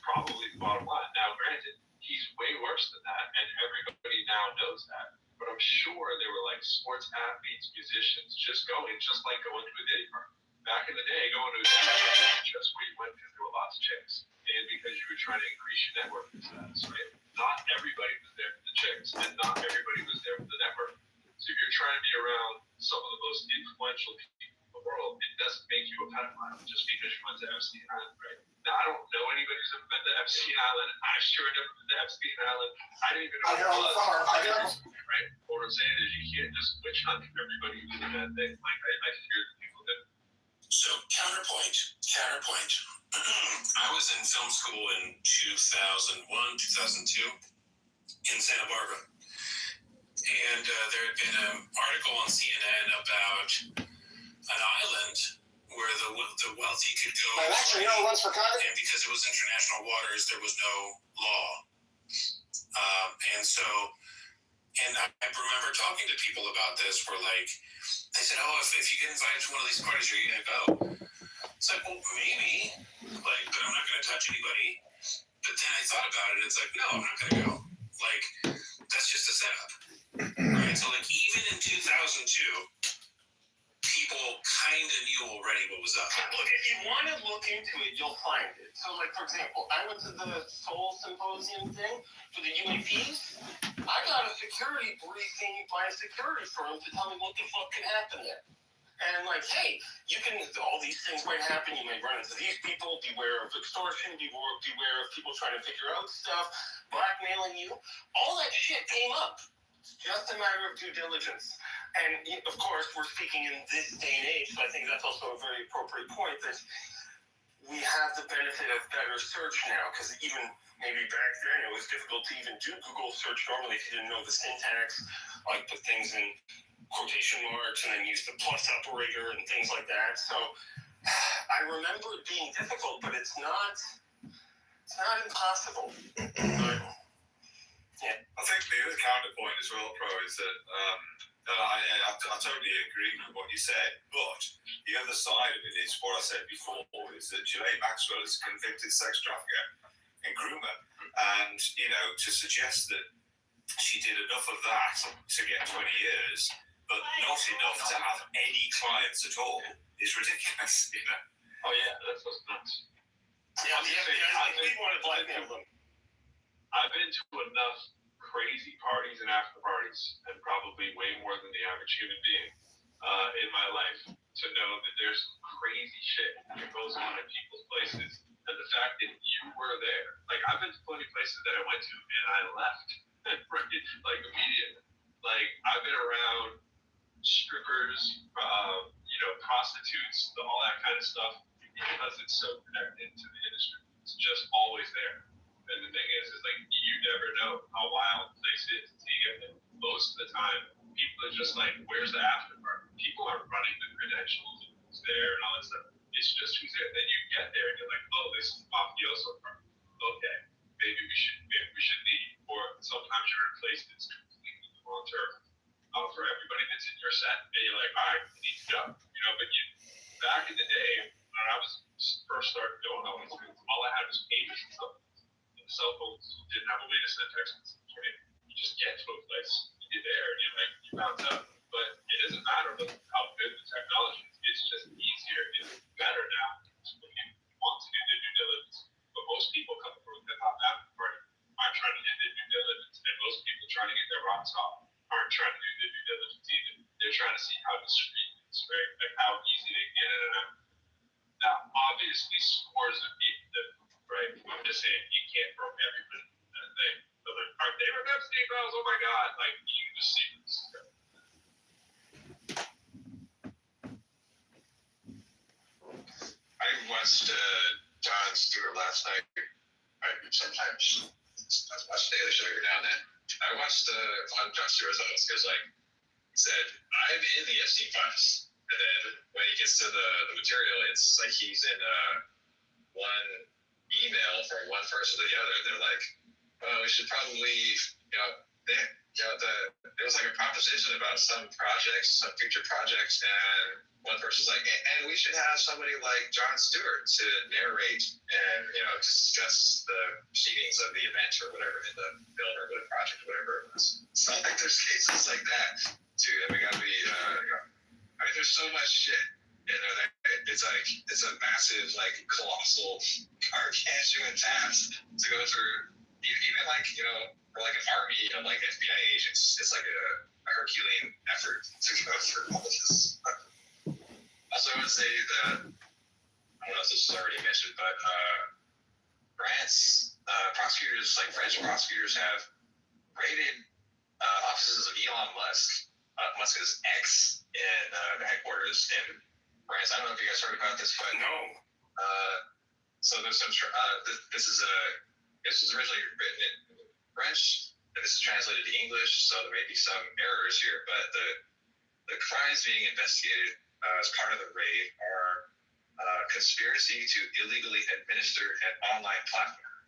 probably the bottom line. Now, granted, he's way worse than that, and everybody now knows that. But I'm sure there were like sports athletes, musicians, just like going to a day party. Back in the day, going to a day party just where you went because there were lots of chicks, and because you were trying to increase your networking status, right? Not everybody was there for the chicks, and not everybody was there for the network. So if you're trying to be around some of the most influential people in the world, it doesn't make you a pedophile just because you went to Epstein Island, right? Now, I don't know anybody who's ever been to Epstein Island. I sure never been to Epstein Island. I didn't even know what it was. Right? What I'm saying is, you can't just witch hunt everybody who's in that thing. Like, I fear that people did. So, counterpoint. I was in film school in 2001, 2002 in Santa Barbara. And there had been an article on CNN about an island where the wealthy could go. Actually, you know who runs for Congress? And because it was international waters, there was no law. And I remember talking to people about this where, like, they said, oh, if you get invited to one of these parties, are you going to go? It's like, well, maybe, like, but I'm not going to touch anybody. But then I thought about it. It's like, no, I'm not going to go. Like, that's just a setup. Right? So, like, even in 2002, people kind of knew already what was up. Look, if you want to look into it, you'll find it. So, like, for example, I went to the Seoul Symposium thing for the UAPs. I got a security briefing by a security firm to tell me what the fuck can happen there. And like, hey, all these things might happen. You may run into these people. Beware of extortion. Beware of people trying to figure out stuff, blackmailing you. All that shit came up. It's just a matter of due diligence. And of course, we're speaking in this day and age, so I think that's also a very appropriate point that we have the benefit of better search now, because even maybe back then it was difficult to even do Google search normally if you didn't know the syntax, like put things in quotation marks and then use the plus operator and things like that. So I remember it being difficult, but it's not impossible. Yeah. I think the other counterpoint as well, Pro, is that I totally agree with what you said, but the other side of it is what I said before, is that Ghislaine Maxwell is a convicted sex trafficker and groomer, and, to suggest that she did enough of that to get 20 years, but not enough to have any clients at all, is ridiculous, Oh yeah, that's what's nuts. Yeah, we want to blackmail them. I've been to enough crazy parties and after parties, and probably way more than the average human being in my life, to know that there's some crazy shit that goes on in people's places. And the fact that you were there, like I've been to plenty of places that I went to and I left, right? Like immediately. Like I've been around strippers, prostitutes, all that kind of stuff, because it's so connected to the industry. It's just always there. And the thing is like you never know how wild a place is until you get there. Most of the time, people are just like, "Where's the after party?" People aren't running the credentials and who's there and all that stuff. It's just who's there. Then you get there and you're like, "Oh, this is mafioso party. Okay, maybe we should leave." Or sometimes you're in a place that's completely on turf for everybody that's in your set, and you're like, "All right, we need to go." But back in the day when I was first started doing all these things, all I had was pages and stuff. Cell phones didn't have a way to send text messages, right? You just get to a place, you're there, and you're like, you bounce out. But it doesn't matter how good the technology is. It's just easier. It's better now. When you want to do the due diligence. But most people coming from a hip-hop after party aren't trying to do the due diligence. And most people trying to get their rocks off aren't trying to do the due diligence either. They're trying to see how discreet it is, right? Like how easy they get in and out. Now, obviously, scores of people that, right? I'm just saying, you can't throw everybody in that thing. So like, are they Epstein files? Oh my God! Like you can just see this. I watched Jon Stewart last night. I sometimes watch the Daily Show every now and then. I watched on Jon Stewart's own because, like, he said, "I'm in the Epstein files," and then when he gets to the material, it's like he's in one email from one person to the other. They're like, "Oh, we should probably, there was like a proposition about some projects, some future projects, and one person's like, and we should have somebody like Jon Stewart to narrate and, discuss the proceedings of the event or whatever in the film or the project, whatever it was." So like there's cases like that too, and we gotta be, there's so much shit in there that it's like, it's a massive, like, colossal, gargantuan task to go through. Even like, for like an army of like FBI agents, it's like a Herculean effort to go through all this stuff. Also, I would say that, I don't know if this was already mentioned, but prosecutors, like French prosecutors, have raided offices of Elon Musk, Musk's ex, in the headquarters in France. I don't know if you guys heard about this, but no. So there's some. This was originally written in French, and this is translated to English, so there may be some errors here. But the crimes being investigated as part of the raid are conspiracy to illegally administer an online platform,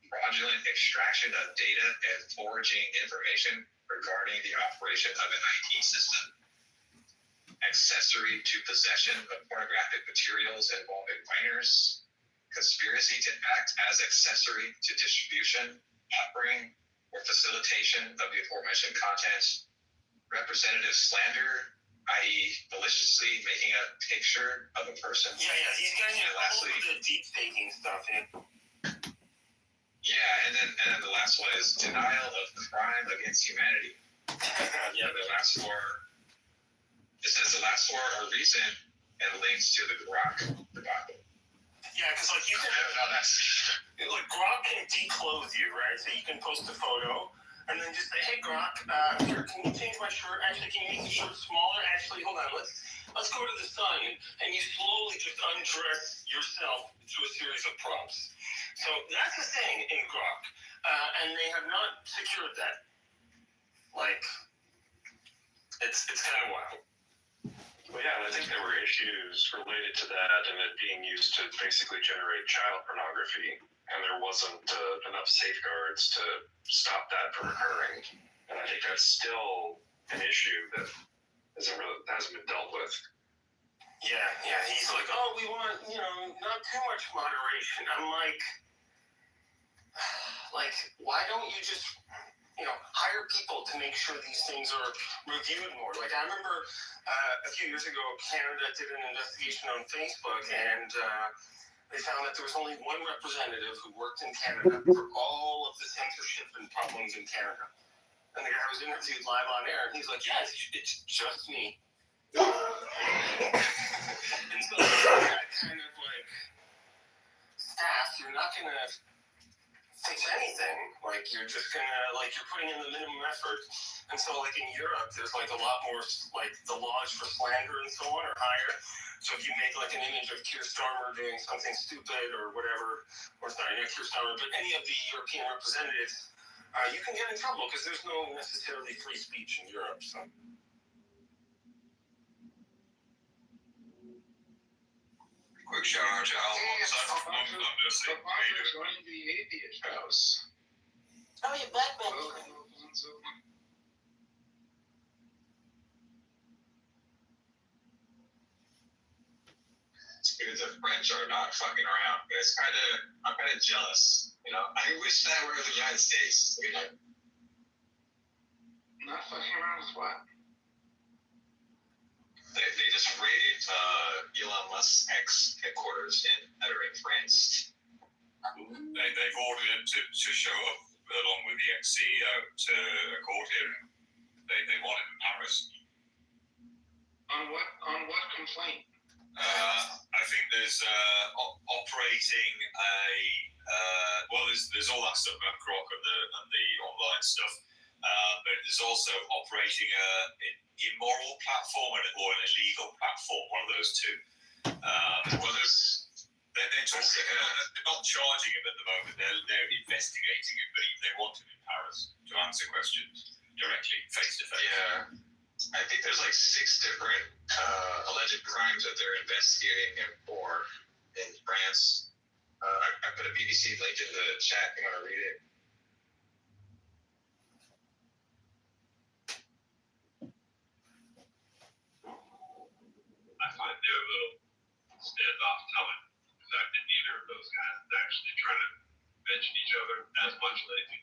fraudulent extraction of data and forwarding information regarding the operation of an IT system, accessory to possession of pornographic materials involving minors, conspiracy to act as accessory to distribution, offering, or facilitation of the aforementioned content, representative slander, i.e. maliciously making a picture of a person. Yeah, he's getting all the deep faking stuff in. Yeah, and then the last one is denial of crime against humanity. The last four It says the last four are recent and links to the Grok debacle. Yeah, because like you can, like Grok can declothe you, right? So you can post a photo and then just say, "Hey Grok, here, can you change my shirt? Actually, can you make the shirt smaller? Actually, hold on, let's go to the sun." And you slowly just undress yourself through a series of prompts. So that's the thing in Grok, and they have not secured that. Like, it's kind of wild. Well, yeah, and I think there were issues related to that and it being used to basically generate child pornography, and there wasn't enough safeguards to stop that from occurring. And I think that's still an issue that hasn't been dealt with. Yeah, he's like, "Oh, we want, not too much moderation." I'm like, why don't you just, hire people to make sure these things are reviewed more? Like, I remember a few years ago, Canada did an investigation on Facebook, and they found that there was only one representative who worked in Canada for all of the censorship and problems in Canada. And the guy was interviewed live on air, and he's like, "Yeah, it's just me." And so that kind of like staff, you're not gonna fix anything. Like, you're just gonna, like, you're putting in the minimum effort. And so, like, in Europe, there's like a lot more, like, the laws for slander and so on are higher. So if you make like an image of Keir Starmer doing something stupid or whatever, or sorry, not Keir Starmer, but any of the European representatives, you can get in trouble because there's no necessarily free speech in Europe. So. Quick shout out to Al. Papa's going to the atheist house. Oh, you're back, baby. Because the French are not fucking around. I'm kind of jealous. I wish that were the United States. Not fucking around with what? They just raided Elon Musk's ex headquarters in France. They've ordered him to show up along with the ex-CEO to a court hearing. They want him in Paris. On what complaint? I think there's operating there's all that stuff about Grok and the online stuff, but there's also operating an immoral platform or an illegal platform, one of those two. They're talking, they're not charging him at the moment, they're investigating him, but they want him in Paris to answer questions directly, face to face. Yeah. I think there's like 6 different alleged crimes that they're investigating him for in France. I put a BBC link in the chat if you want to read it. I find they're a little standoff telling that neither of those guys is actually trying to mention each other as much lately.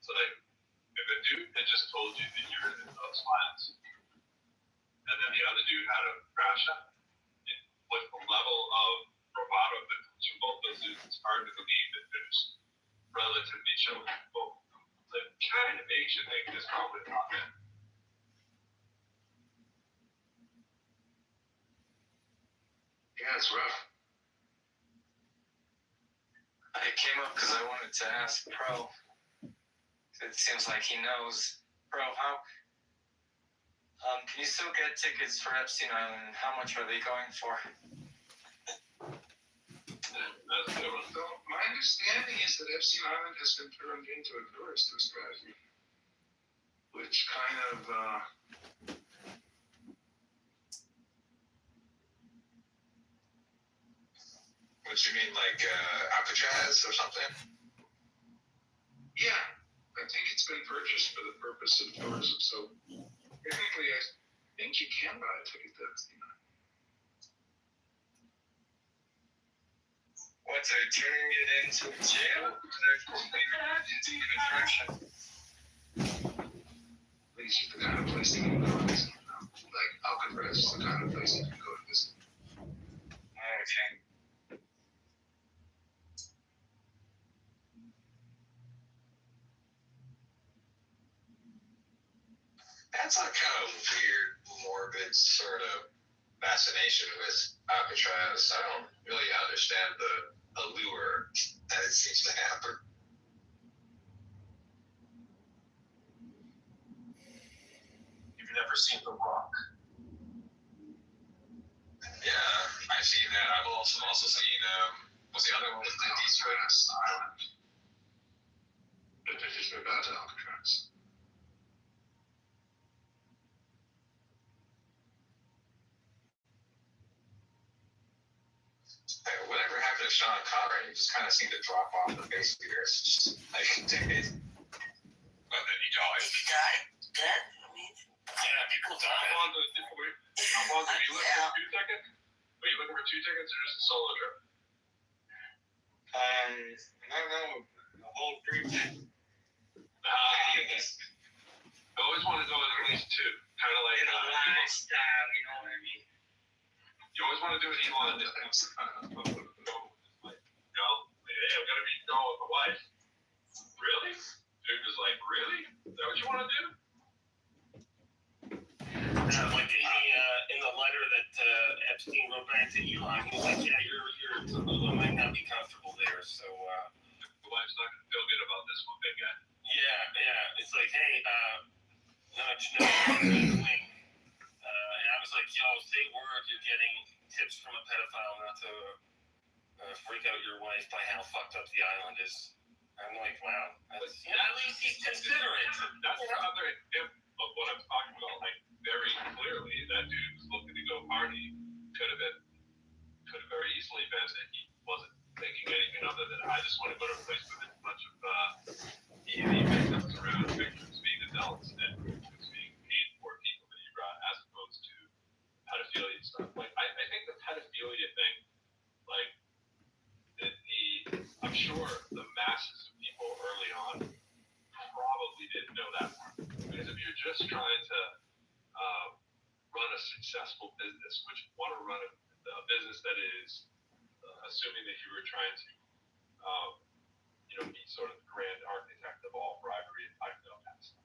So if a dude had just told you that you're in those flats, and then the other dude had a crash out, with the level of bravado that comes from both those dudes, it's hard to believe that there's relatively chilling people. The kind of Asian thing is probably not it. Yeah, it's rough. I came up because I wanted to ask Pro. It seems like he knows. Pro, how? Can you still get tickets for Epstein Island? How much are they going for? So my understanding is that Epstein Island has been turned into a tourist strategy, which kind of What you mean, like Alcatraz or something? Yeah, I think it's been purchased for the purpose of tourism. So technically, I think you can buy a ticket to Epstein Island. What's it, turning it into a jail? It's an attraction. At least it's the kind of place that you can go and visit. Like Alcatraz is the kind of place you can go to visit. Okay. That's a kind of weird morbid sort of fascination with Alcatraz. I don't really understand the allure that it seems to happen. You've never seen The Rock? Yeah, I've seen that. I've also seen what's the other one with Clint Eastwood? Island. But they're just about Alcatraz. Whatever happened to Sean Connery? He just kind of seemed to drop off the face of the earth. I can take it. But then he died. He died. Dead? I mean, Yeah, people die. How long did you look for 2 tickets? Were you looking for 2 tickets or just a solo trip? No, the whole group. I always want to go with at least 2. Kind of like lifestyle, you know what I mean? you always want to do what Elon did. Like, hey, I'm gonna be going with the wife. Really? Dude was like, really? Is that what you want to do? Like in the letter that Epstein wrote back to Elon, he was like, yeah, your Tallulah might not be comfortable there, so the wife's not gonna feel good about this one, big guy. Yeah. It's like, hey, nudge, wink. And I was like, yo, say word, you're getting tips from a pedophile not to freak out your wife by how fucked up the island is. I'm like, wow. At least he's considerate. That's another hint of what I'm talking about. Like, very clearly, that dude was looking to go party. Could have very easily been that he wasn't thinking anything other than, I just want to go to a place with a bunch of victims around, victims being adults, and victims being paid for people that you brought, as opposed to pedophilia stuff. Like, I think the pedophilia thing, like, I'm sure the masses of people early on probably didn't know that part. Because if you're just trying to run a successful business, which you want to run a business that is assuming that you were trying to, be sort of the grand architect of all bribery and that stuff.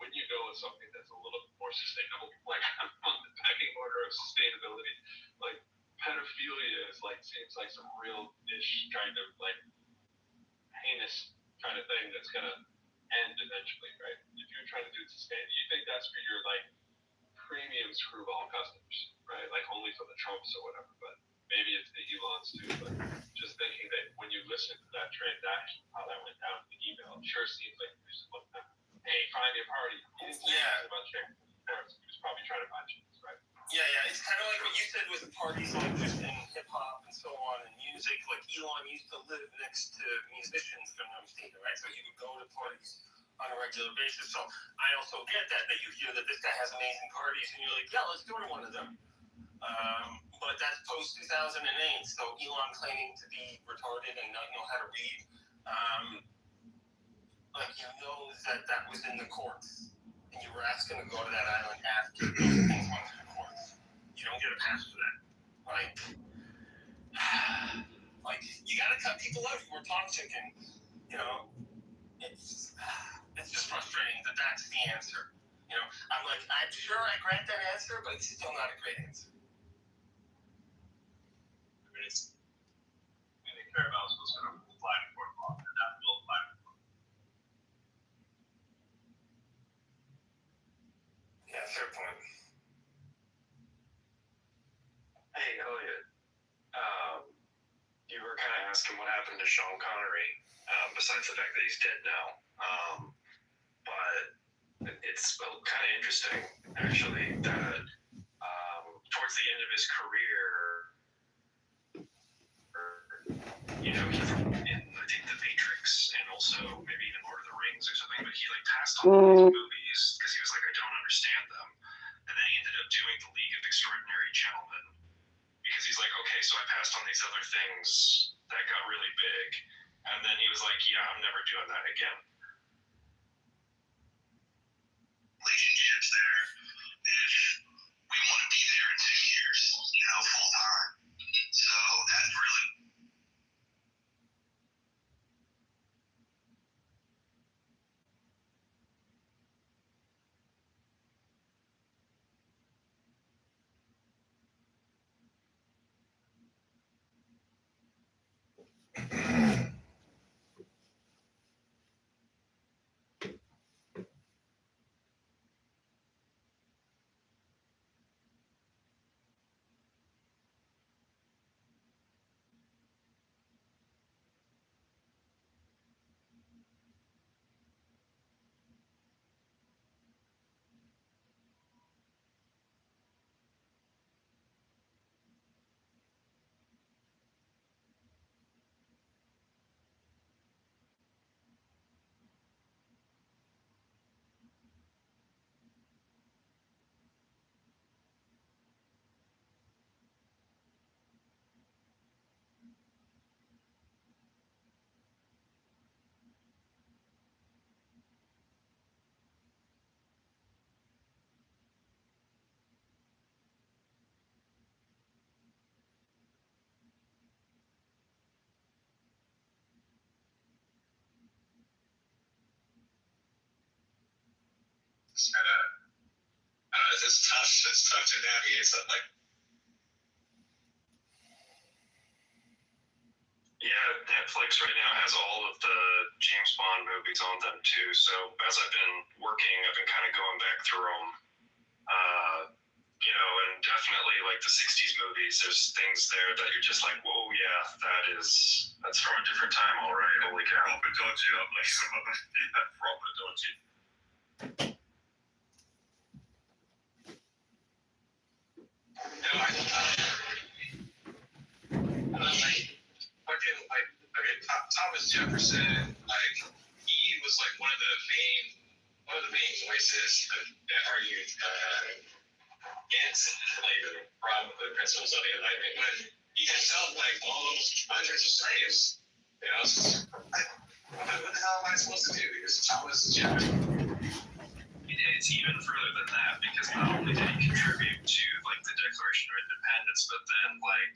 Wouldn't you go with something that's a little bit more sustainable, like on the pecking order of sustainability? Like, pedophilia is seems like some real ish kind of heinous kind of thing that's gonna end eventually, right? If you're trying to do it sustainable, you think that's for your premium screwball customers, right? Like only for the Trumps or whatever, but maybe it's the Elons too. But just thinking that when you listen to that transaction, how that went down in the email, it sure seems like you're just looking at, hey, find me a party. He didn't say anything about chicks. He was probably trying to find chicks, right? Yeah. It's kind of like what you said with parties, like just in hip hop and so on, and music. Like Elon used to live next to musicians from those theater, right? So he would go to parties on a regular basis. So I also get that you hear that this guy has amazing parties, and you're like, yeah, let's go to one of them. But that's post 2008. So Elon claiming to be retarded and not know how to read, that was in the courts, and you were asking to go to that island after those things went to the courts. You don't get a pass for that. Like you gotta cut people out who are toxic, and it's just frustrating that that's the answer. I'm like, I'm sure I grant that answer, but it's still not a great answer. Paramount's was going to fly before the law, and that will fly before. Yeah, fair point. Hey, Elliot. You were kind of asking what happened to Sean Connery, besides the fact that he's dead now. But it's kind of interesting, actually, that towards the end of his career, he in I think The Matrix and also maybe even Lord of the Rings or something, but he passed on all these movies because he was like, I don't understand them. And then he ended up doing The League of Extraordinary Gentlemen because he's like, okay, so I passed on these other things that got really big. And then he was like, yeah, I'm never doing that again. Relationships there, if we want to be there in 2 years, full time. So that really. It's tough to navigate something like. Yeah, Netflix right now has all of the James Bond movies on them too. So as I've been working, I've been kind of going back through them. And definitely like the 60s movies, there's things there that you're just like, whoa, yeah, that's from a different time, all right, holy cow. Proper dodgy, I'm like some of them. Yeah, proper dodgy. Thomas Jefferson, like he was like one of the main voices that argued against slavery from the principles of the Enlightenment. But he himself like owned hundreds of slaves. What the hell am I supposed to do? Because Thomas Jefferson. It's even further than that, because not only did he contribute to like the Declaration of Independence, but then like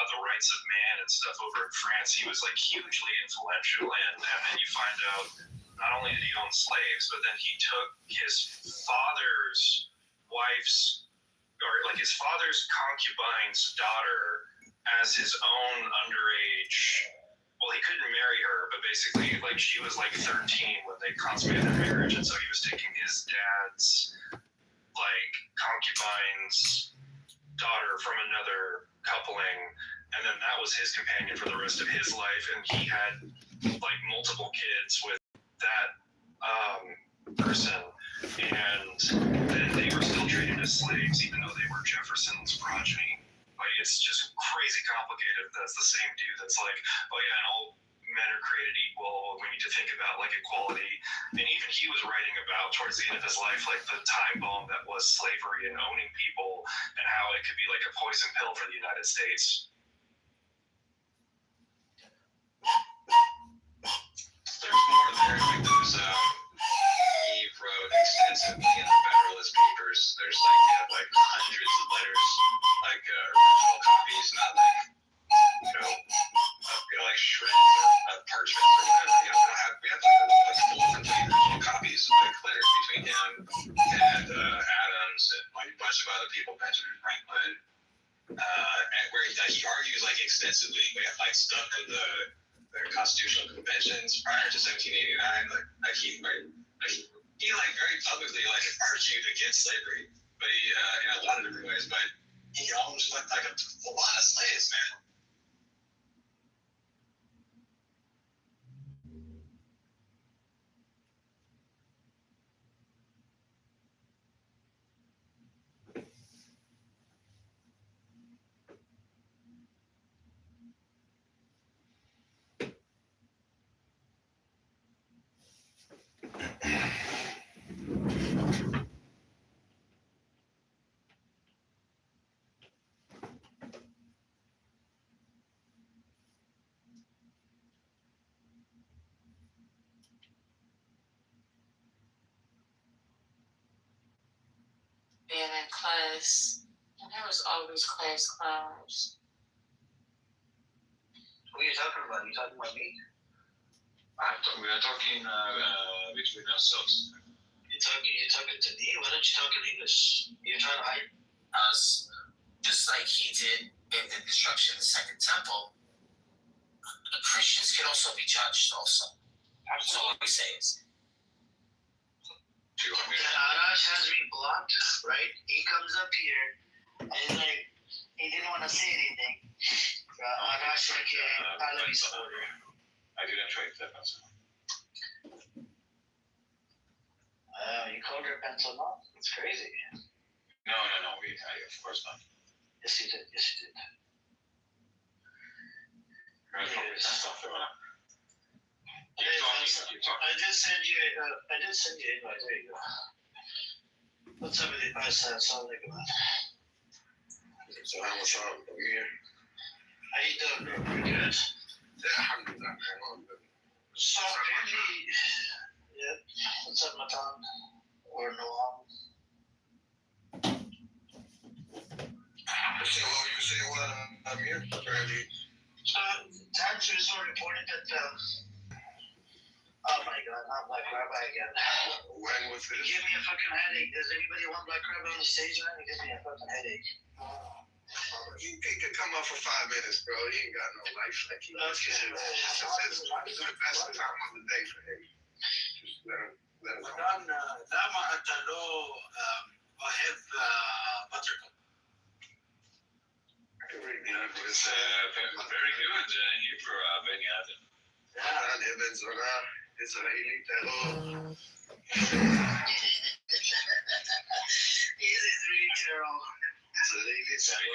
the rights of man and stuff over in France, he was like hugely influential in. And then you find out not only did he own slaves, but then he took his father's wife's, or like his father's concubine's daughter as his own underage. Well, he couldn't marry her, but basically, like, she was like 13 when they consummated their marriage, and so he was taking his dad's like concubine's daughter from another coupling, and then that was his companion for the rest of his life, and he had like multiple kids with that person, and then they were still treated as slaves even though they were Jefferson's progeny. Like, it's just crazy complicated. That's the same dude that's like, oh yeah, and all men are created equal. We need to think about like equality. And even he was writing about towards the end of his life, like the time bomb that was slavery and owning people, and how it could be like a poison pill for the United States. There's more there. Like he wrote extensively in the Federalist Papers. There's like hundreds of letters, like original copies, not like like shreds of parchments or whatever. We have like full complete original copies of like letters between him and Adams and like a bunch of other people, Benjamin Franklin, and where he argues like extensively. We have like stuff in the constitutional conventions prior to 1789. Like he like very publicly like argued against slavery, but he in a lot of different ways. But he owns like a lot of slaves, man. Being in class, and there was always class clowns. Who are you talking about? You talking about me? We are talking between ourselves. You're talking to me? Why don't you talk in English? You're trying to hide us, just like he did in the destruction of the Second Temple. The Christians can also be judged. Also, that's all he says. Arash has me blocked, right? He comes up here and he's like, he didn't want to say anything. Arash like Alawi supporter. I didn't try that. You called her pencil mom? It's crazy. No. Of course not. Yes, you did. I did send you an invite. There you go. What's up with the Assalamualaikum. So what's up over here? How you doing, bro? Pretty good. Alhamdulillah, man. So apparently, yeah. What's up, Matan? Or Noam? So what were you saying? What I'm here? Apparently. Times Resort reported that. Oh my God. not Black Rabbi again. When was You this? give me a fucking headache. Does anybody want Black Rabbi on the stage, man? It gives me a fucking headache. He could come up for 5 minutes, bro. He ain't got no life like he does. This is the best time of the day for him. Just let him come. למה אתה לא אוהב בטרקות? It's very good Hebrew, Ben Yadin. Ibn Zora, Israeli terror. He's Israeli terror. Israeli terror.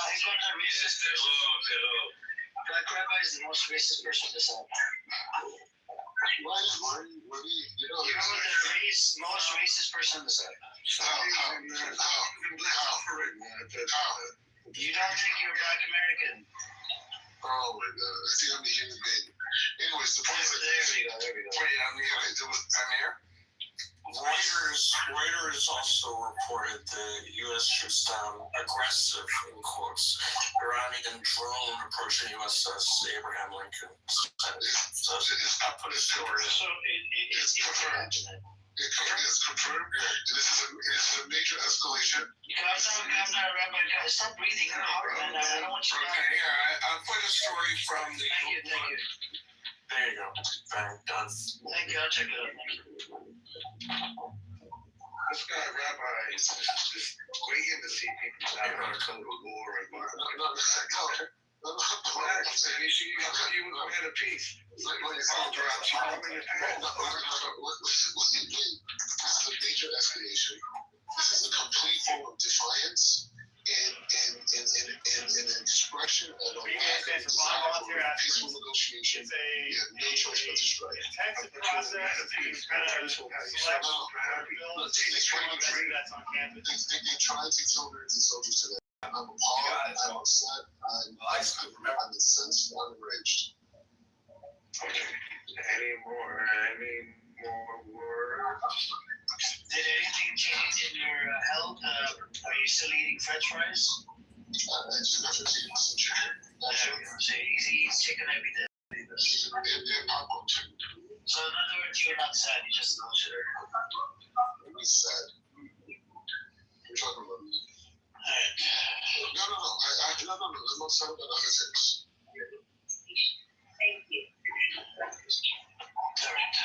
He's one of the racist persons. Black Rabbi is the most racist person to say. Why, You're the most racist person to say. You don't think you're Black American? Oh my God! I think I'm a human being. Anyways, the point is like There we go. Wait, I'm here. Reuters also reported the U.S. shoots down aggressive, in quotes, Iranian drone approaching USS Abraham Lincoln. So it's not put a story. So it's confirmed. It's confirmed. This is a major escalation. Rabbi, stop breathing hard, man. I don't want you to. Okay, yeah, I'll put a story from the. Thank you. There you go. Bang, done. Thank you. I'll check it out. This guy, Rabbi, is just waiting to see people die on the war and violence. You had a piece. It's like when it's all dropped. This is a major escalation. This is a complete form of defiance and an expression of a peaceful negotiation. You have no choice but to strike. They tried to kill American soldiers today. I'm appalled, I'm upset, I'm incensed, I'm enraged. Okay. Any more words? Did anything change in your health? Are you still eating French fries? I just got 15 some chicken. So easy eats chicken every day. And popcorn too. So in other words, you're not sad, you just don't share. I'm not sad. You're talking about me. No. I'm not sad about other things. Thank you. All right.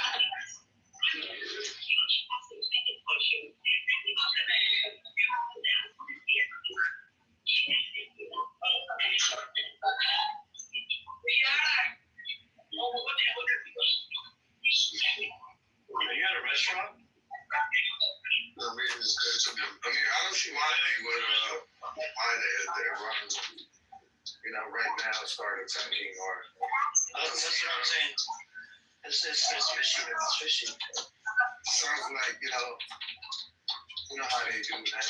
Are you at a restaurant? No, I mean, I don't see why they would, they're running, right now start attacking or. That's what I'm saying. It's fishy. It's fishy. Sounds like, how they do that. I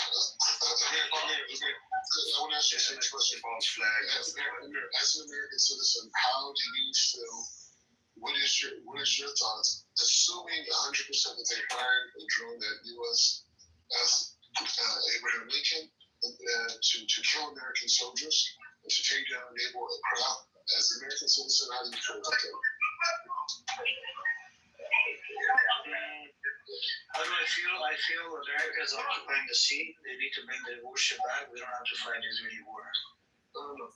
want to ask you a question. False flag. As an American citizen, how do you feel? What is your thoughts? Assuming 100% that they fired a drone at U.S. Abraham Lincoln to kill American soldiers and to take down naval aircraft. As an American citizen, how do you feel about that? How do I feel? I feel America is occupying the sea. They need to bring the warship back. We don't have to fight Israeli war. No.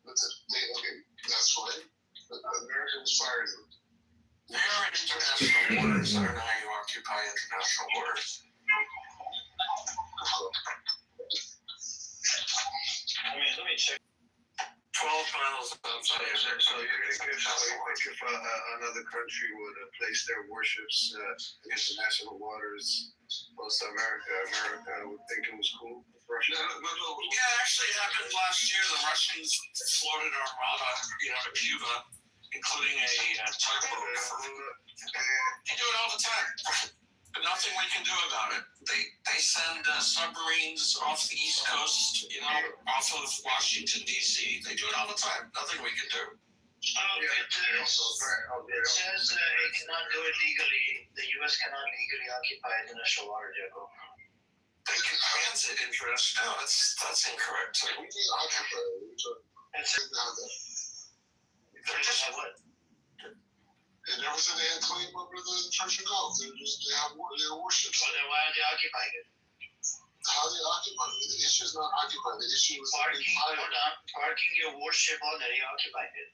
Okay, that's fine. But America was firing them. They are international waters. I don't know how you occupy international waters. Let me check. 12 miles outside of there. So you think if another country would place their warships against the national waters close to America would think it was cool? Russia? No. Yeah, actually it happened last year. The Russians floated armada, to Cuba, including a tugboat. They do it all the time. But nothing we can do about it. They send submarines off the East Coast, off of Washington, D.C. They do it all the time. Nothing we can do. It says it cannot do it legally. The U.S. cannot legally occupy international water, Jacob. They can transit interest. No, that's incorrect. We need occupy. They're just what? They never said they had claim over the Church of God. They have their worship. So then why are they occupying it? How they occupy it? The issue is not occupying. The issue is parking your worship on there. They occupying it.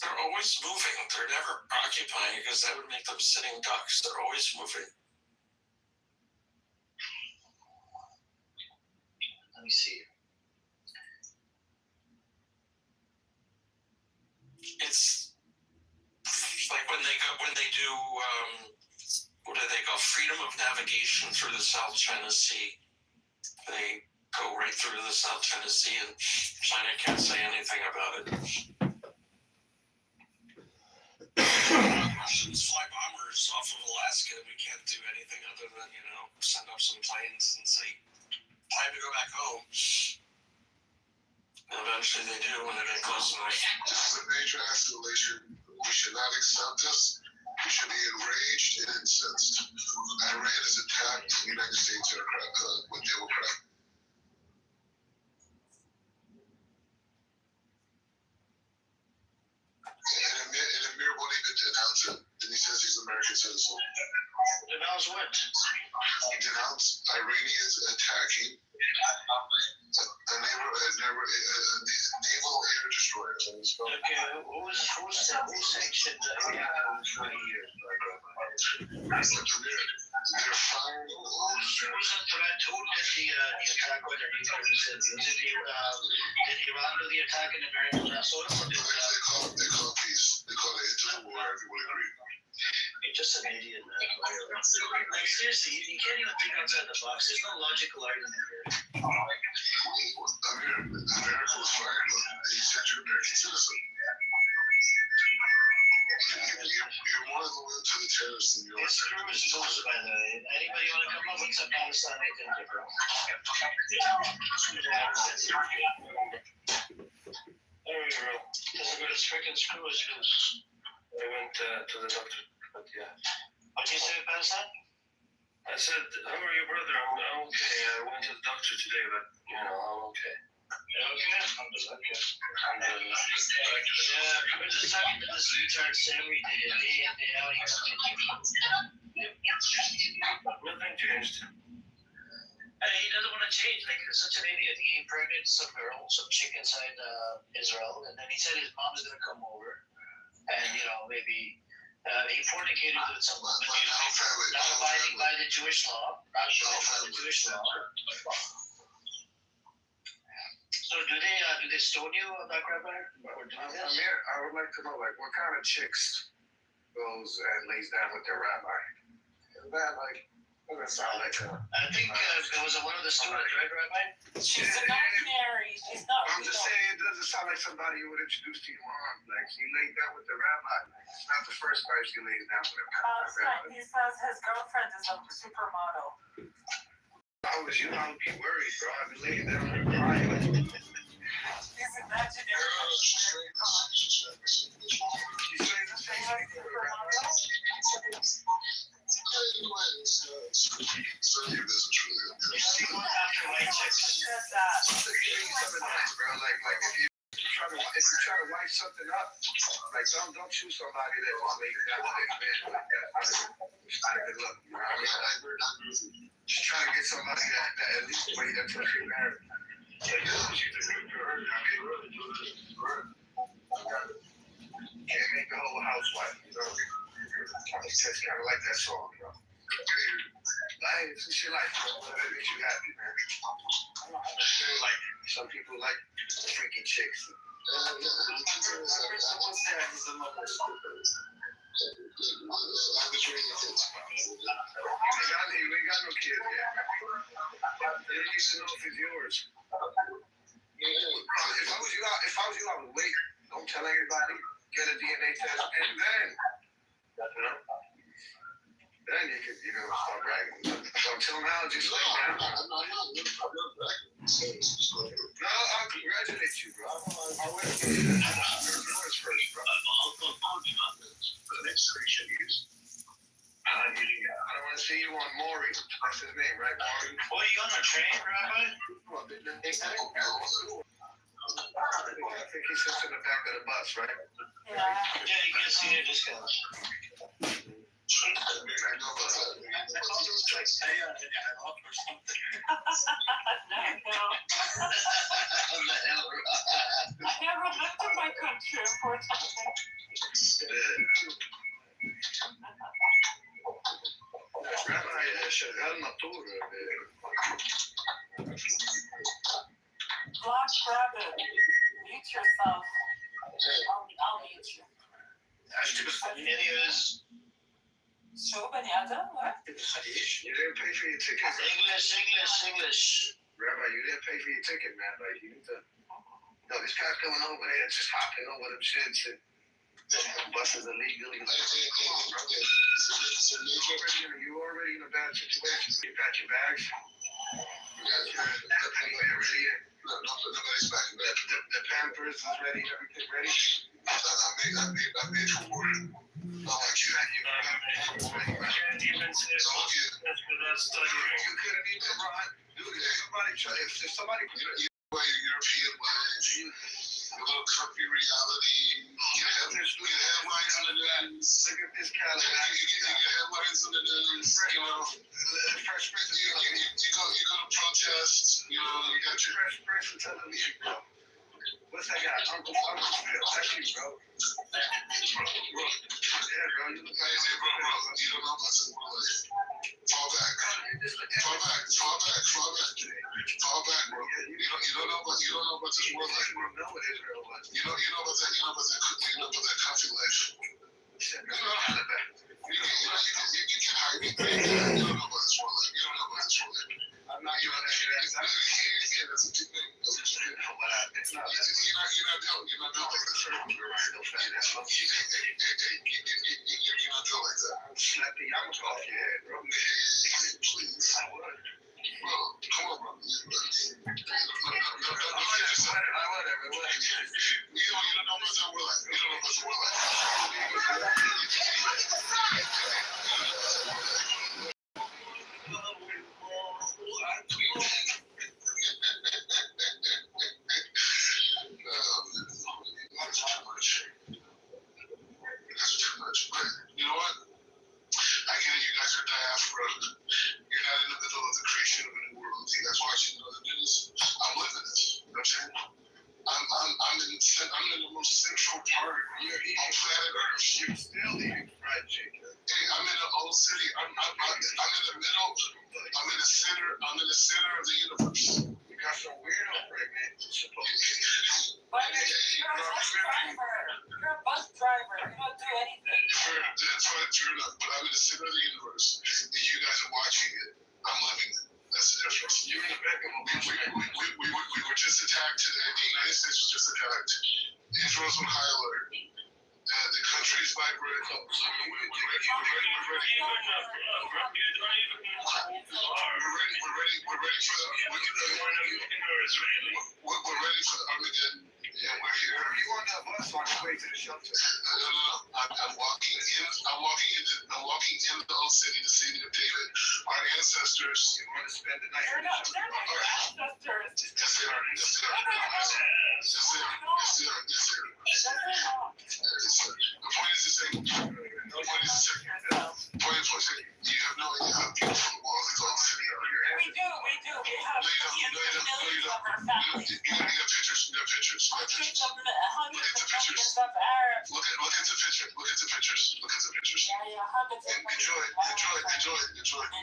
They're always moving. They're never occupying because that would make them sitting ducks. They're always moving. Let me see. It's like when they do what do they call freedom of navigation through the South China Sea. They go right through the South China Sea, and China can't say anything about it. Russians fly bombers off of Alaska. We can't do anything other than, send up some planes and say, time to go back home. And eventually they do when they get close enough. This is a major escalation. We should not accept this. We should be enraged and incensed. Iran has attacked the United States aircraft with Democrat. And Amir won't even denounce it. And he says he's an American citizen. Denounce what? He denounced Iranians attacking a naval air destroyer. Okay, who's sanctioned Iran for 20 years? They're firing. Who was the threat? Who did the attack underneath our facility? Did Iran do the attack in American soil? They call peace. They call it into the war. Everyone agreed. You're just an idiot, man. Like, seriously, you can't even think outside the box. There's no logical argument here. America was firing them. He said you're an American citizen. You're more loyal to the terrorists than you are. It's screw his toes, by the way. Anybody want to come up with some Palestine identity, bro? There we go. Doesn't go to freaking screw his loose. I went to the doctor, but yeah. What did you say, Palestine? I said, how are you, brother? I'm okay. I went to the doctor today, but, I'm okay. Yeah, okay? Alhamdulillah. Yeah, we're just talking to this retard every day in, day out. Nothing changed. He doesn't want to change. Like, he's such an idiot. He impregnated some girl, some chick inside Israel, and then he said his mom is going to come over, and, maybe he fornicated with some woman. Not abiding by the Jewish law. So do they stone you, Dr. Rabbi? Amir, I would like to know, what kind of chicks goes and lays down with their rabbi? Is that doesn't sound like her. I think there was one of the students, right, Rabbi? She's not married. She's not. I'm just saying, it doesn't sound like somebody you would introduce to your mom. Like, she laid down with the rabbi. It's not the first time she lays down with a rabbi. He says his girlfriend is a supermodel. If I was you, I would be worried, bro. I'd be laying down and crying. He's imaginary. If you try to wipe something up, don't choose somebody that just lays down with their bed like that. It's not a good look. You know what I mean? Just try to get somebody that at least wait until she's married. Can't make the whole housewife, It's just kind of like that song, It's just your life, That makes you happy, man. Like, some people like freaky chicks. We ain't got no kids yet. You need to know if it's yours. If I was you, I would wait. Don't tell anybody. Get a DNA test, and then, then you can, start bragging. So until now, just lay down. No, I'll congratulate you, bro. I'll wait for you. Yours first, bro. For the next 3 years. I don't want to see you on Maury. That's his name, right, Maury? Boy, you on the train, Rabbi? I think he sits in the back of the bus, right? Yeah, you get senior discounts. I know about that. I thought it was like stay on it or something. No. I never lived in my country, unfortunately. Rabbi شغال مطور. Black rabbit, mute yourself. I'll mute you. Anyways, شو بني آدم؟ What? You didn't pay for your ticket. English. Rabbi, you didn't pay for your ticket, man. Like, you need to. No, this guy's coming over there just hopping over them shits and buses illegally. Like, come on, bro. You already in a bad situation. You got your bags. You got your everything ready. Nobody's back in bed. The Pampers is ready. Everything ready. I made for work. Oh, I can't. You can't even say that's what I'm studying. You couldn't even run. Dude, if somebody. European ways, a little comfy reality. You have headlines on the news. Look at this calendar. You get headlines on the news. You know, Fresh Prince. You go to protest. You know, you got your Fresh Prince of television, bro. What's that guy? Uncle Phil. That's you, bro. Bro. Yeah, bro. You look like bro. You don't know about some more life. Fall back, bro. You don't know about this world life, bro. know what Israel was. You know about that country life. You can hide it. You don't know about this world life. I'm not doing that. That's a big thing. It's not. You're not built like that. You're not built like that. I'm slapping you off your head, bro. Please. I would. Bro, come on, bro. Whatever. You don't know about that world life. You don't know about the world life. That's too much. But you know what? I get it. You guys are diaspora. You're not in the middle of the creation of a new world. You guys watching the news? I'm living it. You know what I'm saying? I'm in the most central part on planet Earth. You're still eating fried chicken. Hey, I'm in the old city. I'm in the middle. I'm in the center of the universe. You got some weirdo pregnant. But you're a bus driver. You don't do anything. That's right, true enough. But I'm in the center of the universe. And you guys are watching it. I'm living it. That's the difference. You're in the back of we were just attacked today. The United States was just attacked. Israel's on high alert. The country's vibrant. We're ready for the Armageddon. Yeah, we're here. You on that bus on your way to the shelter? No. I'm walking in the old city, the city of David. Our ancestors. You want to spend the night? They're not your ancestors. Yes, they are. The point is the same. You have no idea how beautiful the walls of the old city are. We do. We have millions of our families. You got pictures. Hundreds of millions of Arabs. Look at the pictures. Yeah, hundreds of millions.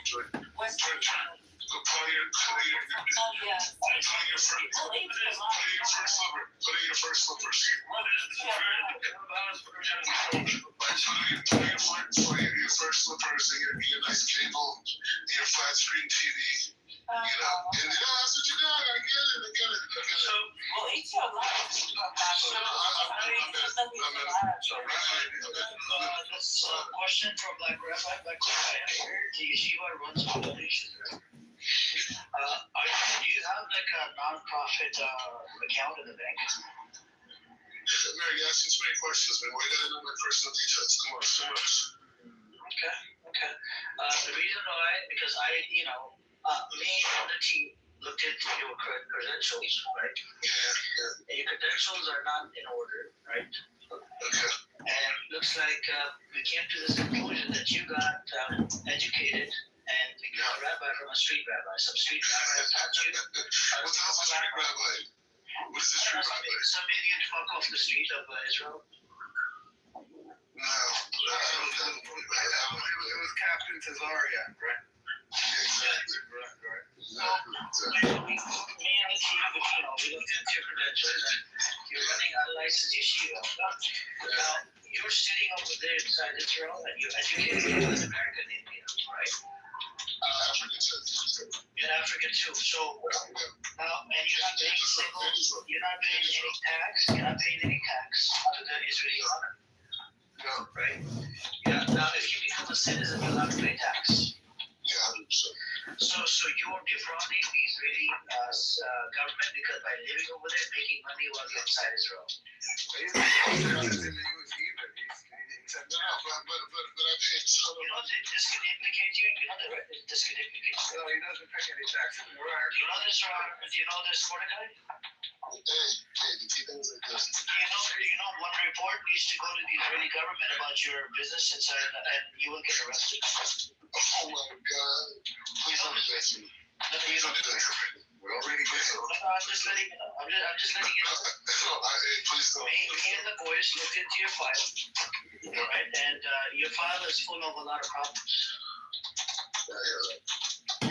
Enjoy. West Put on your first slippers. Put on your first slippers and your nice cable and your flat screen TV. And that's what you got. I get it. So, we'll eat your lunch. Question from Black Rabbi. I heard the yeshiva runs a foundation. Do you have like a non-profit account in the bank? Mary, you asking so many questions, man. Why you gotta know my personal details? Come on, so much. Okay. The reason why, because me and the team, look into your credentials, right? Yeah. And your credentials are not in order, right? Okay. And looks like we came to this conclusion that you got educated and became a rabbi from a street rabbi. Some street rabbi taught you. What's a street rabbi? What is a street rabbi? Some idiot fuck off the street of Israel. No. It was Captain Tazarian, right? Exactly. Right. So me and the team, we looked into your credentials and you're running unlicensed yeshiva. Now, you're sitting over there inside Israel and you're educated as American Indian, right? In Africa too. So now, and you're not paying you're not paying any tax. You're not paying any tax to the Israeli government. No, right? Yeah. Now, if you become a citizen, you'll have to pay tax. Yeah, 100%. So you're defrauding the Israeli government because by living over there, making money while you're inside Israel. But I paid. This could implicate you. You know that, right? This could implicate you. No, he doesn't pay any taxes. Do you know this, Mordecai? Hey, the key things like this. Do you know one report needs to go to the Israeli government about your business inside, and you will get arrested. Oh my God! Please don't arrest me. No, you don't do that. We're already getting. No, I'm just letting you know. I'm just letting you know. Please don't. Me and the boys looked into your file, right? And your file is full of a lot of problems.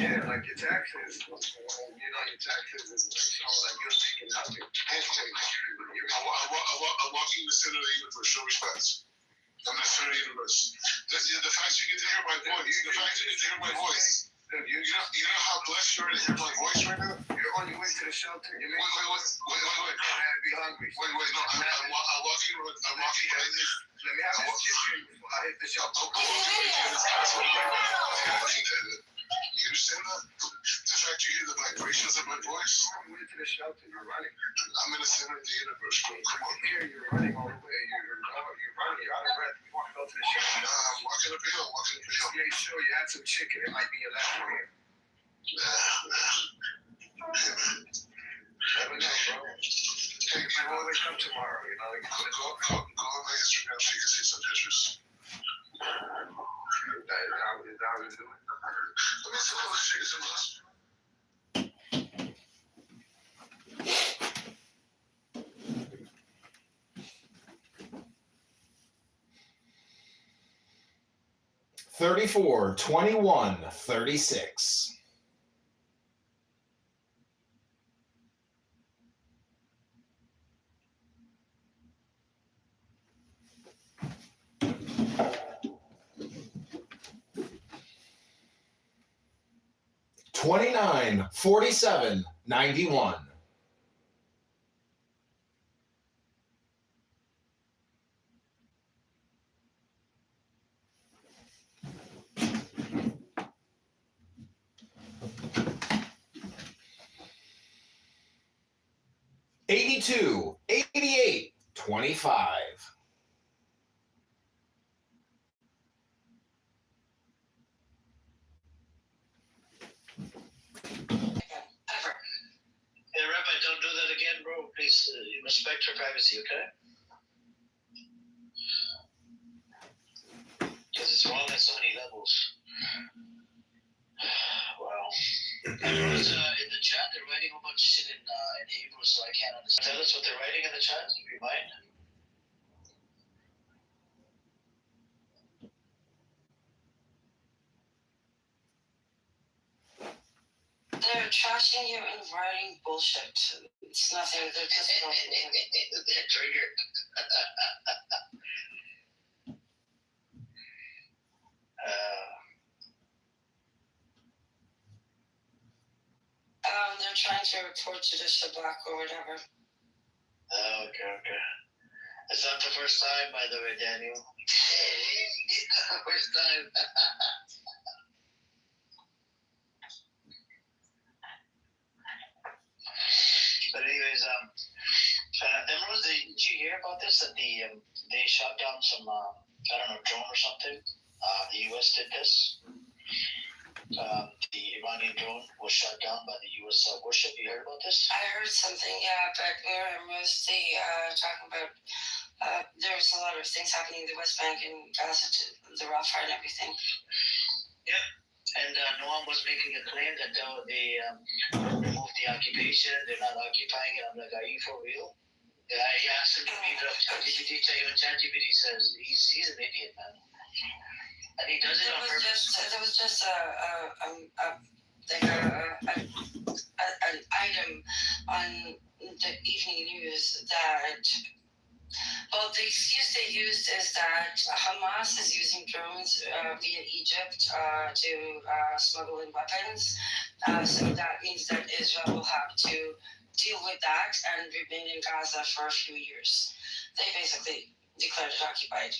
Yeah, like your taxes. You know, your taxes is like showing like you're making nothing. I'm walking the center of the universe. Show respect. I'm the center of the universe. The fact you get to hear my voice. The fact you get to hear my voice. You know how blessed you are to hear my voice right now? You're on your way to the shelter. Wait. I'd be hungry. Wait. No, I'm walking right there. Let me have this chicken before I hit the shelter. You understand that? The fact you hear the vibrations of my voice? I'm going to the shelter. You're running. I'm in the center of the universe, bro. Come on. Here, you're running all the way. You're running. You're out of breath. You want to go to the shelter? Nah, I'm walking up the hill. Yeah, sure. You had some chicken. It might be your last meal. Never know, bro. Hey, you might always come tomorrow, you know? Go on my Instagram so you can see some pictures. Is that how we do it? Let me see those chickens. 34, 21, 36. $29, 47, 91. $82, 88, 25. Hey, Rabbi, don't do that again, bro. Please respect her privacy, okay? Because it's wrong at so many levels. Wow. Everyone's in the chat, they're writing a bunch of shit in Hebrew, so I can't understand. Tell us what they're writing in the chat, if you mind. They're trashing you and writing bullshit. It's nothing. They're just they're triggered. They're trying to report to the Shabak or whatever. Okay. It's not the first time, by the way, Daniel. It's not the first time. But anyways, Emerald, did you hear about this? That they shot down some drone or something. The U.S. did this. The Iranian Iranian drone was shot down by the U.S. warship. You heard about this? I heard something, yeah, but we were mostly talking about there's a lot of things happening in the West Bank and Gaza to the Rafah and everything. Yeah, and Noam was making a claim that they removed the occupation, they're not occupying it. I'm like, are you for real? Yeah, he asked him to read it off ChatGPT. ChatGPT says he's an idiot, man. And he does it on purpose. There was just an item on the evening news that, well, the excuse they used is that Hamas is using drones via Egypt to smuggle in weapons. So that means that Israel will have to deal with that and remain in Gaza for a few years. They basically declared it occupied.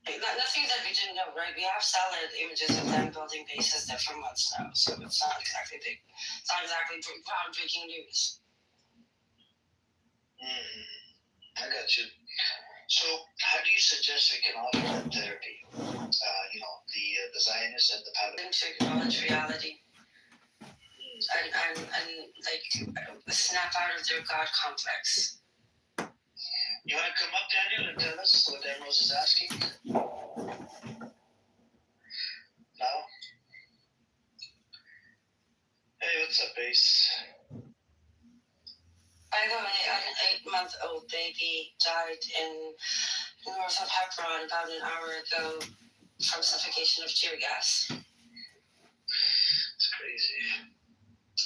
Nothing that we didn't know, right? We have satellite images of them building bases there for months now, so it's not exactly big. It's not exactly groundbreaking news. I got you. So, how do you suggest we can offer that therapy? The Zionists and the Palestinians. To acknowledge reality and like snap out of their God complex. You want to come up, Daniel, and tell us what Emerald is asking? No? Hey, what's up, Ace? By the way, an 8-month-old baby died in north of Hebron about an hour ago from suffocation of tear gas. It's crazy.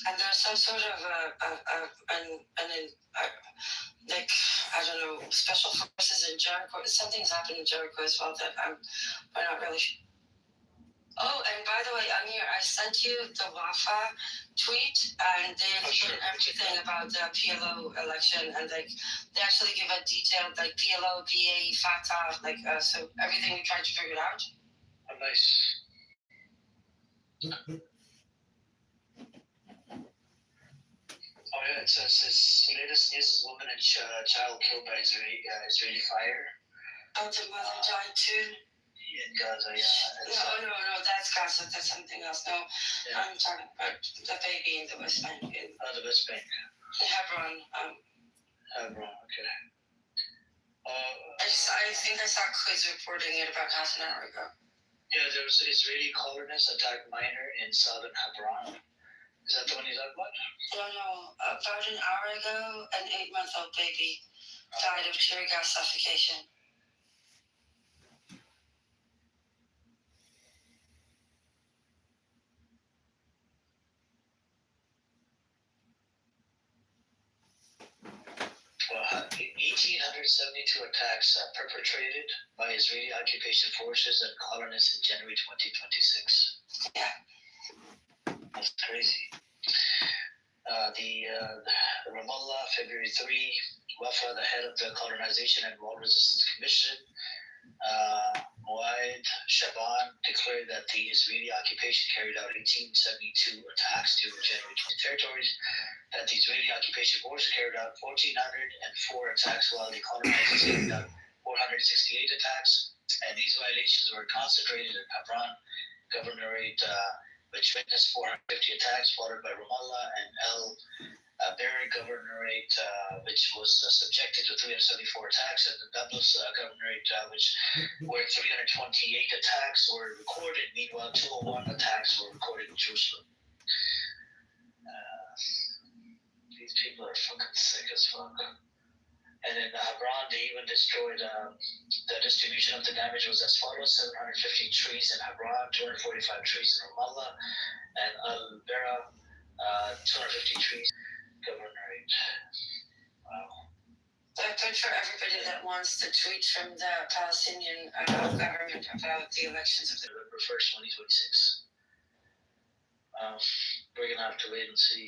And there's some sort of like, I don't know, special forces in Jericho. Something's happened in Jericho as well that we're not really sure. Oh, and by the way, Amir, I sent you the WAFA tweet, and they put everything about the PLO election, and like they actually give a detailed like PLO, PA, Fatah, like so everything we tried to figure it out. Oh, nice. Oh yeah, it says his latest news is woman and child killed by Israeli fire. Oh, the mother died too. In Gaza, yeah. No, that's Gaza. That's something else. No, yeah. I'm talking about the baby in the West Bank. The West Bank. Hebron. Hebron, okay. I think I saw kids reporting it about half an hour ago. Yeah, there was Israeli colonists attacked miner in southern Hebron. Is that the one you're talking about? No. About an hour ago, an 8-month-old baby died of tear gas suffocation. Well, 1,872 attacks perpetrated by Israeli occupation forces and colonists in January 2026. Yeah. That's crazy. The Ramallah, February 3, Wafa, the head of the Colonization and Wall Resistance Commission, Muaid Shaban, declared that the Israeli occupation carried out 1872 attacks during January 20 territories, that the Israeli occupation forces carried out 1,404 attacks while the colonizers carried out 468 attacks, and these violations were concentrated in Hebron Governorate, which witnessed 450 attacks, followed by Ramallah and El Beirut Governorate, which was subjected to 374 attacks, and the Nablus Governorate, where 328 attacks were recorded. Meanwhile, 201 attacks were recorded in Jerusalem. These people are fucking sick as fuck. And in Hebron, they even destroyed, the distribution of the damage was as follows: 750 trees in Hebron, 245 trees in Ramallah, and Al-Bera, 250 trees. Governorate. Wow. Good for everybody that wants to tweet from the Palestinian government about the elections of November 1st, 2026. We're going to have to wait and see.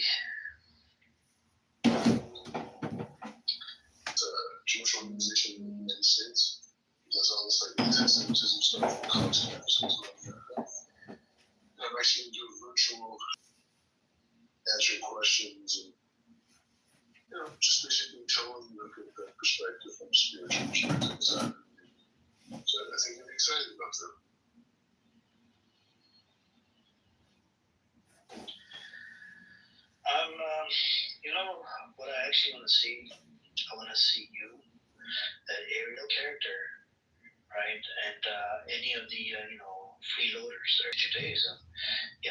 Jewish organization in the United States. He does all this like anti-Semitism stuff from college campuses around America. And I'm actually doing virtual answering questions and just basically telling them that perspective from spiritual perspective. So I think they're excited about them. actually want to see. I want to see you, that Ariel character, right? And any of the freeloaders or Judaism, you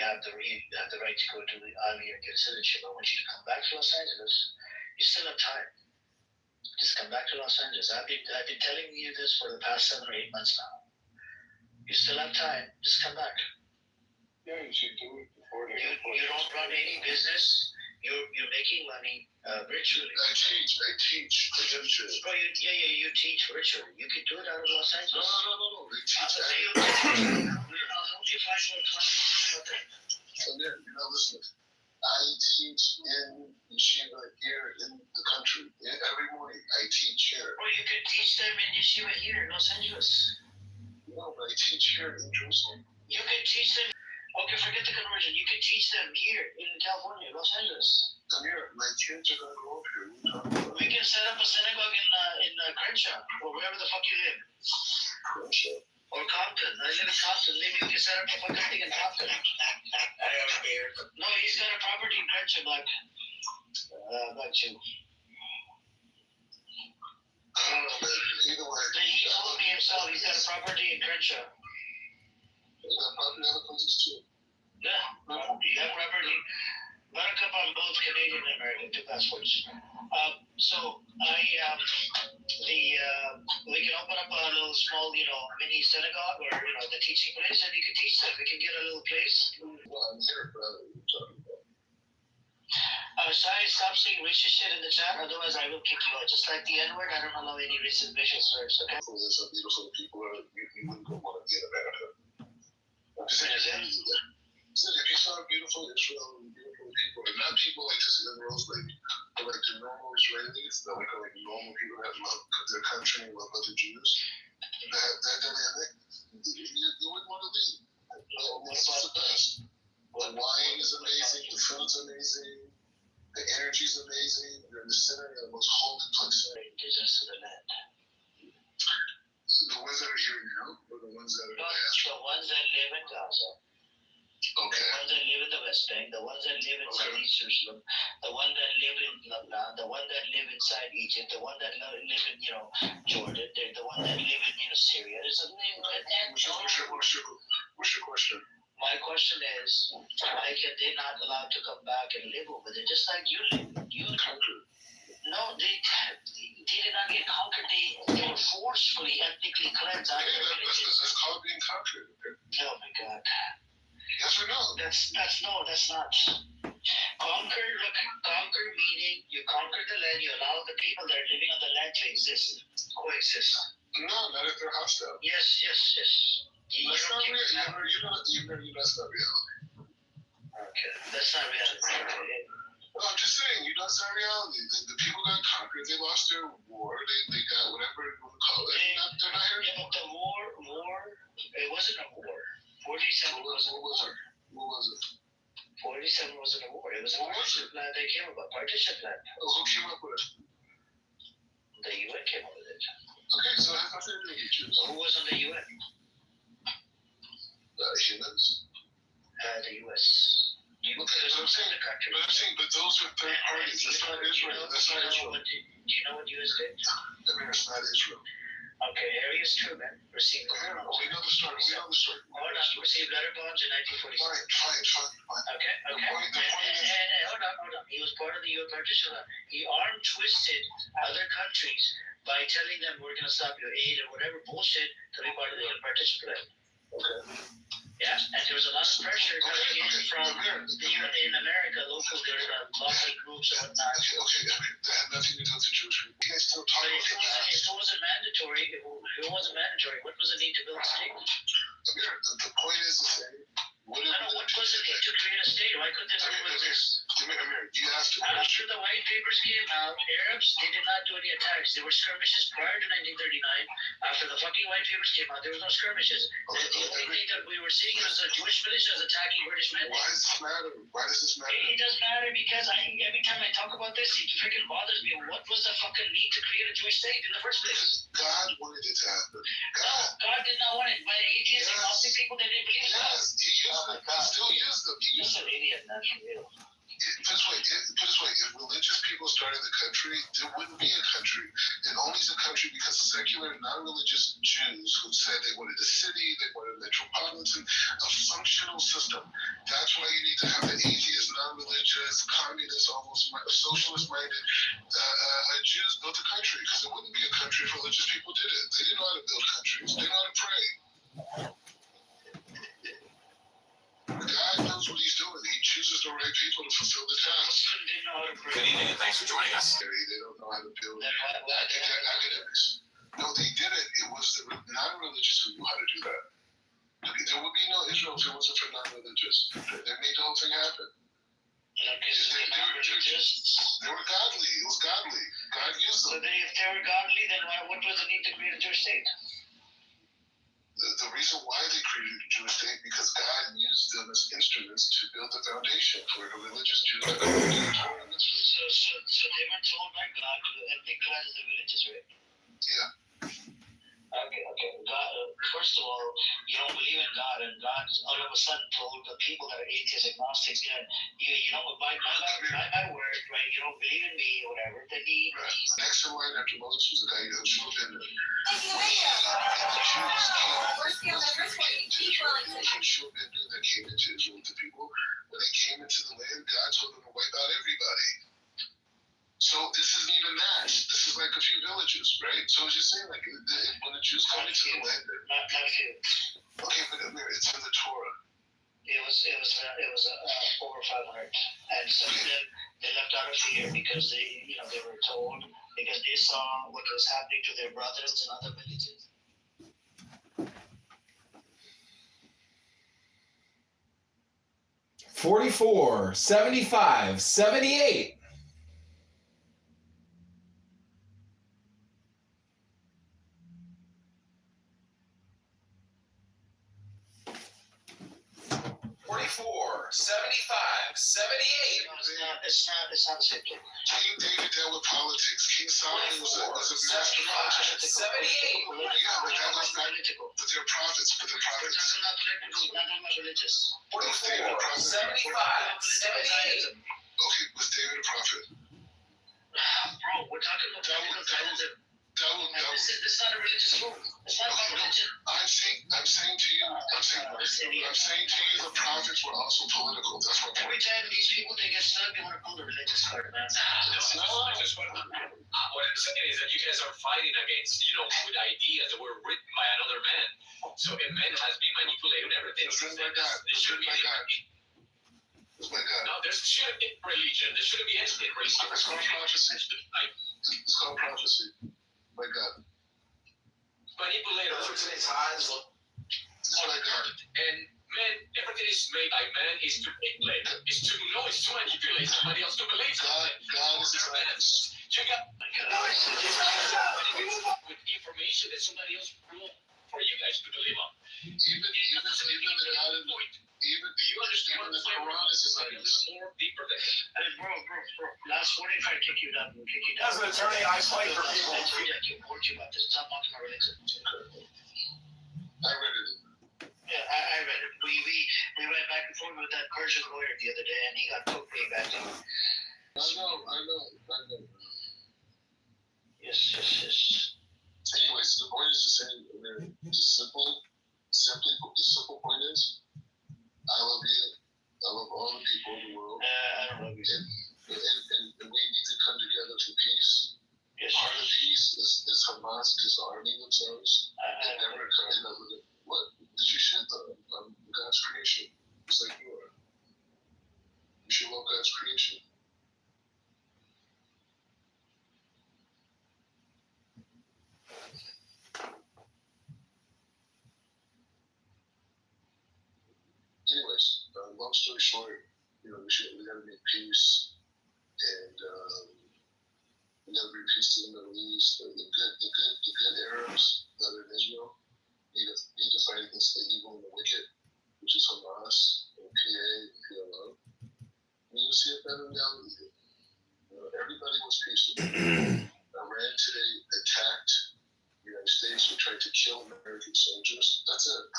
have the right to go to the army or get citizenship. I want you to come back to Los Angeles. You still have time. Just come back to Los Angeles. I've been telling you this for the past 7 or 8 months now. You still have time. Just come back. Yeah, you should do it before they. You don't run any business. You're making money virtually. I teach. Bro, you teach virtually. You can do it out of Los Angeles. No. They teach. I'll help you find more clients. So there, listen. I teach in yeshiva here in the country. Every morning I teach here. Bro, you can teach them in yeshiva here in Los Angeles. No, but I teach here in Jerusalem. You can teach them. Okay, forget the conversion. You can teach them here in California, Los Angeles. Amir, my kids are gonna go up here. We can set up a synagogue in Crenshaw or wherever the fuck you live. Crenshaw. Or Compton. I live in Compton. Maybe we can set up a fucking thing in Compton. I have a beard. No, he's got a property in Crenshaw, Black you. Either way. He told me himself he's got a property in Crenshaw. He's got property in other places too. Yeah, you have property. Buttercup on both Canadian and American, 2 passports. We can open up a little small, mini synagogue or, the teaching place, and you can teach them. We can get a little place. Well, I'm here, brother. What are you talking about? Shai, stop saying racist shit in the chat, otherwise I will kick you out. Just like the N-word, I don't allow any racist vicious words, okay? There's some beautiful people that you wouldn't want to be in America. I'm just saying, if you saw beautiful Israel and beautiful people, and not people like just liberals, but like the normal Israelis, that we call like normal people that love their country and love other Jews, that dynamic, you wouldn't want to leave. It's just the best. The wine is amazing, the food's amazing, the energy's amazing, you're in the center, you're the most holy place. Indigenous to the land. So the ones that are here now, or the ones that are in the diaspora? The ones that live in Gaza. Okay. The ones that live in the West Bank, the ones that live in Southeast Jerusalem, the ones that live in Lebanon, the ones that live inside Egypt, the ones that live in, Jordan, the ones that live in, Syria. There's something. What's your question? My question is, why can they not allowed to come back and live over there, just like you live? You conquered. No, they did not get conquered. They were forcefully, ethnically cleansed out of their villages. That's called being conquered. Oh my God. Yes or no? That's not. Conquer meaning you conquer the land, you allow the people that are living on the land to coexist. No, not if they're hostile. Yes. That's not real. That's not reality. Okay, that's not reality. No, I'm just saying, that's not reality. The people got conquered, they lost their war, they got whatever you want to call it. They're not here. Yeah, but the war, it wasn't a war. 47 wasn't a war. What was it? 47 wasn't a war. It was a partition plan they came up with. Partition plan. Who came up with it? The UN came up with it. Okay, so it has nothing to do with Jews. Who was on the UN? Humans. The US. Okay, but those are third parties. That's not Israel. That's not Israel. Do you know what US did? That's not Israel. Okay, Harriet Truman received letter bombs. We know the story. Received letter bombs in 1946. Fine. Okay. Hold on. He was part of the UN partition plan. He arm twisted other countries by telling them we're going to stop your aid or whatever bullshit to be part of the UN partition plan. Okay. Yeah, and there was a lot of pressure coming in from the UN in America, local, there's lobby groups and whatnot. Okay, that had nothing to do with the Jewish people. You guys still talk about that. If it wasn't mandatory, what was the need to build a state? The point is the same. What was the need to create a state? Why couldn't they do this? Amir, you asked a After question. the white papers came out, Arabs, they did not do any attacks. There were skirmishes prior to 1939. After the fucking white papers came out, there was no skirmishes. The only thing that we were seeing was the Jewish militias attacking British men. Why does this matter? It does matter because every time I talk about this, it freaking bothers me. What was the fucking need to create a Jewish state in the first place? God wanted it to happen. No, God did not want it. But atheists and agnostic people, they didn't believe in God. Yes, he used them. He still used them. You're an idiot, not for real. if religious people started the country, there wouldn't be a country. It only is a country because secular, non-religious Jews who said they wanted a city, they wanted a metropolitan, a functional system. That's why you need to have the atheist, non-religious, communist, almost socialist-minded Jews built a country, because it wouldn't be a country if religious people did it. They didn't know how to build countries. They know how to pray. God knows what he's doing. He chooses the right people to fulfill the task. Good evening and thanks for joining us. They don't know how to build academics. No, they did it. It was the non-religious who knew how to do that. There would be no Israel if it wasn't for non-religious. They made the whole thing happen. They were godly. It was godly. God used them. So if they were godly, then what was the need to create a Jewish state? The reason why they created a Jewish state, because God used them as instruments to build the foundation for the religious Jews that are in the Torah. So they were told by God to ethnic cleanse the villages, right? Yeah. Okay. God, first of all, you don't believe in God, and God all of a sudden told the people that are atheists, agnostics, you know, by my word, right? You don't believe in me, or whatever. Then Next in line after Moses was a guy named Kitover. That came into Israel with the people. When they came into the land, God told them to wipe out everybody. So this isn't even that. This is like a few villages, right? So I was just saying, like, when the Jews come into the land, not a few. Okay, but it's in the Torah. It was over 500, and some of them they left out of fear because they were told, because they saw what was happening to their brothers in other villages. 44, 75, 78. It's not the same thing. King David dealt with politics. King Solomon was a master politician. 78. Yeah, but that goes back. But they're prophets. But they're prophets. Not religious. 44, 75, 78. Okay, was David a prophet? Bro, we're talking about this is not a religious room. It's not about religion. I'm saying to you, the prophets were also political. That's what. Every time these people they get stuck, they want to pull the religious card, man. What I'm saying is that you guys are fighting against, with ideas that were written by another man. So a man has been manipulated everything. There shouldn't be no, there shouldn't be religion. There shouldn't be anything religion. It's called prophecy. It's called prophecy. My God. Manipulators. My God. And man, everything is made by man is to manipulate. It's to manipulate somebody else to believe something. God is You got with information that somebody else wrote for you guys to believe on. Even the God in you understand the Quran is a little more deeper than that. Bro. Last morning, if I kick you down, As an attorney, I fight for people. I warned you about this. Stop mocking my religion. I read it. Yeah, I read it. We went back and forth with that Persian lawyer the other day, and he got took way back then. I know. Yes. Anyways, the point is just saying, the simple point is, I love you. I love all the people in the world. I don't love you. And we need to come together for peace. Yes. Part of peace is Hamas disarming themselves and never coming up with what? Because you should, though. God's creation. Just like you are. You should love God's creation. Anyways, long story short, we gotta make peace, and we gotta bring peace to the Middle East. The good Arabs that are in Israel need to fight against the evil and the wicked, which is Hamas and PA and PLO. And you'll see it better down with you. Everybody was peaceful. Iran today attacked the United States and tried to kill American soldiers. That's it.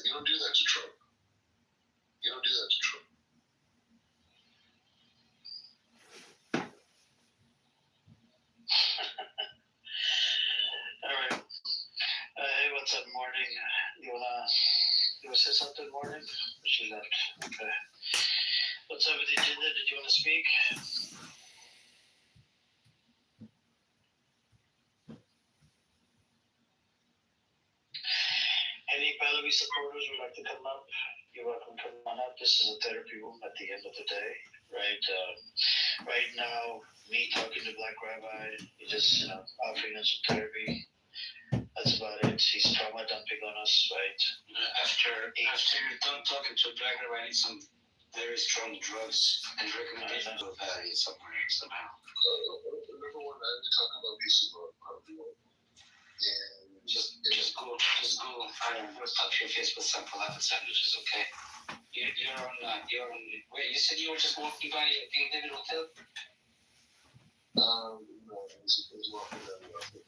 You don't do that to Trump. You don't do that to Trump. She left. Okay. What's up with the agenda? Did you want to speak? Any Pallavi supporters would like to come up? You're welcome to come on up. This is a therapy room at the end of the day, right? Right now, me talking to Black Rabbi, he's just offering us some therapy. That's about it. He's trauma dumping on us, right? After done talking to Black Rabbi, I need some very strong drugs and recommendations of somewhere, somehow. Number one, I was talking about PCO. And just go find touch your face with some falafel sandwiches, okay? You're on. Wait, you said you were just walking by a David Hotel? No, I was walking down the road.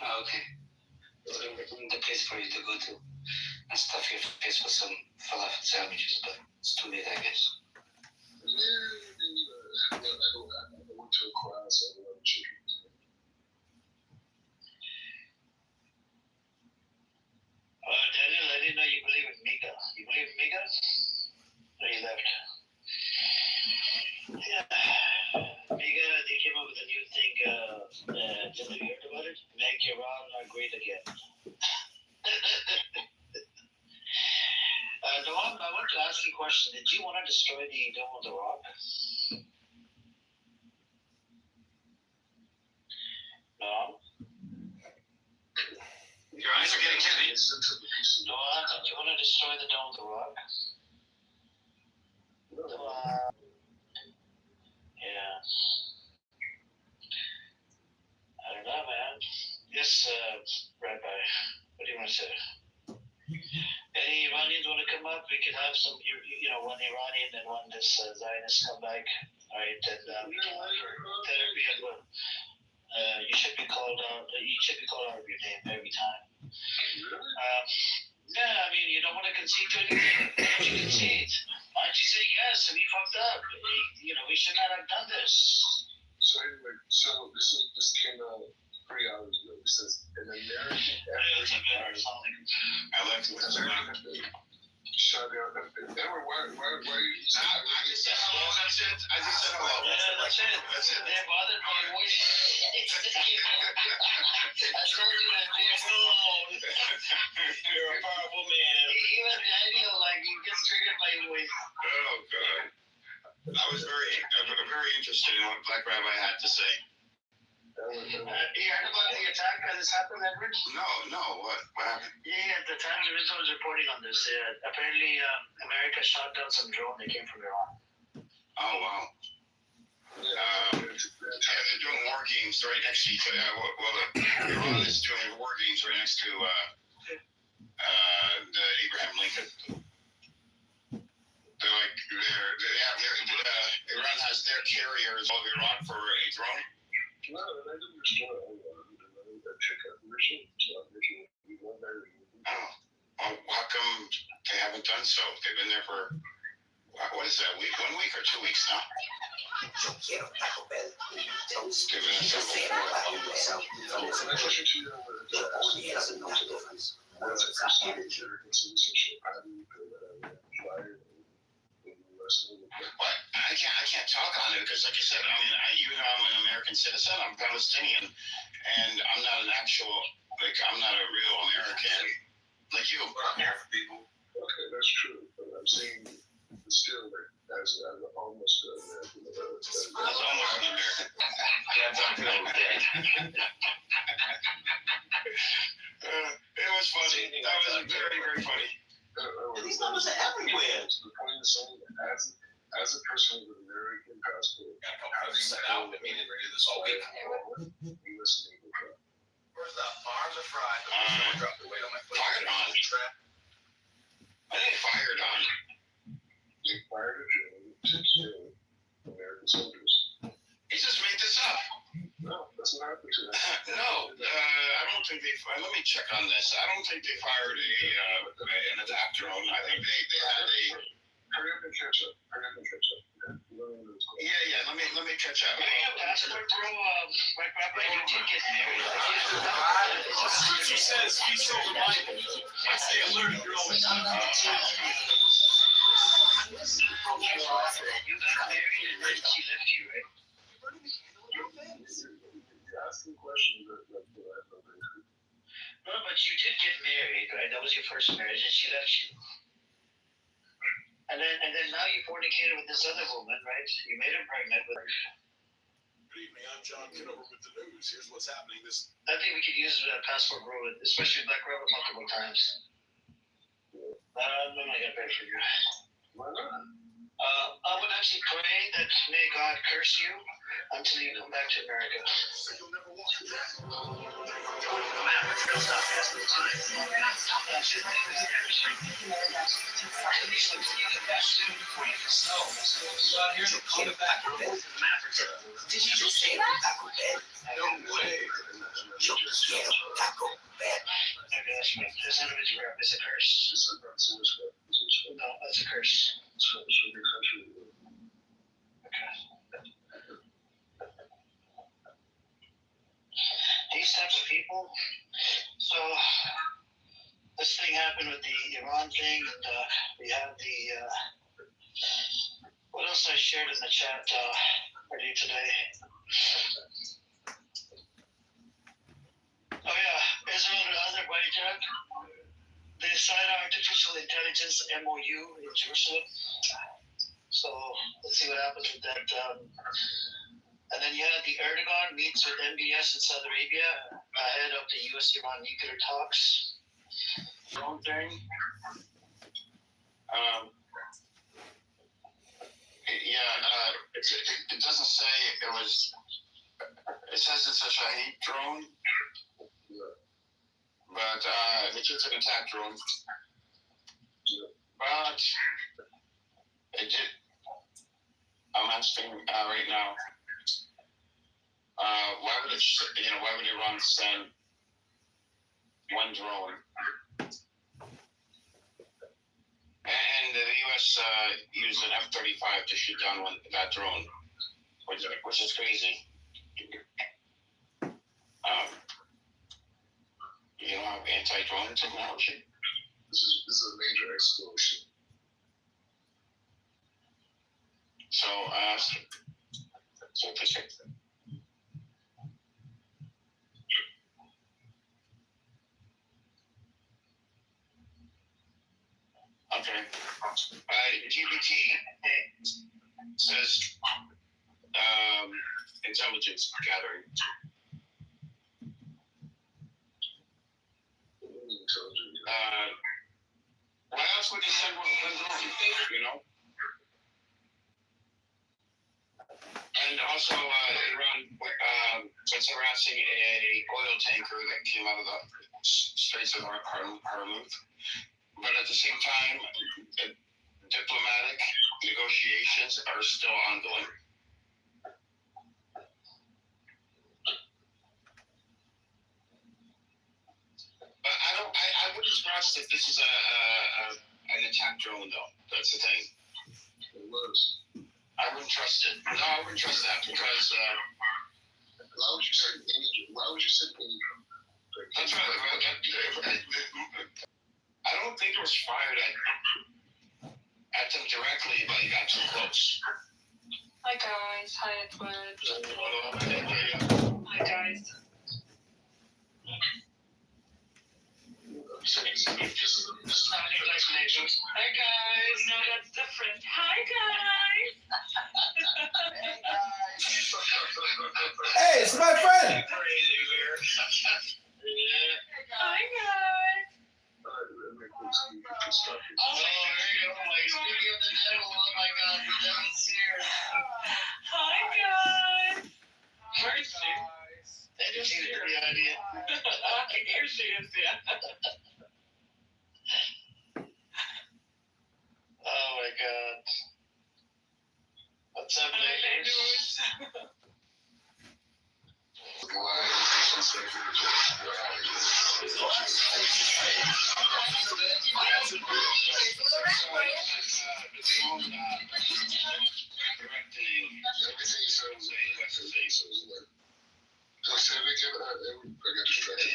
Oh, okay. So the place for you to go to and stuff your face with some falafel sandwiches, but it's too late, I guess. Yeah, I went to a class. I love chicken. Daniel, I didn't know you believe in Mika. You believe in Mika? No, you left. Yeah. Mika, they came up with a new thing. Have you heard about it? Make Iran great again. Noam, I want to ask you a question. Did you want to destroy the Dome of the Rock? Noam? Your eyes are getting heavy. Noam, did you want to destroy the Dome of the Rock? Yeah. I don't know, man. Yes, Rabbi. What do you want to say? Any Iranians want to come up? We could have some, one Iranian and one this Zionist come back. All right, and we can offer therapy as well. You should be called out. You should be called out of your name every time. Yeah, I mean, you don't want to concede to anything. Why don't you concede? Why don't you say yes? And he fucked up. We should not have done this. So anyway, this came out 3 hours ago. It says an American effort. I like to Shut down. Edward, why are you? I just said hello. That's it. I just said hello. That's it. They're bothered by voice. I told you that they're alone. You're a powerful man. Even Daniel, he gets triggered by voice. Oh, God. I was very interested in what Black Rabbi had to say. You heard about the attack that has happened, Edward? No, what happened? Yeah, the Times of Israel was reporting on this. Apparently, America shot down some drone that came from Iran. Oh, wow. They're doing war games right next to each other. Iran is doing war games right next to the Abraham Lincoln. Iran has their carriers of Iran for a drone. No, I didn't destroy all of them. I check out the machine. How come they haven't done so? They've been there for, what is that, a week? 1 week or 2 weeks now? I can't talk on it because, like I said, I'm an American citizen. I'm Palestinian, and I'm not an actual, I'm not a real American like you. Half people. Okay, that's true. But I'm saying still, as almost an American. As almost an American. It was funny. That was very, very funny. These numbers are everywhere. The point is saying, as a person with an American passport, how do you know that meaning ready this all week? U.S. Naval truck. Where's that? Farms are fried. Dropped the weight on my foot. Fired on. I think fired on. They fired a drone to kill American soldiers. He just made this up. No, that's what happened to them. No, I don't think they. Let me check on this. I don't think they fired an attack drone. I think they had a. Hurry up and catch up. Yeah. Let me catch up. Scripture says, "Be sober-minded. Stay alert and growing." was your first marriage, and she left you. And then now you fornicated with this other woman, right? You made her pregnant with her. Good evening, I'm John Kitover with the news. Here's what's happening. I think we could use passport road, especially Black Rebel multiple times. I'm not gonna pay for you. Why not? I would actually pray that may God curse you until you come back to America. So you'll never walk the Did you just say that? No way. Okay, that's right. That's not a witchcraft, it's a curse. No, that's a curse. These types of people. So this thing happened with the Iran thing, and we have the what else I shared in the chat earlier today. Oh yeah, Israel and Azerbaijan. They signed artificial intelligence MOU in Jerusalem. So let's see what happens with that. And then you had the Erdogan meets with MBS in Saudi Arabia ahead of the U.S.-Iran nuclear talks. Wrong thing. It doesn't say it was. It says it's a Shahed drone, but it's an attack drone. But it did. I'm asking right now. Why would it? Why would Iran send one drone? And the U.S. used an F-35 to shoot down that drone, which is crazy. You don't have anti-drone technology? This is a major explosion. So appreciate that. Okay. GPT says intelligence gathering. Why else would you send one drone? And also, Iran was harassing a oil tanker that came out of the Straits of Hormuz. But at the same time, diplomatic negotiations are still ongoing. But I wouldn't trust if this is an attack drone, though. That's the thing. It was. I wouldn't trust it. No, I wouldn't trust that because. Why would you say any? That's right. I don't think it was fired at them directly, but it got too close. Hi guys. Hi Edward. Hi guys. Hi guys. No, that's different. Hi guys. Hey, it's my friend. Hi guys. Oh, speaking of the devil, oh my God, the devil's here. Hi guys. Where is she? They just see the idea. Here she is, yeah. Oh my God. What's up, ladies? The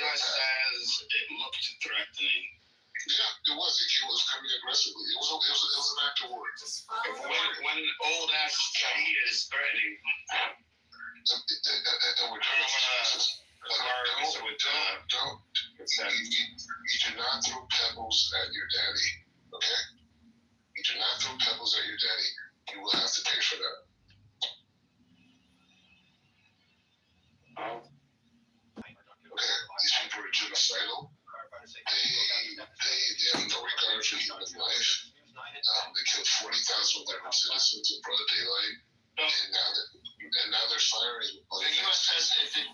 U.S. says it looked threatening. Yeah, it was. It was coming aggressively. It was an act of war. When old ass Shahed is threatening, You do not throw pebbles at your daddy, okay? You do not throw pebbles at your daddy. You will have to pay for that. Okay? These people are genocidal. They have no regard for human life. They killed 40,000 of their own citizens in broad daylight. And now they're firing. The U.S. says it did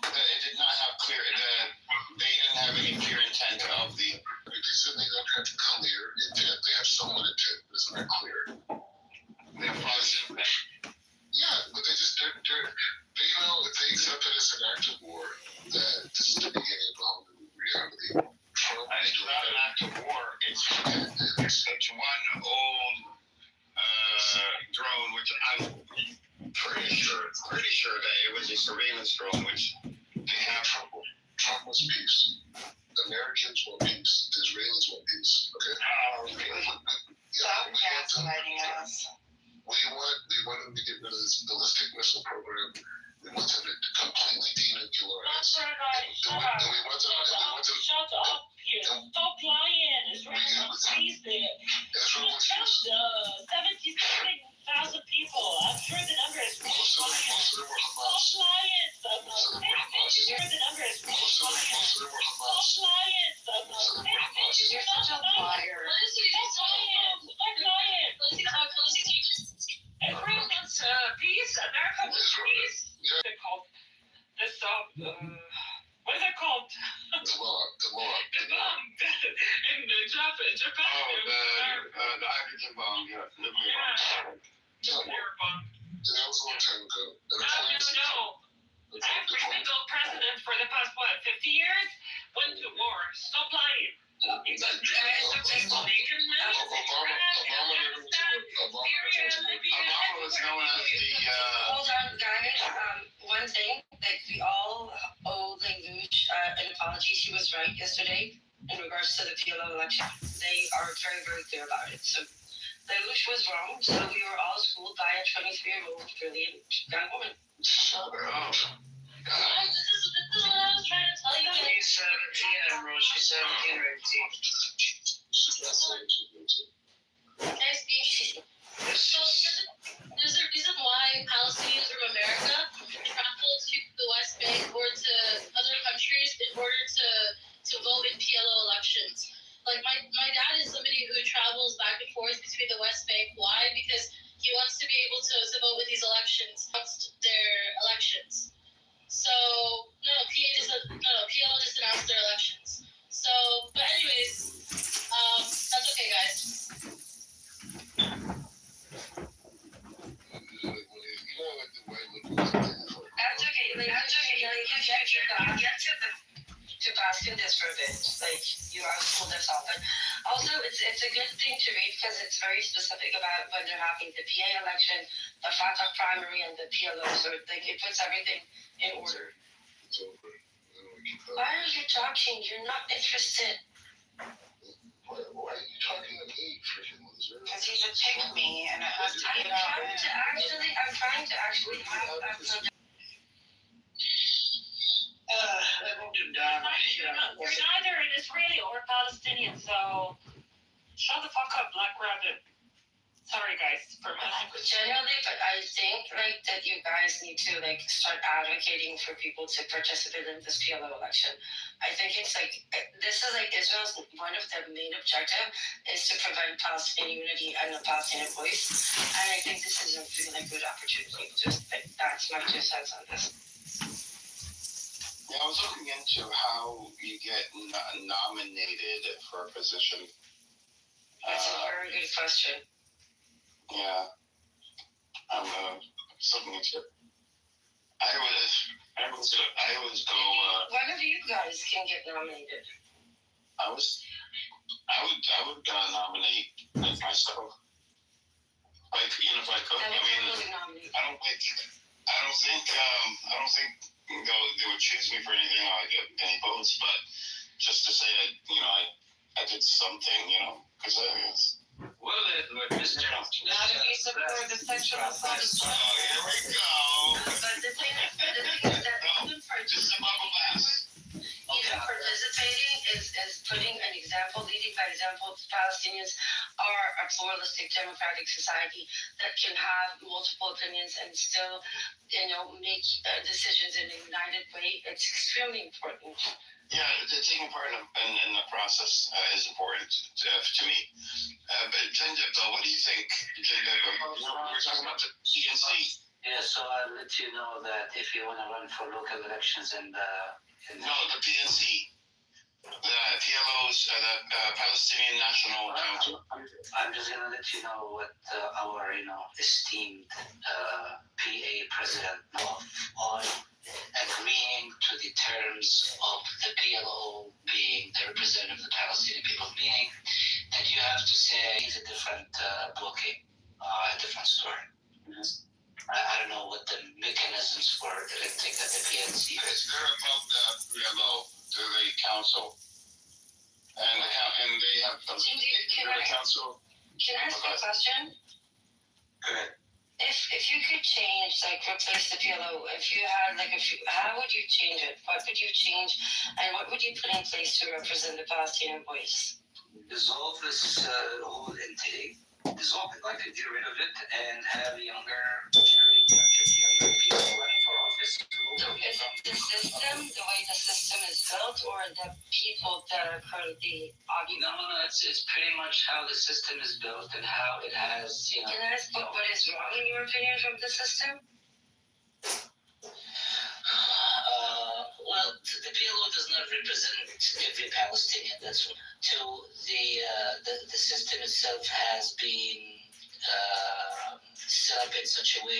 not have clear. They didn't have any clear intent of the. They said they don't have clear intent. They have somewhat intent, but it's not clear. They have positive. Yeah, but they if they accept it as an act of war, that this is the beginning of all new reality. It's not an act of war. It's one old drone, which I'm pretty sure that it was a surveillance drone, which they have trouble. Trump wants peace. The Americans want peace. The Israelis want peace. Okay. Oh, really? Stop gaslighting us. We want them to get rid of this ballistic missile program. We want them to completely denuclearize. Shut up here. Stop lying. Israel wants peace there. Israel wants peace. 77,000 people. I'm sure the number is Most of them were Hamas. Stop lying. Most of them were Hamas. Sure the number is Most of them were Hamas. Stop lying. Most of them were Hamas. You're such a liar. Stop lying. Israel wants peace. America wants peace. They're called this what is it called? The law. The bomb in Japan. Oh, the hydrogen bomb. Yeah, nuclear bomb. Nuclear bomb. That was a long time ago. No. Every single president for the past 50 years went to war. Stop lying. Obama was known as the. Hold on, guys. One thing that we all owe Lelouch an apology. She was right yesterday in regards to the PLO election. They are very, very clear about it. So Lelouch was wrong. So we were all schooled by a 23-year-old brilliant young woman. Shut up. This is what I was trying to tell you. She's 17, Emerald. She's 17 or 18. Can I speak? So there's a reason why Palestinians from America travel to the West Bank or to other countries in order to vote in PLO elections. Like my dad is somebody who travels back and forth between the West Bank. Why? Because he wants to be able to vote with these elections, their elections. So PLO just announced their elections. So, but anyways, that's okay, guys. That's okay. To bask in this for a bit. Like, you are schooled us all. But also, it's a good thing to read because it's very specific about when they're having the PA election, the Fatah primary, and the PLO. So, like, it puts everything in order. Why are you talking? You're not interested. Why are you talking to me, freaking loser? Because he's a pick me, and I have to get out. I'm trying to actually have You're neither an Israeli or a Palestinian, so shut the fuck up, Black Rabbit. Sorry, guys, for my language. Generally, but I think that you guys need to start advocating for people to participate in this PLO election. I think it's this is Israel's one of their main objective is to prevent Palestinian unity and the Palestinian voice, and I think this is a really good opportunity. Just that's my 2 cents on this. Yeah, I was looking into how you get nominated for a position. That's a very good question. Yeah, I'm looking into it. I always go. One of you guys can get nominated. I would nominate myself. If I could. I don't think they would choose me for anything. I get any votes, but just to say I did something, because Well, Mr. Now do we support the sexual assault? Oh, here we go. But the thing is that Just a bubble bath. him participating is putting an example, leading by example. Palestinians are a pluralistic democratic society that can have multiple opinions and still, make decisions in a united way. It's extremely important. Yeah, taking part in the process is important to me. But Tendip, though, what do you think? We're talking about the PNC. Yeah, so I'll let you know that if you want to run for local elections No, the PNC. The PLO's, the Palestinian National Council. I'm just gonna let you know what our esteemed PA president on agreeing to the terms of the PLO being the representative of the Palestinian people, meaning that you have to say it's a different booking, a different story. Mm-hmm. I don't know what the mechanisms were electing at the PNC. They're above the PLO, to the council. And they have the council. Can I ask you a question? Go ahead. If you could change, replace the PLO, how would you change it? What would you change, and what would you put in place to represent the Palestinian voice? Dissolve this whole intake. Dissolve it, get rid of it, and have younger generation, just younger people running for office. So is it the system, the way the system is built, or the people that are currently No, it's pretty much how the system is built and how it has, Can I ask what is wrong in your opinion from the system? Well, the PLO does not represent every Palestinian. That's one. Two, the system itself has been set up in such a way